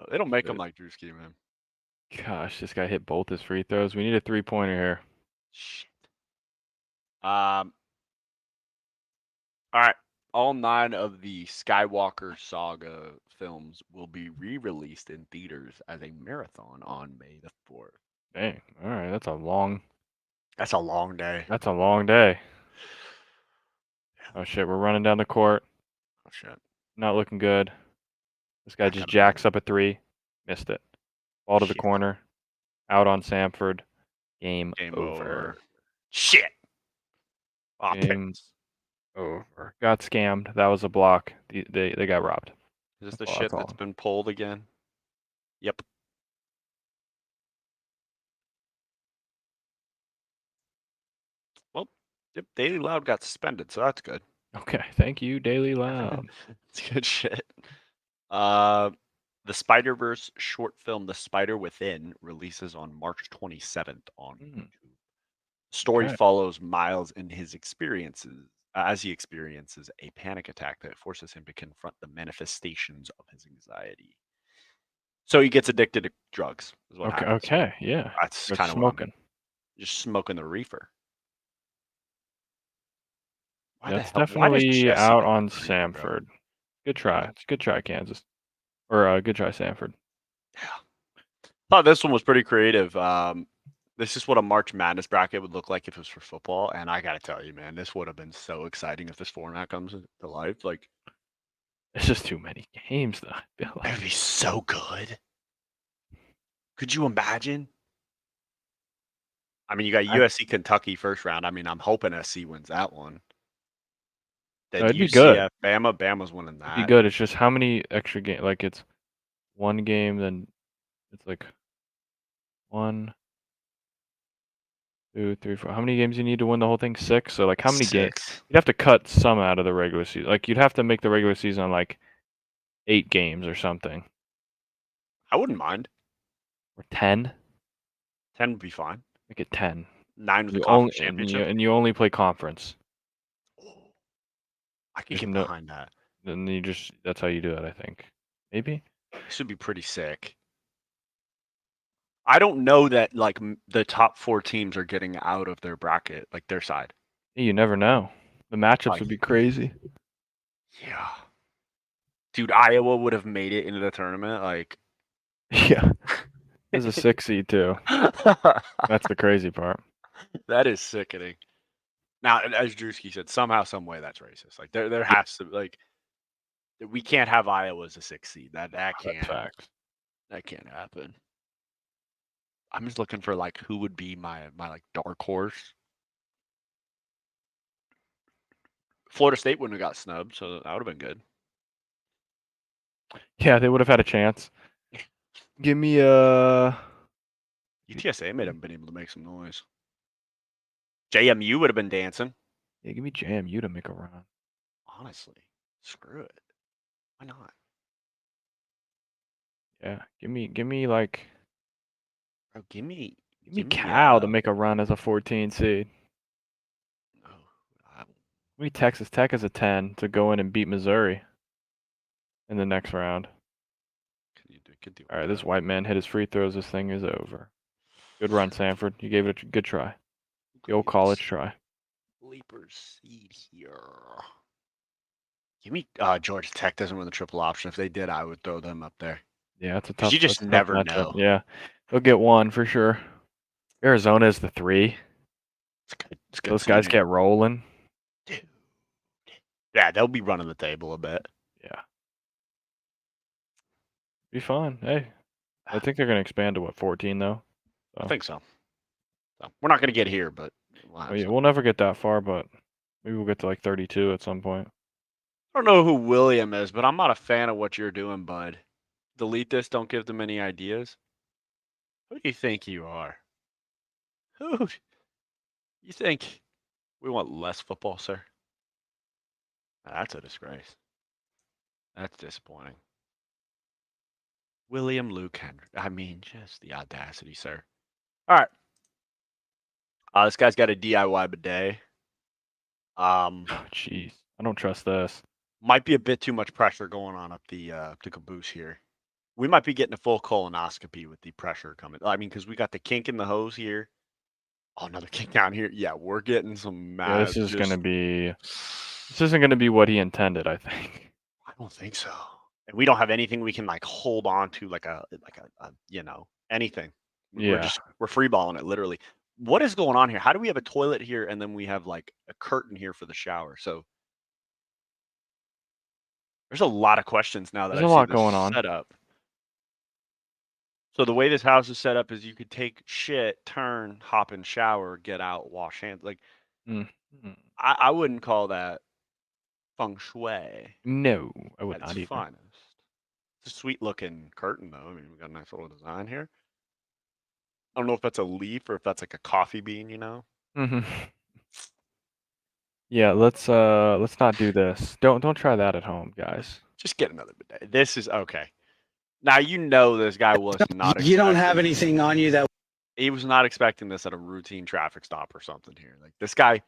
They don't make them like Drewski, man. Gosh, this guy hit both his free throws. We need a 3-pointer here. Shit. All right. All 9 of the Skywalker Saga films will be re-released in theaters as a marathon on May the 4th. Dang. All right, that's a long day. That's a long day. Oh shit, we're running down the court. Oh shit. Not looking good. This guy just jacks up a 3. Missed it. Ball to the Shit. corner. Out on Samford. Game Game over. over. Shit. Oh, Game Over. Got scammed. That was a block. They got robbed. Is this the That's all- shit that's that's all. been pulled again? Yep. Well, yep, Daily Loud got suspended, so that's good. Okay, thank you, Daily Loud. It's good shit. The Spider-Verse short film The Spider Within releases on March 27th on YouTube. Story Okay. follows Miles in his experiences as he experiences a panic attack that forces him to confront the manifestations of his anxiety. So he gets addicted to drugs, is what Okay, happens. okay, yeah. That's That's kind of what I'm smoking. just smoking the reefer. Why That's the hell? Why does definitely Jesse out have on 30, bro? Samford. Good try. It's a good try, Kansas. Or good try, Samford. Yeah. Thought this one was pretty creative. This is what a March Madness bracket would look like if it was for football, and I gotta tell you, man, this would have been so exciting if this format comes to life. Like, It's just too many games, though. I feel it like. would be so good. Could you imagine? I mean, you got USC Kentucky first round. I mean, I'm hoping SC wins that one. Then It'd be good. UCF, Bama, Bama's winning It'd be that. good. It's just how many extra games? Like it's one game, then it's like 1, 2, 3, 4. How many games you need to win the whole thing? 6. So like, how many games? 6. You'd have to cut some out of the regular season. Like you'd have to make the regular season like 8 games or something, I wouldn't mind. or 10. 10 would be fine. Make it 10. 9 with the You only conference championship. and you only play conference. I could There's get no- behind that. Then you just that's how you do it. I think maybe. This would be pretty sick. I don't know that like the top 4 teams are getting out of their bracket, like their side. You never know. The matchups Like- would be crazy. Yeah. Dude, Iowa would have made it into the tournament. Like, Yeah. There's a 6 seed too. That's the crazy part. that is sickening. Now, as Drewski said, somehow, some way, that's racist. Like, there has to like, we can't have Iowa as a 6 seed. That That's can't. facts. That can't happen. I'm just looking for like who would be my like dark horse. Florida State wouldn't have got snubbed, so that would have been good. Yeah, they would have had a chance. Give me UTSA may have been able to make some noise. JMU would have been dancing. yeah, give me JMU to make a run. Honestly, screw it. Why not? Yeah, give me like Bro, give me Cal to make a run as a 14 seed. No, Give me Texas Tech as a 10 to go in and beat Missouri in the next round. could do All right, this white man hit his free throws. This thing is over. Good run, Sanford. You gave it a good try. The old college try. Sleeper seed here. Give me Georgia Tech doesn't win the triple option. If they did, I would throw them up there. Yeah, it's a 'Cause tough. you just that's a tough never matchup. know. Yeah, they'll get one for sure. Arizona is the 3. It's good. It's good. Those guys seeding. get rolling. Dude. Yeah, they'll be running the table a bit. Yeah. Be fun. Hey, I think they're gonna expand to what 14 though. I think so. We're not going to get here, but we'll have some. We'll never get that far, but maybe we'll get to like 32 at some point. I don't know who William is, but I'm not a fan of what you're doing, bud. Delete this. Don't give them any ideas. Who do you think you are? Who? You think we want less football, sir? That's a disgrace. That's disappointing. William Luke Henry. I mean, just the audacity, sir. All right. This guy's got a DIY bidet. Oh, jeez. I don't trust this. Might be a bit too much pressure going on up the caboose here. We might be getting a full colonoscopy with the pressure coming. I mean, because we got the kink in the hose here. Oh, another kink down here. Yeah, we're getting some mad. Yeah, this is gonna be. This isn't gonna be what he intended. I think. I don't think so. And we don't have anything we can like hold on to, like a anything. Yeah. We're free balling it literally. What is going on here? How do we have a toilet here and then we have like a curtain here for the shower? So there's a lot of questions now that There's I a see lot this going on. setup. So the way this house is set up is you could take shit, turn, hop in shower, get out, wash hands. Like Mm-hmm. I wouldn't call that Feng shui No, I would at not its either. finest. It's a sweet looking curtain, though. I mean, we got a nice little design here. I don't know if that's a leaf or if that's like a coffee bean, you know? Hmm. Yeah, let's not do this. Don't try that at home, guys. Just get another bidet. This is okay. Now you know this guy was not You don't have expecting. anything on you that He was not expecting this at a routine traffic stop or something here. Like this guy,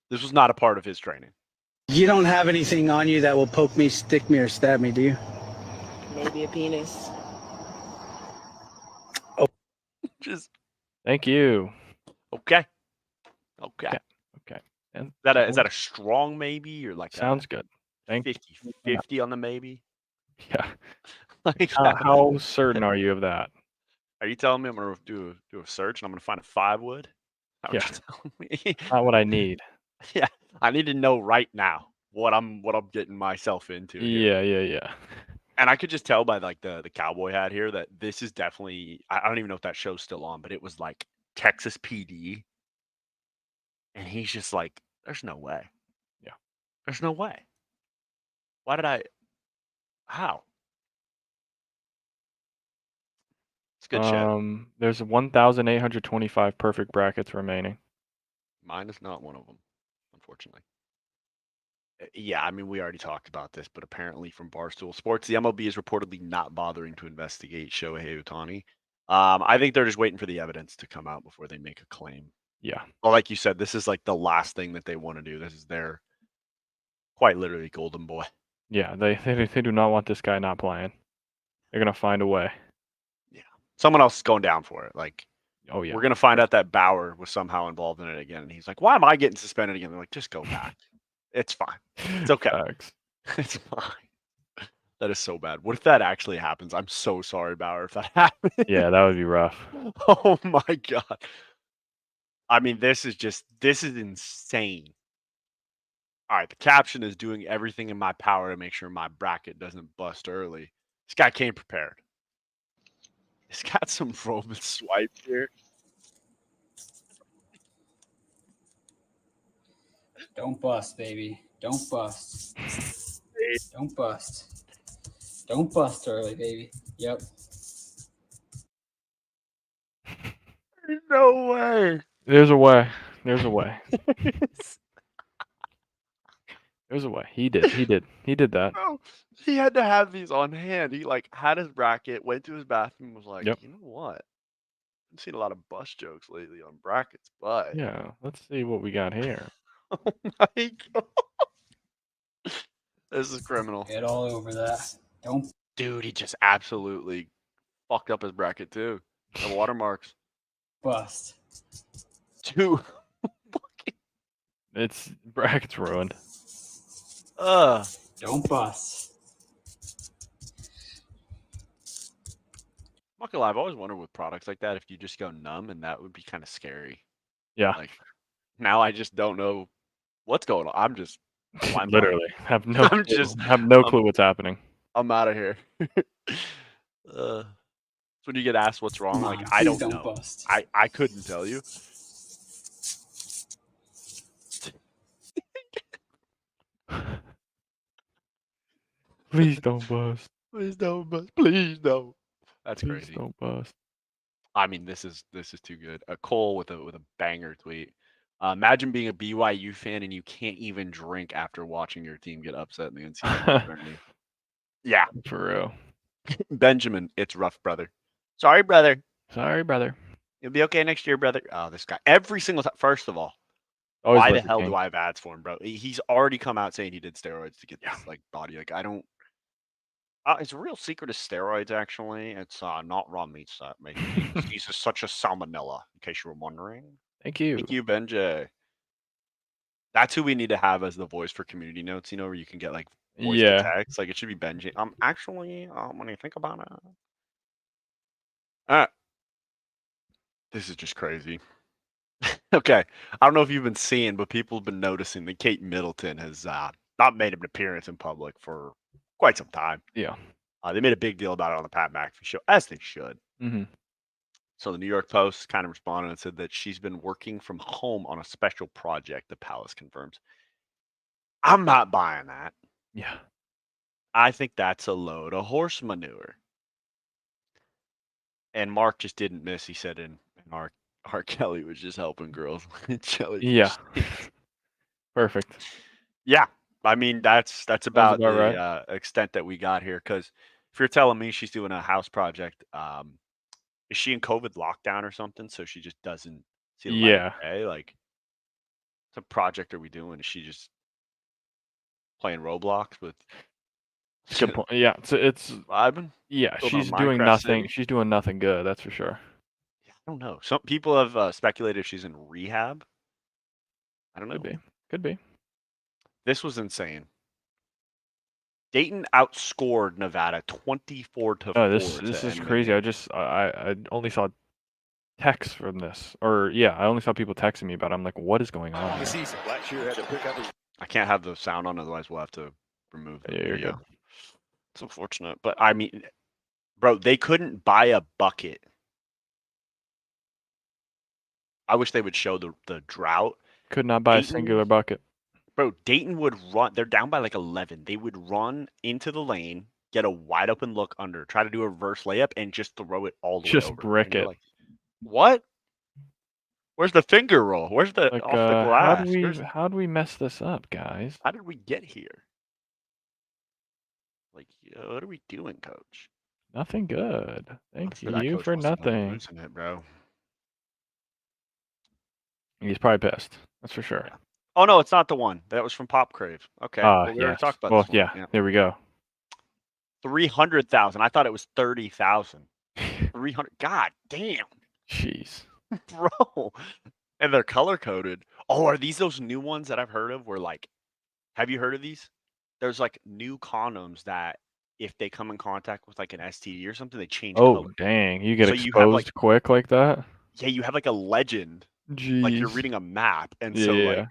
this was not a part of his training. you don't have anything on you that will poke me, stick me, or stab me, do you? Maybe a penis. Just Thank you. okay. Okay. Okay. Okay. And Is that a strong maybe or like sounds a good. Thank 50-50 on the maybe? Yeah. Like How certain are you of that? Are you telling me I'm gonna do a search and I'm gonna find a 5-wood? Is that what Yeah. you're telling me? Not what I need. Yeah, I need to know right now what I'm getting myself into here. Yeah. And I could just tell by like the cowboy hat here that this is definitely I don't even know if that show's still on, but it was like Texas PD. And he's just like, there's no way. Yeah. There's no way. Why did I how? It's good shit. There's 1,825 perfect brackets remaining. Mine is not one of them, unfortunately. Yeah, I mean, we already talked about this, but apparently from Barstool Sports, the MLB is reportedly not bothering to investigate Shohei Ohtani. I think they're just waiting for the evidence to come out before they make a claim. Yeah. Well, like you said, this is like the last thing that they want to do. This is their quite literally golden boy. Yeah, they do not want this guy not playing. They're gonna find a way. Yeah. Someone else is going down for it. Like, Oh yeah. we're gonna find out that Bauer was somehow involved in it again. And he's like, why am I getting suspended again? They're like, just go back. It's fine. It's okay. Facts. It's fine. That is so bad. What if that actually happens? I'm so sorry, Bauer, if that happens. Yeah, that would be rough. Oh my god. I mean, this is insane. All right, the caption is doing everything in my power to make sure my bracket doesn't bust early. This guy came prepared. He's got some Roman swipes here. Don't bust, baby. Don't bust. Don't bust. Don't bust early, baby. Yep. No way. There's a way. There's a way. There's a way. He did that. Bro, he had to have these on hand. He like had his bracket, went to his bathroom, was like, Yep. you know what? I've seen a lot of bust jokes lately on brackets, but Yeah. Let's see what we got here. oh my god. This is criminal. Get all over that. Don't Dude, he just absolutely fucked up his bracket too. The watermarks. bust. Dude. It's brackets ruined. Don't bust. I'm not gonna lie, I've always wondered with products like that if you just go numb, and that would be kind of scary. Yeah. Like now I just don't know what's going on. I'm just blind Literally have no I'm clue. just- have no clue what's happening. I'm out of here. So when you get asked what's wrong, Come like on, I please don't know. bust. I couldn't tell you. Please don't bust. Please don't bust. Please don't. That's Please crazy. don't bust. I mean, this is too good. A Cole with a banger tweet. Imagine being a BYU fan and you can't even drink after watching your team get upset in the NCAA tournament. Yeah, For real. Benjamin, it's rough, brother. Sorry, brother. Sorry, brother. You'll be okay next year, brother. Oh, this guy. Every single time. First of all, Always why let the hell king. do I have ads for him, bro? He's already come out saying he did steroids to get this like body. Like I don't. His real secret is steroids. Actually, it's not raw meat that make he's just such a salmonella. In case you were wondering. Thank you. Thank you, Benjay. That's who we need to have as the voice for community notes. You know, where you can get like voice to Yeah. text. Like it should be Benjay. Actually, when you think about it, this is just crazy. Okay, I don't know if you've been seeing, but people have been noticing that Kate Middleton has not made an appearance in public for quite some time. Yeah. They made a big deal about it on the Pat McAfee show, as they should. Mm-hmm. So the New York Post kind of responded and said that she's been working from home on a special project, the Palace confirms. I'm not buying that. Yeah. I think that's a load of horse manure. And Mark just didn't miss. He said in R. Kelly was just helping girls with jellyfish. Yeah. Perfect. Yeah. I mean, that's about about right. the extent that we got here. Because if you're telling me she's doing a house project, is she in COVID lockdown or something? So she just doesn't see the light of Yeah. day? Like, what project are we doing? Is she just playing Roblox with Good point. Yeah. So it's vibing? yeah. Building a She's doing Minecraft nothing. city? She's doing nothing good. That's for sure. I don't know. Some people have speculated if she's in rehab. I don't know. Could be. Could be. This was insane. Dayton outscored Nevada 24-4 Oh, this to is end the crazy. game. I only saw texts from this, or yeah, I only saw people texting me about it. I'm like, what is going on? This season, Blackshear had to pick up his. I can't have the sound on, otherwise we'll have to remove the Yeah, you're video. good. It's unfortunate, but I mean, bro, they couldn't buy a bucket. I wish they would show the drought. Could not buy a Dayton- singular bucket. Bro, Dayton would run. They're down by like 11. They would run into the lane, get a wide open look under, try to do a reverse layup, and just throw it all the way Just over. brick And you're it. like, what? Where's the finger roll? Where's the Like, off the glass? how do we mess this up, guys? How did we get here? Like, what are we doing, coach? Nothing good. I'm Thank sure that you coach for must have been nothing. losing it, bro. He's probably pissed. That's for sure. Yeah. Oh no, it's not the one. That was from Pop Crave. Okay. Well, we already Yes. talked about Well, this one. yeah. There we go. 300,000. I thought it was 30,000. 300. God damn, Jeez. bro. And they're color coded. Oh, are these those new ones that I've heard of? Where like, have you heard of these? There's like new condoms that if they come in contact with like an STD or something, they change Oh, color. dang. You get So exposed you have like, quick like that? yeah, you have like a legend, Jeez. like you're reading a map, and Yeah, so yeah. like.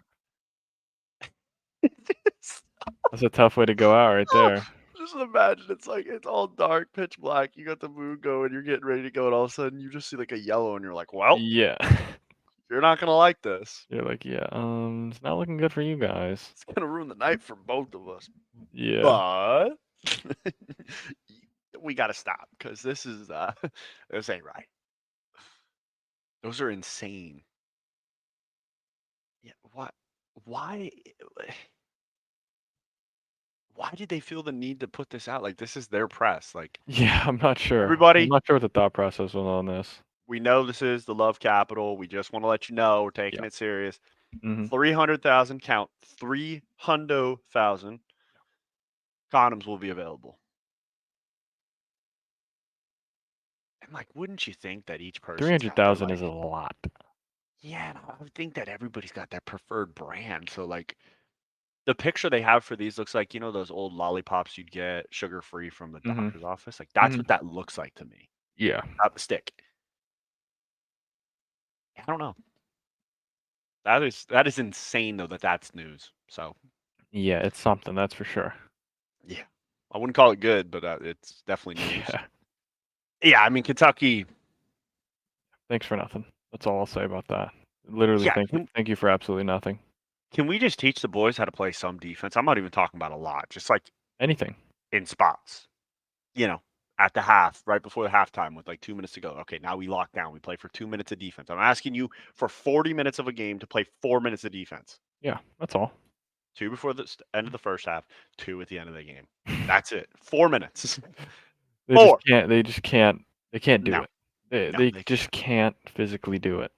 That's a tough way to go out right there. Just imagine it's all dark, pitch black. You got the moon going, you're getting ready to go, and all of a sudden you just see like a yellow, and you're like, "Well, Yeah. you're not gonna like this. You're like, yeah, it's not looking good for you guys. It's gonna ruin the night for both of us." Yeah. But we gotta stop because this ain't right. Those are insane. Yeah. What? Why? Why did they feel the need to put this out? Like this is their press. Like Yeah, I'm not sure. Everybody- I'm not sure what the thought process was on this. we know this is the love capital. We just want to let you know we're taking Yeah. it serious. Mhm. 300,000 count. 300,000 condoms will be available. And like, wouldn't you think that each person 300,000 is a lot. Yeah, and I would think that everybody's got their preferred brand. So like, the picture they have for these looks like those old lollipops you'd get sugar free from the Mhm. doctor's office. Like that's Mhm. what that looks like to me. Yeah. Not the stick. I don't know. That is insane though that that's news. So Yeah, it's something, that's for sure. yeah, I wouldn't call it good, but it's definitely news. Yeah. Yeah, I mean Kentucky. Thanks for nothing. That's all I'll say about that. Literally, Yeah, thank you for absolutely nothing. Can we just teach the boys how to play some defense? I'm not even talking about a lot, just like Anything. in spots. At the half, right before the halftime with like 2 minutes to go. Okay, now we lock down. We play for 2 minutes of defense. I'm asking you for 40 minutes of a game to play 4 minutes of defense. Yeah, that's all. 2 before the end of the first half, 2 at the end of the game. That's it. 4 minutes. They Four. just can't do No. it. They, No, they they just can't physically do it.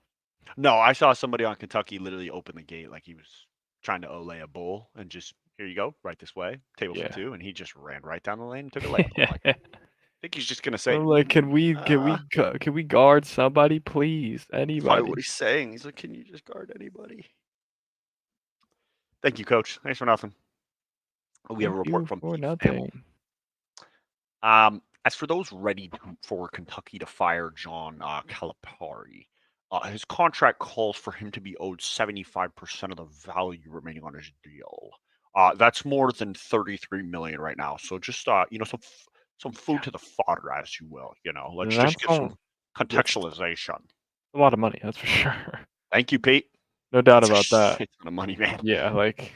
No, I saw somebody on Kentucky literally open the gate like he was trying to Olay a bull and just, here you go, right this way, table Yeah. for 2, and he just ran right down the lane and took a layup. I'm like, I think he's just gonna say. I'm like, can we guard somebody, please? That's Anybody? probably what he's saying. He's like, can you just guard anybody? Thank you, Coach. Thanks for nothing. We have a Thank report you from for Pete nothing. Thamel. As for those ready for Kentucky to fire John Calipari, his contract calls for him to be owed 75% of the value remaining on his deal. That's more than $33 million right now. So just some food to the fodder, as you will. Let's just That's get some contextualization. a lot of money, that's for sure. Thank you, Pete. No doubt That's a about that. shit ton of money, man. Yeah, like.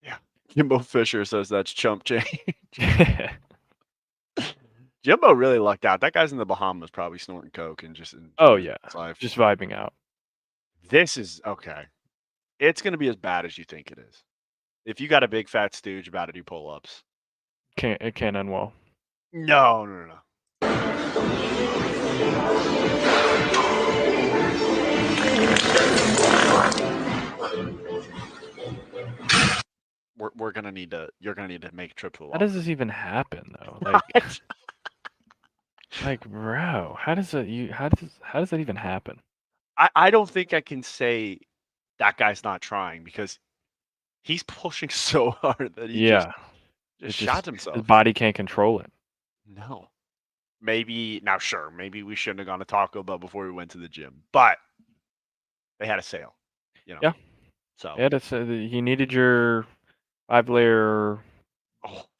Yeah. Jimbo Fisher says that's chump change. Jimbo really lucked out. That guy's in the Bahamas probably snorting coke and just Oh enjoying yeah, his life. just vibing out. This is okay. It's going to be as bad as you think it is. If you got a big fat stooge about to do pull-ups. It can't end well. No. We're gonna need to. You're gonna need to make a trip to the. How does this even happen though? Like, like, bro, how does that even happen? I don't think I can say that guy's not trying because he's pushing so hard that he just shot himself. His body can't control it. No. Maybe now, sure. Maybe we shouldn't have gone to Taco Bell before we went to the gym, but they had a sale. You know. Yeah. So yeah, he needed your 5-layer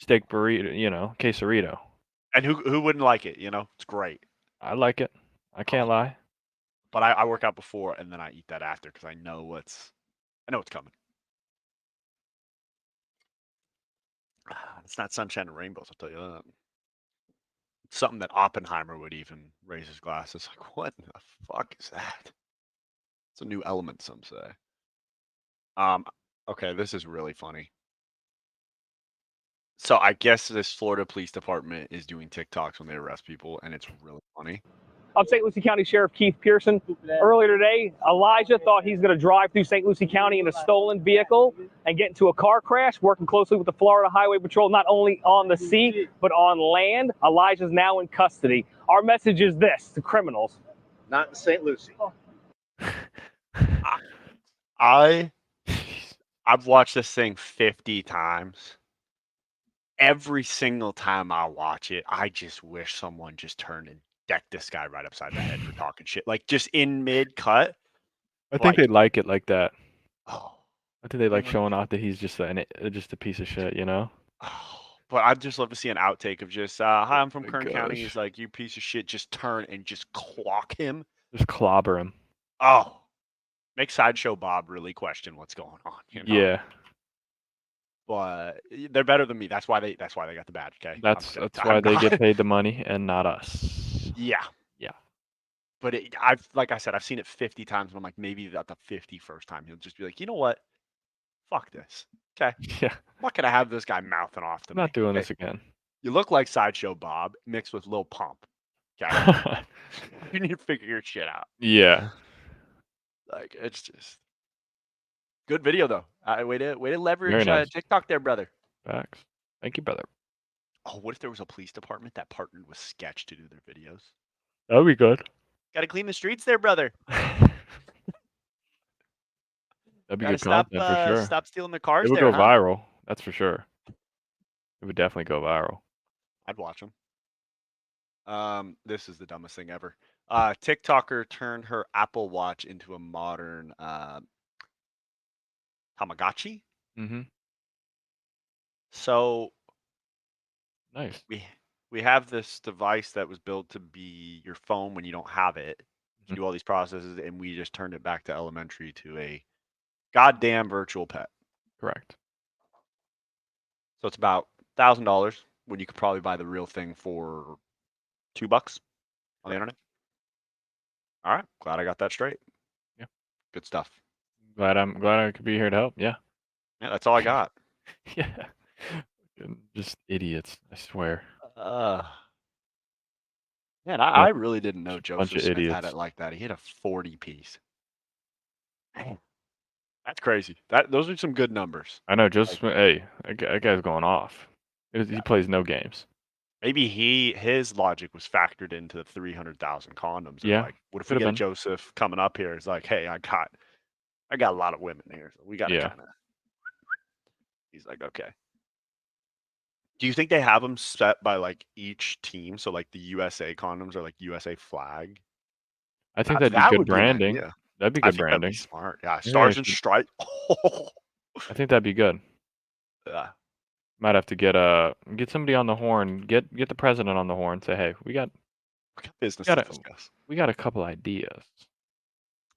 steak burrito, quesarito. And who wouldn't like it? You know, it's great. I like it. I can't lie. But I work out before and then I eat that after because I know what's coming. It's not sunshine and rainbows, I'll tell you that. It's something that Oppenheimer would even raise his glasses. Like, what the fuck is that? It's a new element, some say. Okay, this is really funny. So I guess this Florida Police Department is doing TikToks when they arrest people, and it's really funny. I'm St. Lucie County Sheriff Keith Pearson. Earlier today, Elijah thought he's going to drive through St. Lucie County in a stolen vehicle and get into a car crash, working closely with the Florida Highway Patrol, not only on the sea, but on land. Elijah's now in custody. Our message is this to criminals. Not in St. Lucie. I've watched this thing 50 times. Every single time I watch it, I just wish someone just turned and decked this guy right upside the head for talking shit. Like just in mid cut. I think they like it like that. Oh. I think they like showing off that he's just a piece of shit, you know? But I'd just love to see an outtake of just, hi, I'm from Kern County. gosh. He's like, you piece of shit, just turn and just clock him. Just clobber him. Oh. Make Sideshow Bob really question what's going on. You know? Yeah. But they're better than me. That's why they got the badge. Okay, That's why they get paid the money and not us. Yeah, yeah. But like I said, I've seen it 50 times, and I'm like, maybe at the 51st time he'll just be like, you know what? Fuck this. Okay. Yeah. I'm not gonna have this guy mouthing off to I'm me. not doing okay? this again. You look like Sideshow Bob mixed with Lil Pump. Okay. You need to figure your shit out. Yeah. Like it's just good video though. Way to leverage nice. TikTok there, brother. Facts. Thank you, brother. Oh, what if there was a police department that partnered with Sketch to do their videos? That would be good. Got to clean the streets there, brother. That'd be Gotta good content for sure. Stop stealing the cars It would there, go huh? viral. That's for sure. It would definitely go viral. I'd watch them. This is the dumbest thing ever. TikToker turned her Apple Watch into a modern Tamagotchi. Mm-hmm. So nice. We have this device that was built to be your phone when you don't have it. You do all these processes, and we just turned it back to elementary to a goddamn virtual pet. Correct. So it's about $1,000 when you could probably buy the real thing for $2 on the internet. All right, glad I got that straight. Yeah, good stuff. Glad I could be here to help. Yeah. Yeah, that's all I got. Yeah. Just idiots, I swear. Man, I really didn't know Bunch Joseph of Smith had idiots. it like that. He had a 40 piece. Man, that's crazy. Those are some good numbers. I know. Hey, that guy's going off. He plays no games. Maybe his logic was factored into the 300,000 condoms. Yeah, Like, what if we could've get been. Joseph coming up here? It's like, hey, I got a lot of women here, so we got to Yeah. kind of. He's like, okay. Do you think they have them set by like each team? So like the USA condoms are like USA flag. I think That that'd be good would be an branding. idea. That'd be I good think branding. that'd be smart. Yeah, Maybe stars I and should- stripes. I think that'd be good. Yeah. Might have to get somebody on the horn. Get the president on the horn. Say, hey, we got business we to got discuss. We got a couple ideas.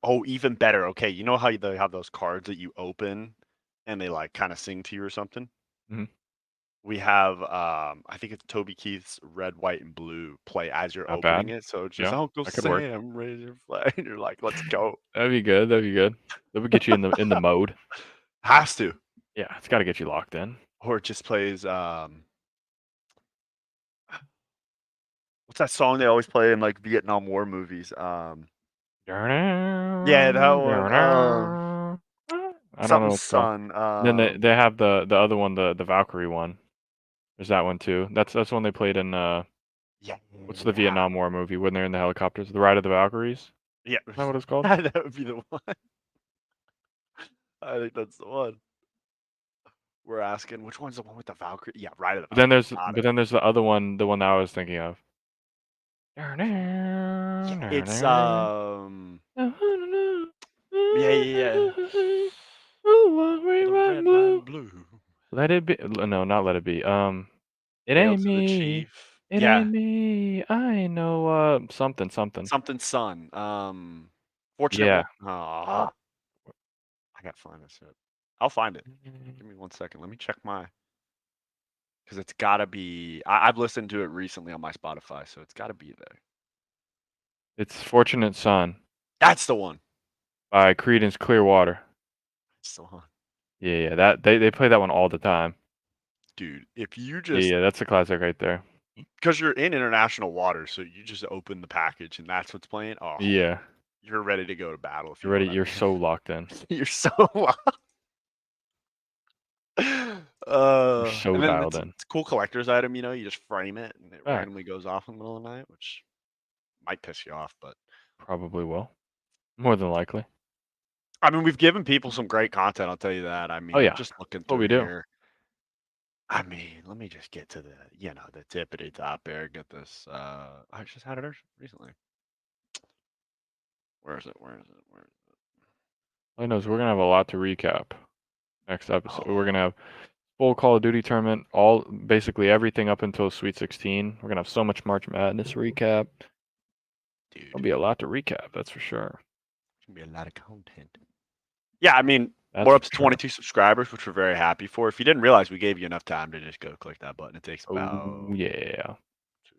Oh, even better. Okay, you know how they have those cards that you open and they like kind of sing to you or something? Mhm. We have I think it's Toby Keith's Red, White, and Blue play as you're Not opening bad. it. So it's just Yeah, Uncle that could work. Sam, raise your flag. And you're like, let's go. That'd be good. That'd be good. That would get you in the mode. Has to. Yeah, it's got to get you locked in. Or it just plays what's that song they always play in like Vietnam War movies? Yeah, that one. I don't know Something what's called. Sun. Then they have the other one, the Valkyrie one. There's that one too. That's one they played in Yeah. what's the Vietnam War movie when they're in the helicopters? The Ride of the Valkyries? Yeah. Is that what it's called? That would be the one. I think that's the one. We're asking which one's the one with the Valkyrie? Yeah, Ride of the But then Valkyrie. there's the other one, the one that I was thinking of. It's yeah. The red, white, and blue. Let it be. No, not let it be. It Hail ain't to the me. chief. It Yeah. ain't me. I ain't no something. Something Sun. Fortunate Yeah. one. I gotta find this shit. I'll find it. Give me 1 second. Let me check my because it's gotta be I've listened to it recently on my Spotify, so it's gotta be there. It's Fortunate Son That's the one. by Creedence Clearwater. That's the one. Yeah, that they play that one all the time. Dude, if you just Yeah, that's a classic right there. because you're in international waters, so you just open the package and that's what's playing. Oh, Yeah. you're ready to go to battle. If You're you know ready. what I You're mean. so locked in. You're so locked. You're so And then dialed it's in. a cool collector's item. You just frame it and it Right. randomly goes off in the middle of the night, which might piss you off, but Probably will. More than likely. I mean, we've given people some great content. I'll tell you that. I mean, Oh, I'm yeah. just looking What through we do. here. I mean, let me just get to the the tippity top there. Get this. I just had it recently. Where is it? Where is it? Where is it? All I know is we're gonna have a lot to recap next episode. Oh. We're gonna have full Call of Duty tournament, basically everything up until Sweet 16. We're gonna have so much March Madness recap. Dude, There'll be a lot to recap, that's for sure. It's gonna be a lot of content. Yeah, I mean, That's we're up for to sure. 22 subscribers, which we're very happy for. If you didn't realize, we gave you enough time to just go click that button. It takes about Oh yeah. 2,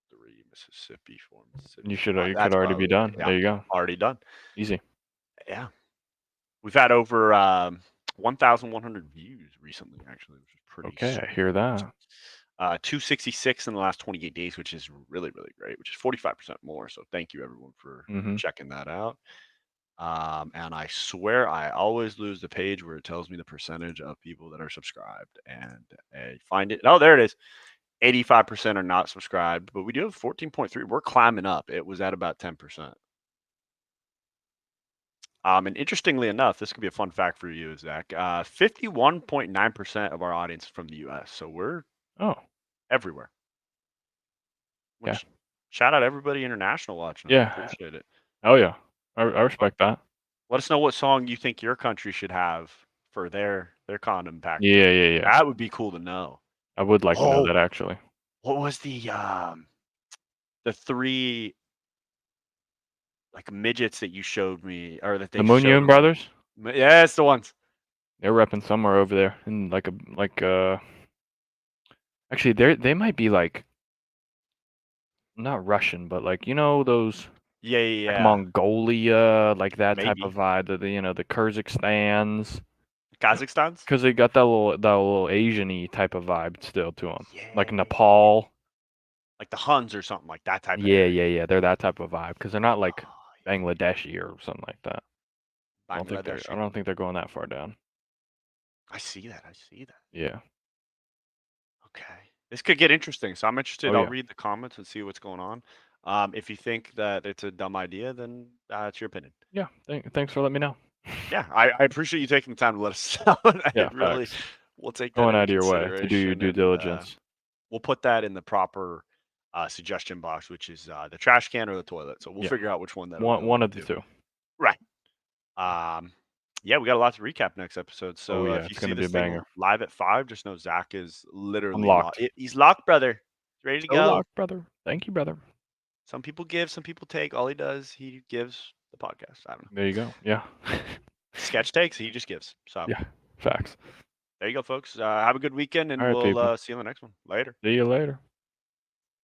3 Mississippi, 4 Mississippi. You could That's already be done. yeah, There you go. already done. Easy. Yeah, we've had over 1,100 views recently, actually, which is pretty. Okay, I sweet. hear that. 266 in the last 28 days, which is really, really great, which is 45% more. So thank you everyone for checking that out. And I swear I always lose the page where it tells me the percentage of people that are subscribed, and I find it. Oh, there it is. 85% are not subscribed, but we do have 14.3. We're climbing up. It was at about 10%. And interestingly enough, this could be a fun fact for you, Zach. 51.9% of our audience is from the U.S., so we're everywhere. Yeah. Which, shout out everybody international watching. Yeah. I appreciate it. Oh yeah, I respect that. Let us know what song you think your country should have for their condom package. Yeah. That would be cool to know. I would like to know that actually. What was the 3 like midgets that you showed me, or that they The Moon showed? Brothers? Yeah, it's the ones. They're repping somewhere over there in actually they might be like not Russian, but like those Yeah. like Mongolia, like that type Maybe. of vibe. The Kyrgyzstans. Kazakhstan's? Because they got that little Asian-y type of vibe still to them. Like Nepal. Like the Huns or something like that type of Yeah. They're that type of vibe because they're not like Bangladeshi or something like that. I don't think they're going that far down. I see that. Yeah. Okay. This could get interesting. So I'm interested. Oh, I'll yeah. read the comments and see what's going on. If you think that it's a dumb idea, then it's your opinion. Yeah. Thanks for letting me know. Yeah, I appreciate you taking the time to let us know. Yeah, really, facts. we'll take that Going into out of your way to do your consideration due and, diligence. we'll put that in the proper suggestion box, which is the trash can or the toilet. So we'll Yeah. figure out which one that One of the two. Right. Yeah, we got a lot to recap next episode. So yeah, if you it's see gonna be this a thing banger. live at 5, just know Zach is literally locked. He's locked, brother. He's ready to So go. locked, brother. Thank you, brother. Some people give, some people take. All he does, he gives the podcast. I don't know. There you go. Yeah. Sketch takes, he just gives. So Yeah. Facts. There you go, folks. Have a good weekend, and All right, we'll people. see you on the next one. Later. See you later.